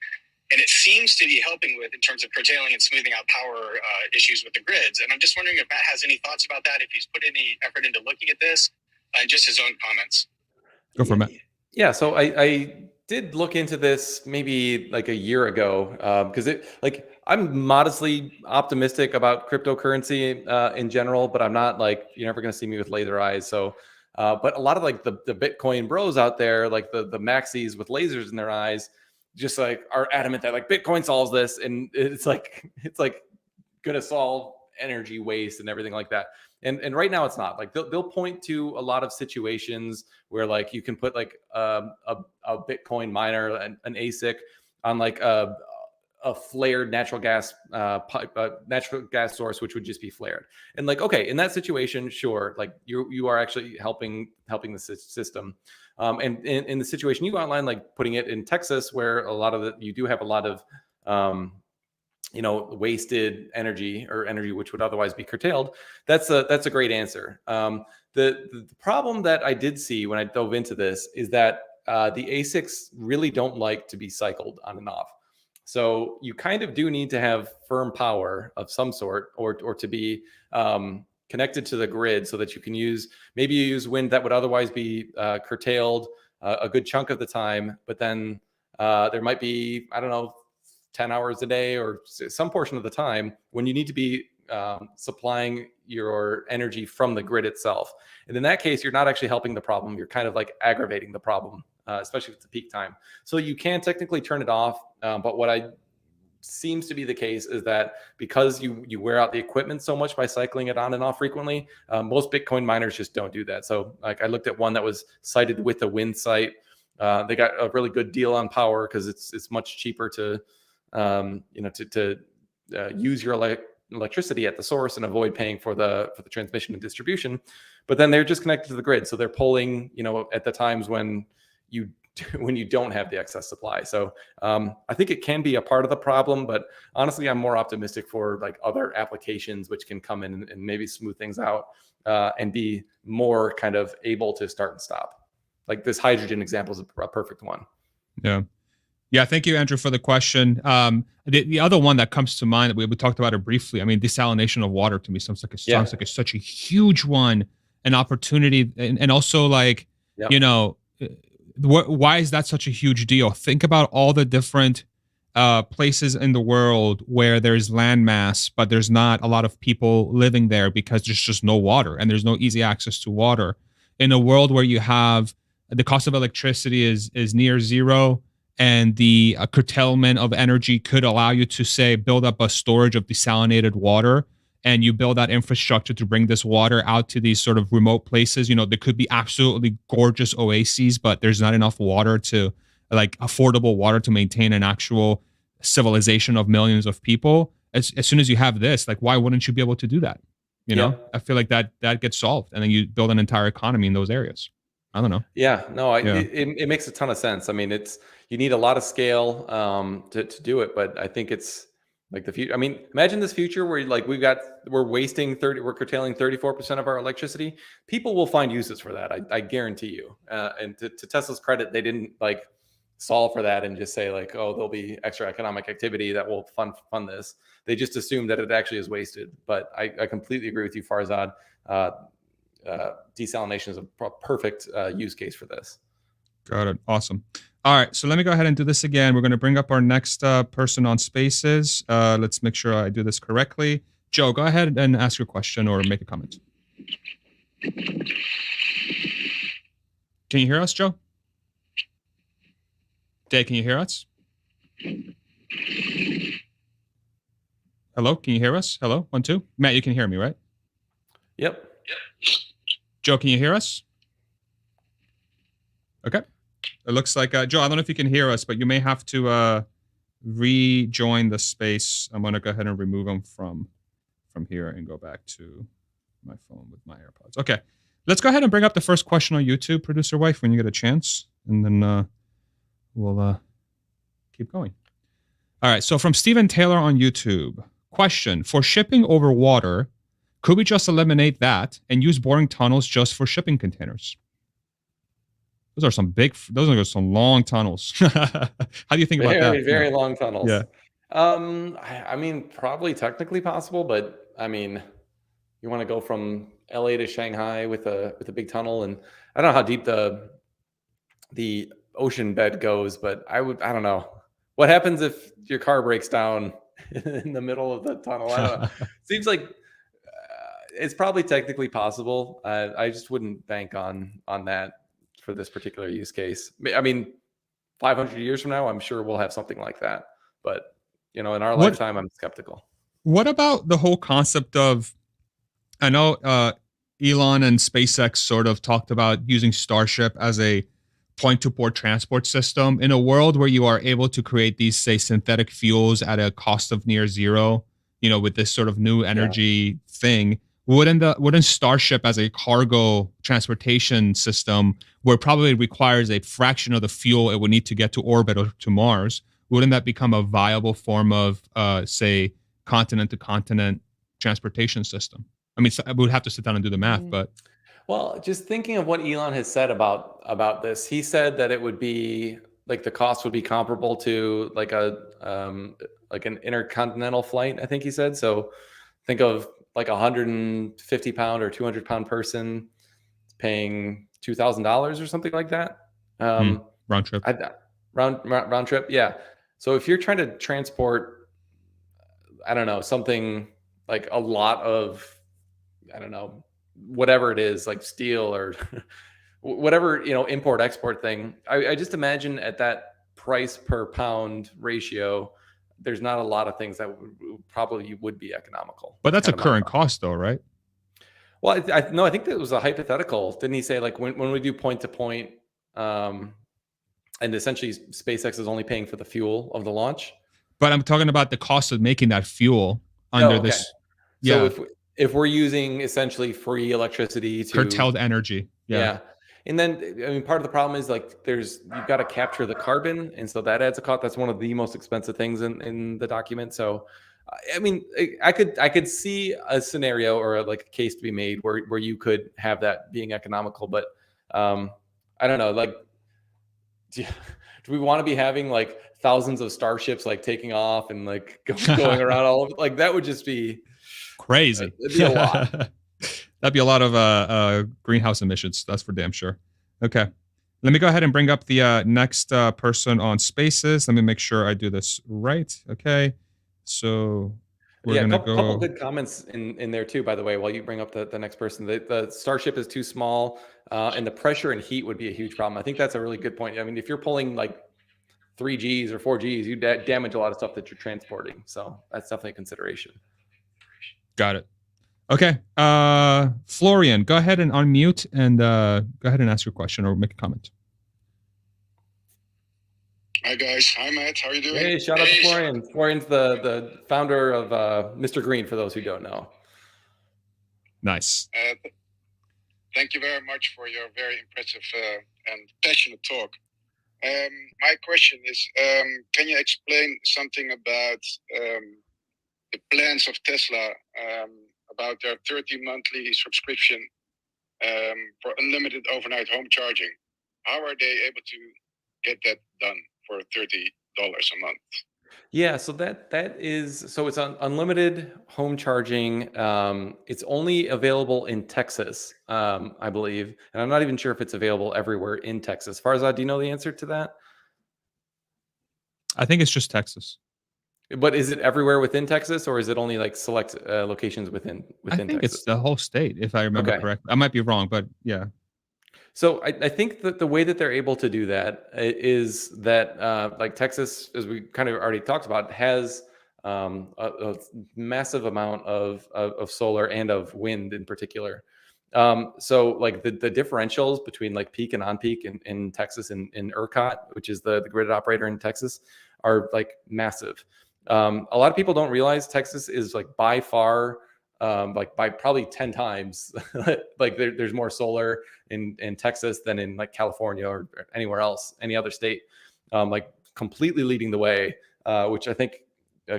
And it seems to be helping in terms of curtailing and smoothing out power issues with the grids. And I'm just wondering if Matt has any thoughts about that, if he's put any effort into looking at this, and just his own comments. Go for it, Matt. Yeah, so I did look into this maybe like a year ago, because I'm modestly optimistic about cryptocurrency in general, but I'm not like, you're never going to see me with laser eyes. So, but a lot of like the Bitcoin bros out there, like the maxis with lasers in their eyes, just like are adamant that like Bitcoin solves this, and it's like going to solve energy waste and everything like that. And right now it's not. Like they'll point to a lot of situations where like you can put like a Bitcoin miner, an ASIC on like a flared natural gas source, which would just be flared. And like, okay, in that situation, sure, like you are actually helping the system. And in the situation you outlined, like putting it in Texas, where you do have a lot of wasted energy, or energy which would otherwise be curtailed. That's a great answer. The problem that I did see when I dove into this is that the ASICs really don't like to be cycled on and off. So you kind of do need to have firm power of some sort, or to be connected to the grid, so that you can use wind that would otherwise be curtailed a good chunk of the time, but then there might be, I don't know, 10 hours a day or some portion of the time when you need to be supplying your energy from the grid itself. And in that case, you're not actually helping the problem. You're kind of like aggravating the problem, especially if it's a peak time. So you can technically turn it off. But what seems to be the case is that because you wear out the equipment so much by cycling it on and off frequently, most Bitcoin miners just don't do that. So like I looked at one that was sited with a wind site. They got a really good deal on power because it's much cheaper to use your electricity at the source and avoid paying for the transmission and distribution. But then they're just connected to the grid, so they're pulling at the times when you don't have the excess supply. So I think it can be a part of the problem, but honestly, I'm more optimistic for like other applications which can come in and maybe smooth things out and be more kind of able to start and stop. Like this hydrogen example is a perfect one. Yeah, thank you, Andrew, for the question. The other one that comes to mind, we talked about it briefly. I mean, desalination of water to me sounds like such a huge one, an opportunity, and also like why is that such a huge deal? Think about all the different places in the world where there's land mass, but there's not a lot of people living there because there's just no water and there's no easy access to water. In a world where you have the cost of electricity is near zero, and the curtailment of energy could allow you to, say, build up a storage of desalinated water, and you build that infrastructure to bring this water out to these sort of remote places. There could be absolutely gorgeous oases, but there's not enough water affordable water to maintain an actual civilization of millions of people. As soon as you have this, like, why wouldn't you be able to do that? I feel like that gets solved, and then you build an entire economy in those areas. I don't know. Yeah, no, it makes a ton of sense. I mean, you need a lot of scale to do it, but I think it's like the future. I mean, imagine this future where like we're curtailing 34% of our electricity. People will find uses for that. I guarantee you. And to Tesla's credit, they didn't like solve for that and just say like, oh, there'll be extra economic activity that will fund this. They just assumed that it actually is wasted. But I completely agree with you, Farzad. Desalination is a perfect use case for this. Got it. Awesome. All right. So let me go ahead and do this again. We're going to bring up our next person on Spaces. Let's make sure I do this correctly. Joe, go ahead and ask your question or make a comment. Can you hear us, Joe? Dave, can you hear us? Hello? Can you hear us? Hello? 1, 2. Matt, you can hear me, right? Yep. Joe, can you hear us? Okay. It looks like, Joe, I don't know if you can hear us, but you may have to rejoin the space. I'm going to go ahead and remove him from here and go back to my phone with my AirPods. Okay. Let's go ahead and bring up the first question on YouTube, producer wife, when you get a chance. And then we'll keep going. All right. So from Stephen Taylor on YouTube. Question. For shipping over water, could we just eliminate that and use boring tunnels just for shipping containers? Those are some long tunnels. How do you think about that? Very long tunnels. Yeah. I mean, probably technically possible, but I mean, you want to go from LA to Shanghai with a big tunnel, and I don't know how deep the ocean bed goes, but I don't know. What happens if your car breaks down in the middle of the tunnel? I don't know. Seems like it's probably technically possible. I just wouldn't bank on that for this particular use case. I mean, 500 years from now, I'm sure we'll have something like that. But, in our What lifetime, I'm skeptical. What about the whole concept of, I know Elon and SpaceX sort of talked about using Starship as a point-to-port transport system in a world where you are able to create these, say, synthetic fuels at a cost of near zero, with this sort of new energy thing. Wouldn't Starship as a cargo transportation system, where it probably requires a fraction of the fuel it would need to get to orbit or to Mars, wouldn't that become a viable form of, say, continent to continent transportation system? I mean, I would have to sit down and do the math, but well, just thinking of what Elon has said about this, he said that it would be like the cost would be comparable to like like an intercontinental flight, I think he said. So think of like 150-pound or 200-pound person paying $2,000 or something like that. round trip. Round trip, yeah. So if you're trying to transport, I don't know, something like a lot of, I don't know, whatever it is, like steel or whatever, import export thing. I just imagine at that price per pound ratio, there's not a lot of things that probably would be economical. But that's a current cost though, right? Well, I think that was a hypothetical. Didn't he say like when we do point to point, and essentially SpaceX is only paying for the fuel of the launch? But I'm talking about the cost of making that fuel under this. Yeah. So if we're using essentially free electricity to curtailed energy. Yeah. And then, I mean, part of the problem is like you've got to capture the carbon. And so that adds a cost. That's one of the most expensive things in the document. So, I mean, I could see a scenario or like a case to be made where you could have that being economical. But I don't know, like, do we want to be having like thousands of starships like taking off and like going around all over? Like that would just be crazy. It'd be a lot. That'd be a lot of greenhouse emissions. That's for damn sure. Okay. Let me go ahead and bring up the next person on Spaces. Let me make sure I do this right. Okay. So we're going to go. Couple good comments in there too, by the way, while you bring up the next person. The Starship is too small and the pressure and heat would be a huge problem. I think that's a really good point. I mean, if you're pulling like 3Gs or 4Gs, you damage a lot of stuff that you're transporting. So that's definitely a consideration. Got it. Okay. Florian, go ahead and unmute and go ahead and ask your question or make a comment. Hi guys. Hi Matt. How are you doing? Hey, shout out to Florian. Florian's the founder of Mr. Green, for those who don't know. Nice. Thank you very much for your very impressive and passionate talk. My question is, can you explain something about the plans of Tesla about their 30 monthly subscription for unlimited overnight home charging? How are they able to get that done for $30 a month? Yeah, so it's unlimited home charging. It's only available in Texas, I believe, and I'm not even sure if it's available everywhere in Texas. Farzad, do you know the answer to that? I think it's just Texas. But is it everywhere within Texas, or is it only like select locations within I think Texas? It's the whole state, if I remember correctly. I might be wrong, but yeah. So I think that the way that they're able to do that is that like Texas, as we kind of already talked about, has a massive amount of solar and of wind in particular. So like the differentials between like peak and on-peak in Texas and in ERCOT, which is the grid operator in Texas, are like massive. A lot of people don't realize Texas is like by far like by probably 10 times like there's more solar in Texas than in like California or anywhere else, any other state, like completely leading the way, which I think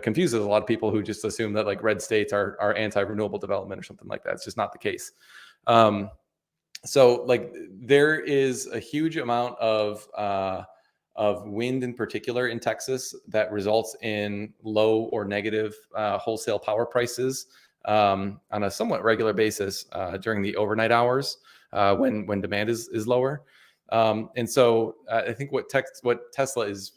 confuses a lot of people who just assume that like red states are anti-renewable development or something like that. It's just not the case. So like there is a huge amount of wind in particular in Texas that results in low or negative wholesale power prices on a somewhat regular basis during the overnight hours when demand is lower. And so I think what Tesla is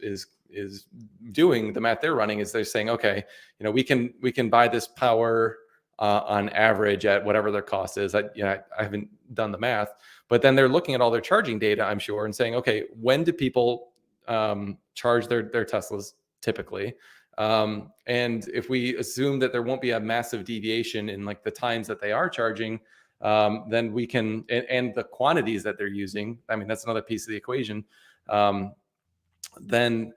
doing, the math they're running is they're saying, okay, we can buy this power on average at whatever their cost is. I haven't done the math, but then they're looking at all their charging data, I'm sure, and saying, okay, when do people charge their Teslas typically. And if we assume that there won't be a massive deviation in like the times that they are charging, then we can, and the quantities that they're using, I mean, that's another piece of the equation. Then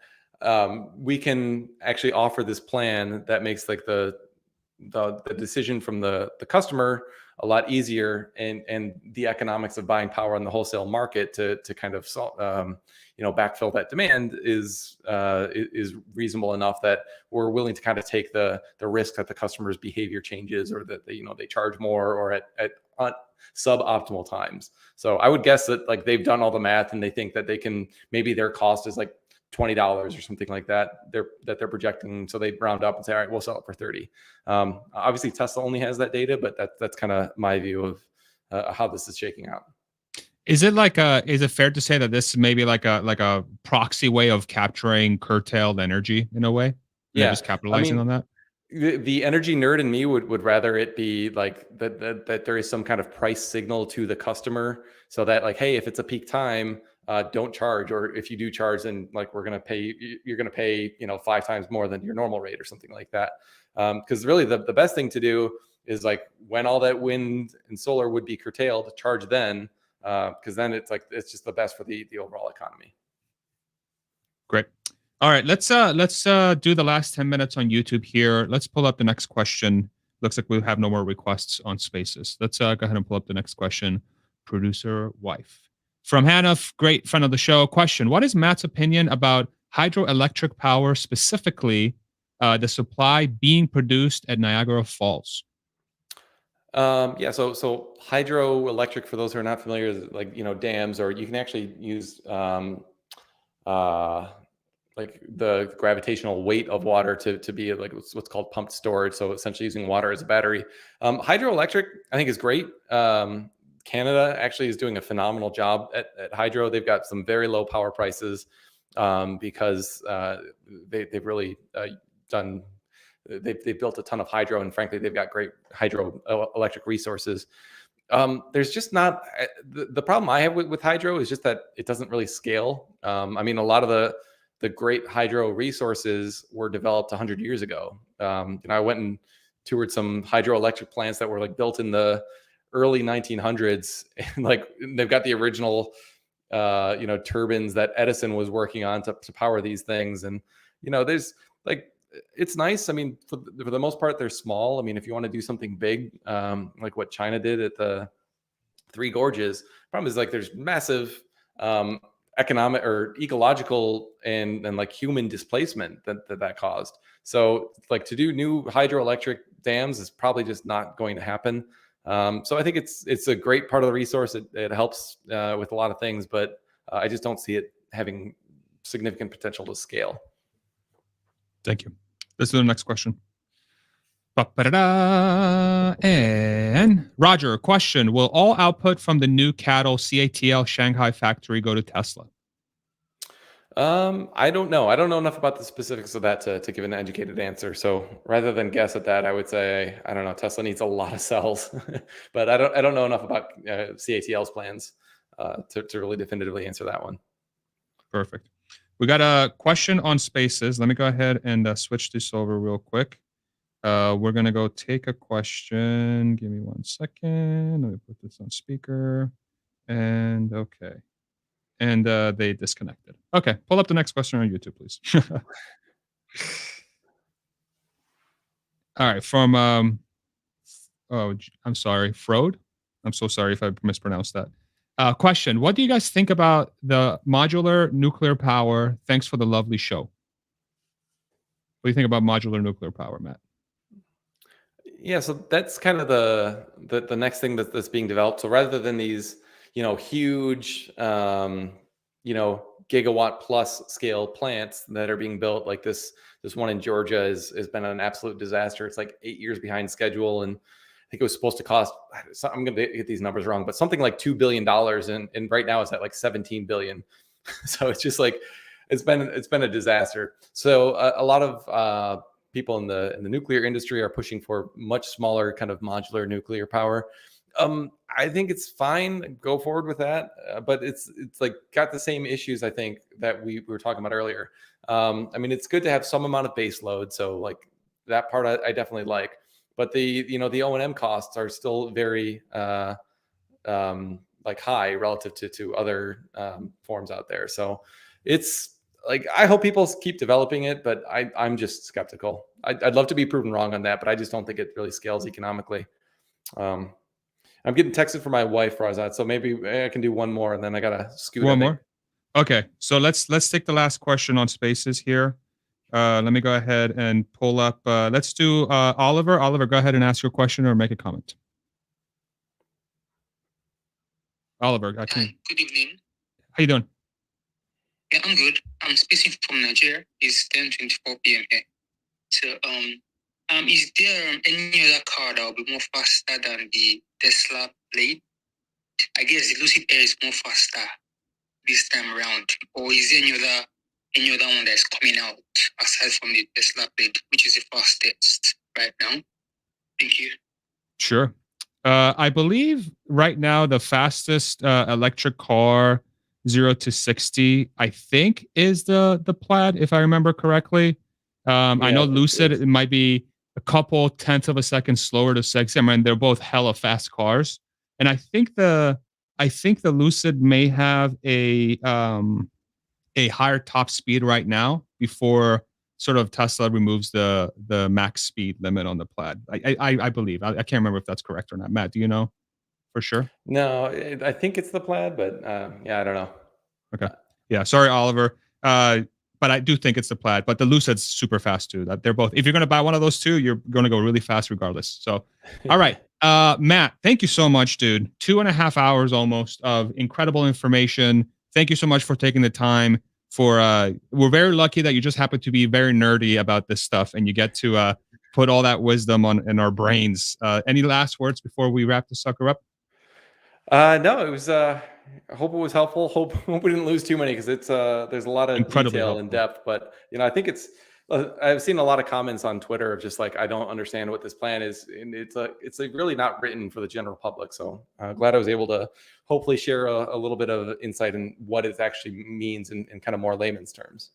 we can actually offer this plan that makes like the decision from the customer a lot easier, and the economics of buying power on the wholesale market to kind of backfill that demand is reasonable enough that we're willing to kind of take the risk that the customer's behavior changes, or that they charge more, or at suboptimal times. So I would guess that like they've done all the math and they think that they can, maybe their cost is like $20 or something like that they're projecting, so they round up and say, all right, we'll sell it for 30. Obviously Tesla only has that data, but that's kind of my view of how this is shaking out. Is it fair to say that this is maybe like a proxy way of capturing curtailed energy in a way? Yeah, just capitalizing on that. The energy nerd in me would rather it be like that there is some kind of price signal to the customer, so that like, hey, if it's a peak time, don't charge, or if you do charge, then like you're going to pay 5 times more than your normal rate or something like that. Because really the best thing to do is like when all that wind and solar would be curtailed, charge then, because then it's just the best for the overall economy. Great. All right, let's do the last 10 minutes on YouTube here. Let's pull up the next question. Looks like we have no more requests on Spaces. Let's go ahead and pull up the next question. Producer wife. From Hannah, great friend of the show. Question: what is Matt's opinion about hydroelectric power, specifically the supply being produced at Niagara Falls? Yeah, so hydroelectric, for those who are not familiar, is like dams, or you can actually use like the gravitational weight of water to be like what's called pumped storage. So essentially using water as a battery. Hydroelectric, I think, is great. Canada actually is doing a phenomenal job at hydro. They've got some very low power prices because they've really they've built a ton of hydro, and frankly, they've got great hydroelectric resources. There's just not the problem I have with hydro is just that it doesn't really scale. I mean, a lot of the great hydro resources were developed 100 years ago. I went and toured some hydroelectric plants that were like built in the early 1900s, and like they've got the original turbines that Edison was working on to power these things. And there's like, it's nice. I mean, for the most part, they're small. I mean, if you want to do something big, like what China did at the Three Gorges, problem is like there's massive economic or ecological and like human displacement that caused. So like to do new hydroelectric dams is probably just not going to happen. So I think it's a great part of the resource. It helps with a lot of things, but I just don't see it having significant potential to scale. Thank you. Let's do the next question. And Roger, question: will all output from the new cattle CATL Shanghai factory go to Tesla? I don't know. I don't know enough about the specifics of that to give an educated answer. So rather than guess at that, I would say, I don't know. Tesla needs a lot of cells, but I don't know enough about CATL's plans to really definitively answer that one. Perfect. We got a question on Spaces. Let me go ahead and switch this over real quick. We're going to go take a question. Give me 1 second. Let me put this on speaker. And okay. And they disconnected. Okay, pull up the next question on YouTube, please. All right, from I'm sorry, Frode. I'm so sorry if I mispronounced that. Question: what do you guys think about the modular nuclear power? Thanks for the lovely show. What do you think about modular nuclear power, Matt? Yeah, so that's kind of the next thing that's being developed. So rather than these huge gigawatt plus scale plants that are being built, like this one in Georgia has been an absolute disaster. It's like 8 years behind schedule, and I think it was supposed to cost, I'm going to get these numbers wrong, but something like $2 billion, and right now it's at like 17 billion. So it's just like it's been a disaster. So a lot of people in the nuclear industry are pushing for much smaller kind of modular nuclear power. I think it's fine. Go forward with that, but it's like got the same issues I think that we were talking about earlier. I mean, it's good to have some amount of base load, so like that part I definitely like. But the O&M costs are still very like high relative to other forms out there. So it's like I hope people keep developing it, but I'm just skeptical. I'd love to be proven wrong on that, but I just don't think it really scales economically. I'm getting texted from my wife, Razat, so maybe I can do one more, and then I gotta scoot. One more. Okay, so let's take the last question on spaces here. Let me go ahead and pull up. Let's do Oliver. Oliver, go ahead and ask your question or make a comment. Oliver, I can. Hi, good evening. How you doing? Yeah, I'm good. I'm speaking from Nigeria. It's 10:24 p.m. here. So, is there any other car that will be more faster than the Tesla Plaid? I guess the Lucid Air is more faster this time around, or is there any other one that's coming out aside from the Tesla Plaid, which is the fastest right now? Thank you. Sure. I believe right now the fastest electric car 0 to 60, I think, is the Plaid, if I remember correctly. I know Lucid, it might be a couple tenths of a second slower to 60. I mean, they're both hella fast cars, and I think the Lucid may have a higher top speed right now before sort of Tesla removes the max speed limit on the Plaid. I believe. I can't remember if that's correct or not. Matt, do you know for sure? No, I think it's the Plaid, but yeah, I don't know. Okay. Yeah. Sorry, Oliver. But I do think it's the Plaid. But the Lucid's super fast too. They're both. If you're going to buy one of those two, you're going to go really fast regardless. So, all right, Matt, thank you so much, dude. 2.5 hours almost of incredible information. Thank you so much for taking the time. We're very lucky that you just happen to be very nerdy about this stuff, and you get to put all that wisdom in our brains. Any last words before we wrap the sucker up? No, it was. I hope it was helpful. Hope we didn't lose too many because it's there's a lot of detail and depth. But I think it's. I've seen a lot of comments on Twitter of just like I don't understand what this plan is, and it's like really not written for the general public. So glad I was able to hopefully share a little bit of insight in what it actually means in kind of more layman's terms.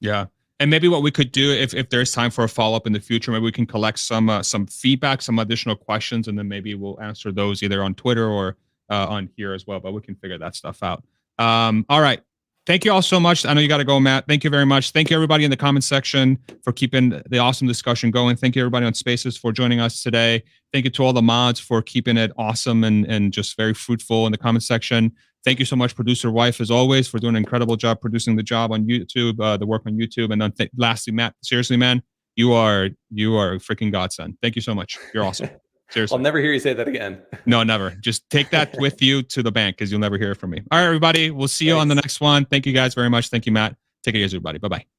Yeah. And maybe what we could do, if there's time for a follow-up in the future, maybe we can collect some feedback, some additional questions, and then maybe we'll answer those either on Twitter or on here as well. But we can figure that stuff out. All right. Thank you all so much. I know you got to go, Matt. Thank you very much. Thank you, everybody in the comment section for keeping the awesome discussion going. Thank you, everybody on Spaces, for joining us today. Thank you to all the mods for keeping it awesome and just very fruitful in the comment section. Thank you so much, producer wife, as always, for doing an incredible job producing the job on YouTube, the work on YouTube. And then lastly, Matt, seriously, man, you are a freaking godsend. Thank you so much. You're awesome. Seriously. I'll never hear you say that again. No, never. Just take that with you to the bank because you'll never hear it from me. All right, everybody. We'll see you on the next one. Thank you guys very much. Thank you, Matt. Take it easy, everybody. Bye-bye.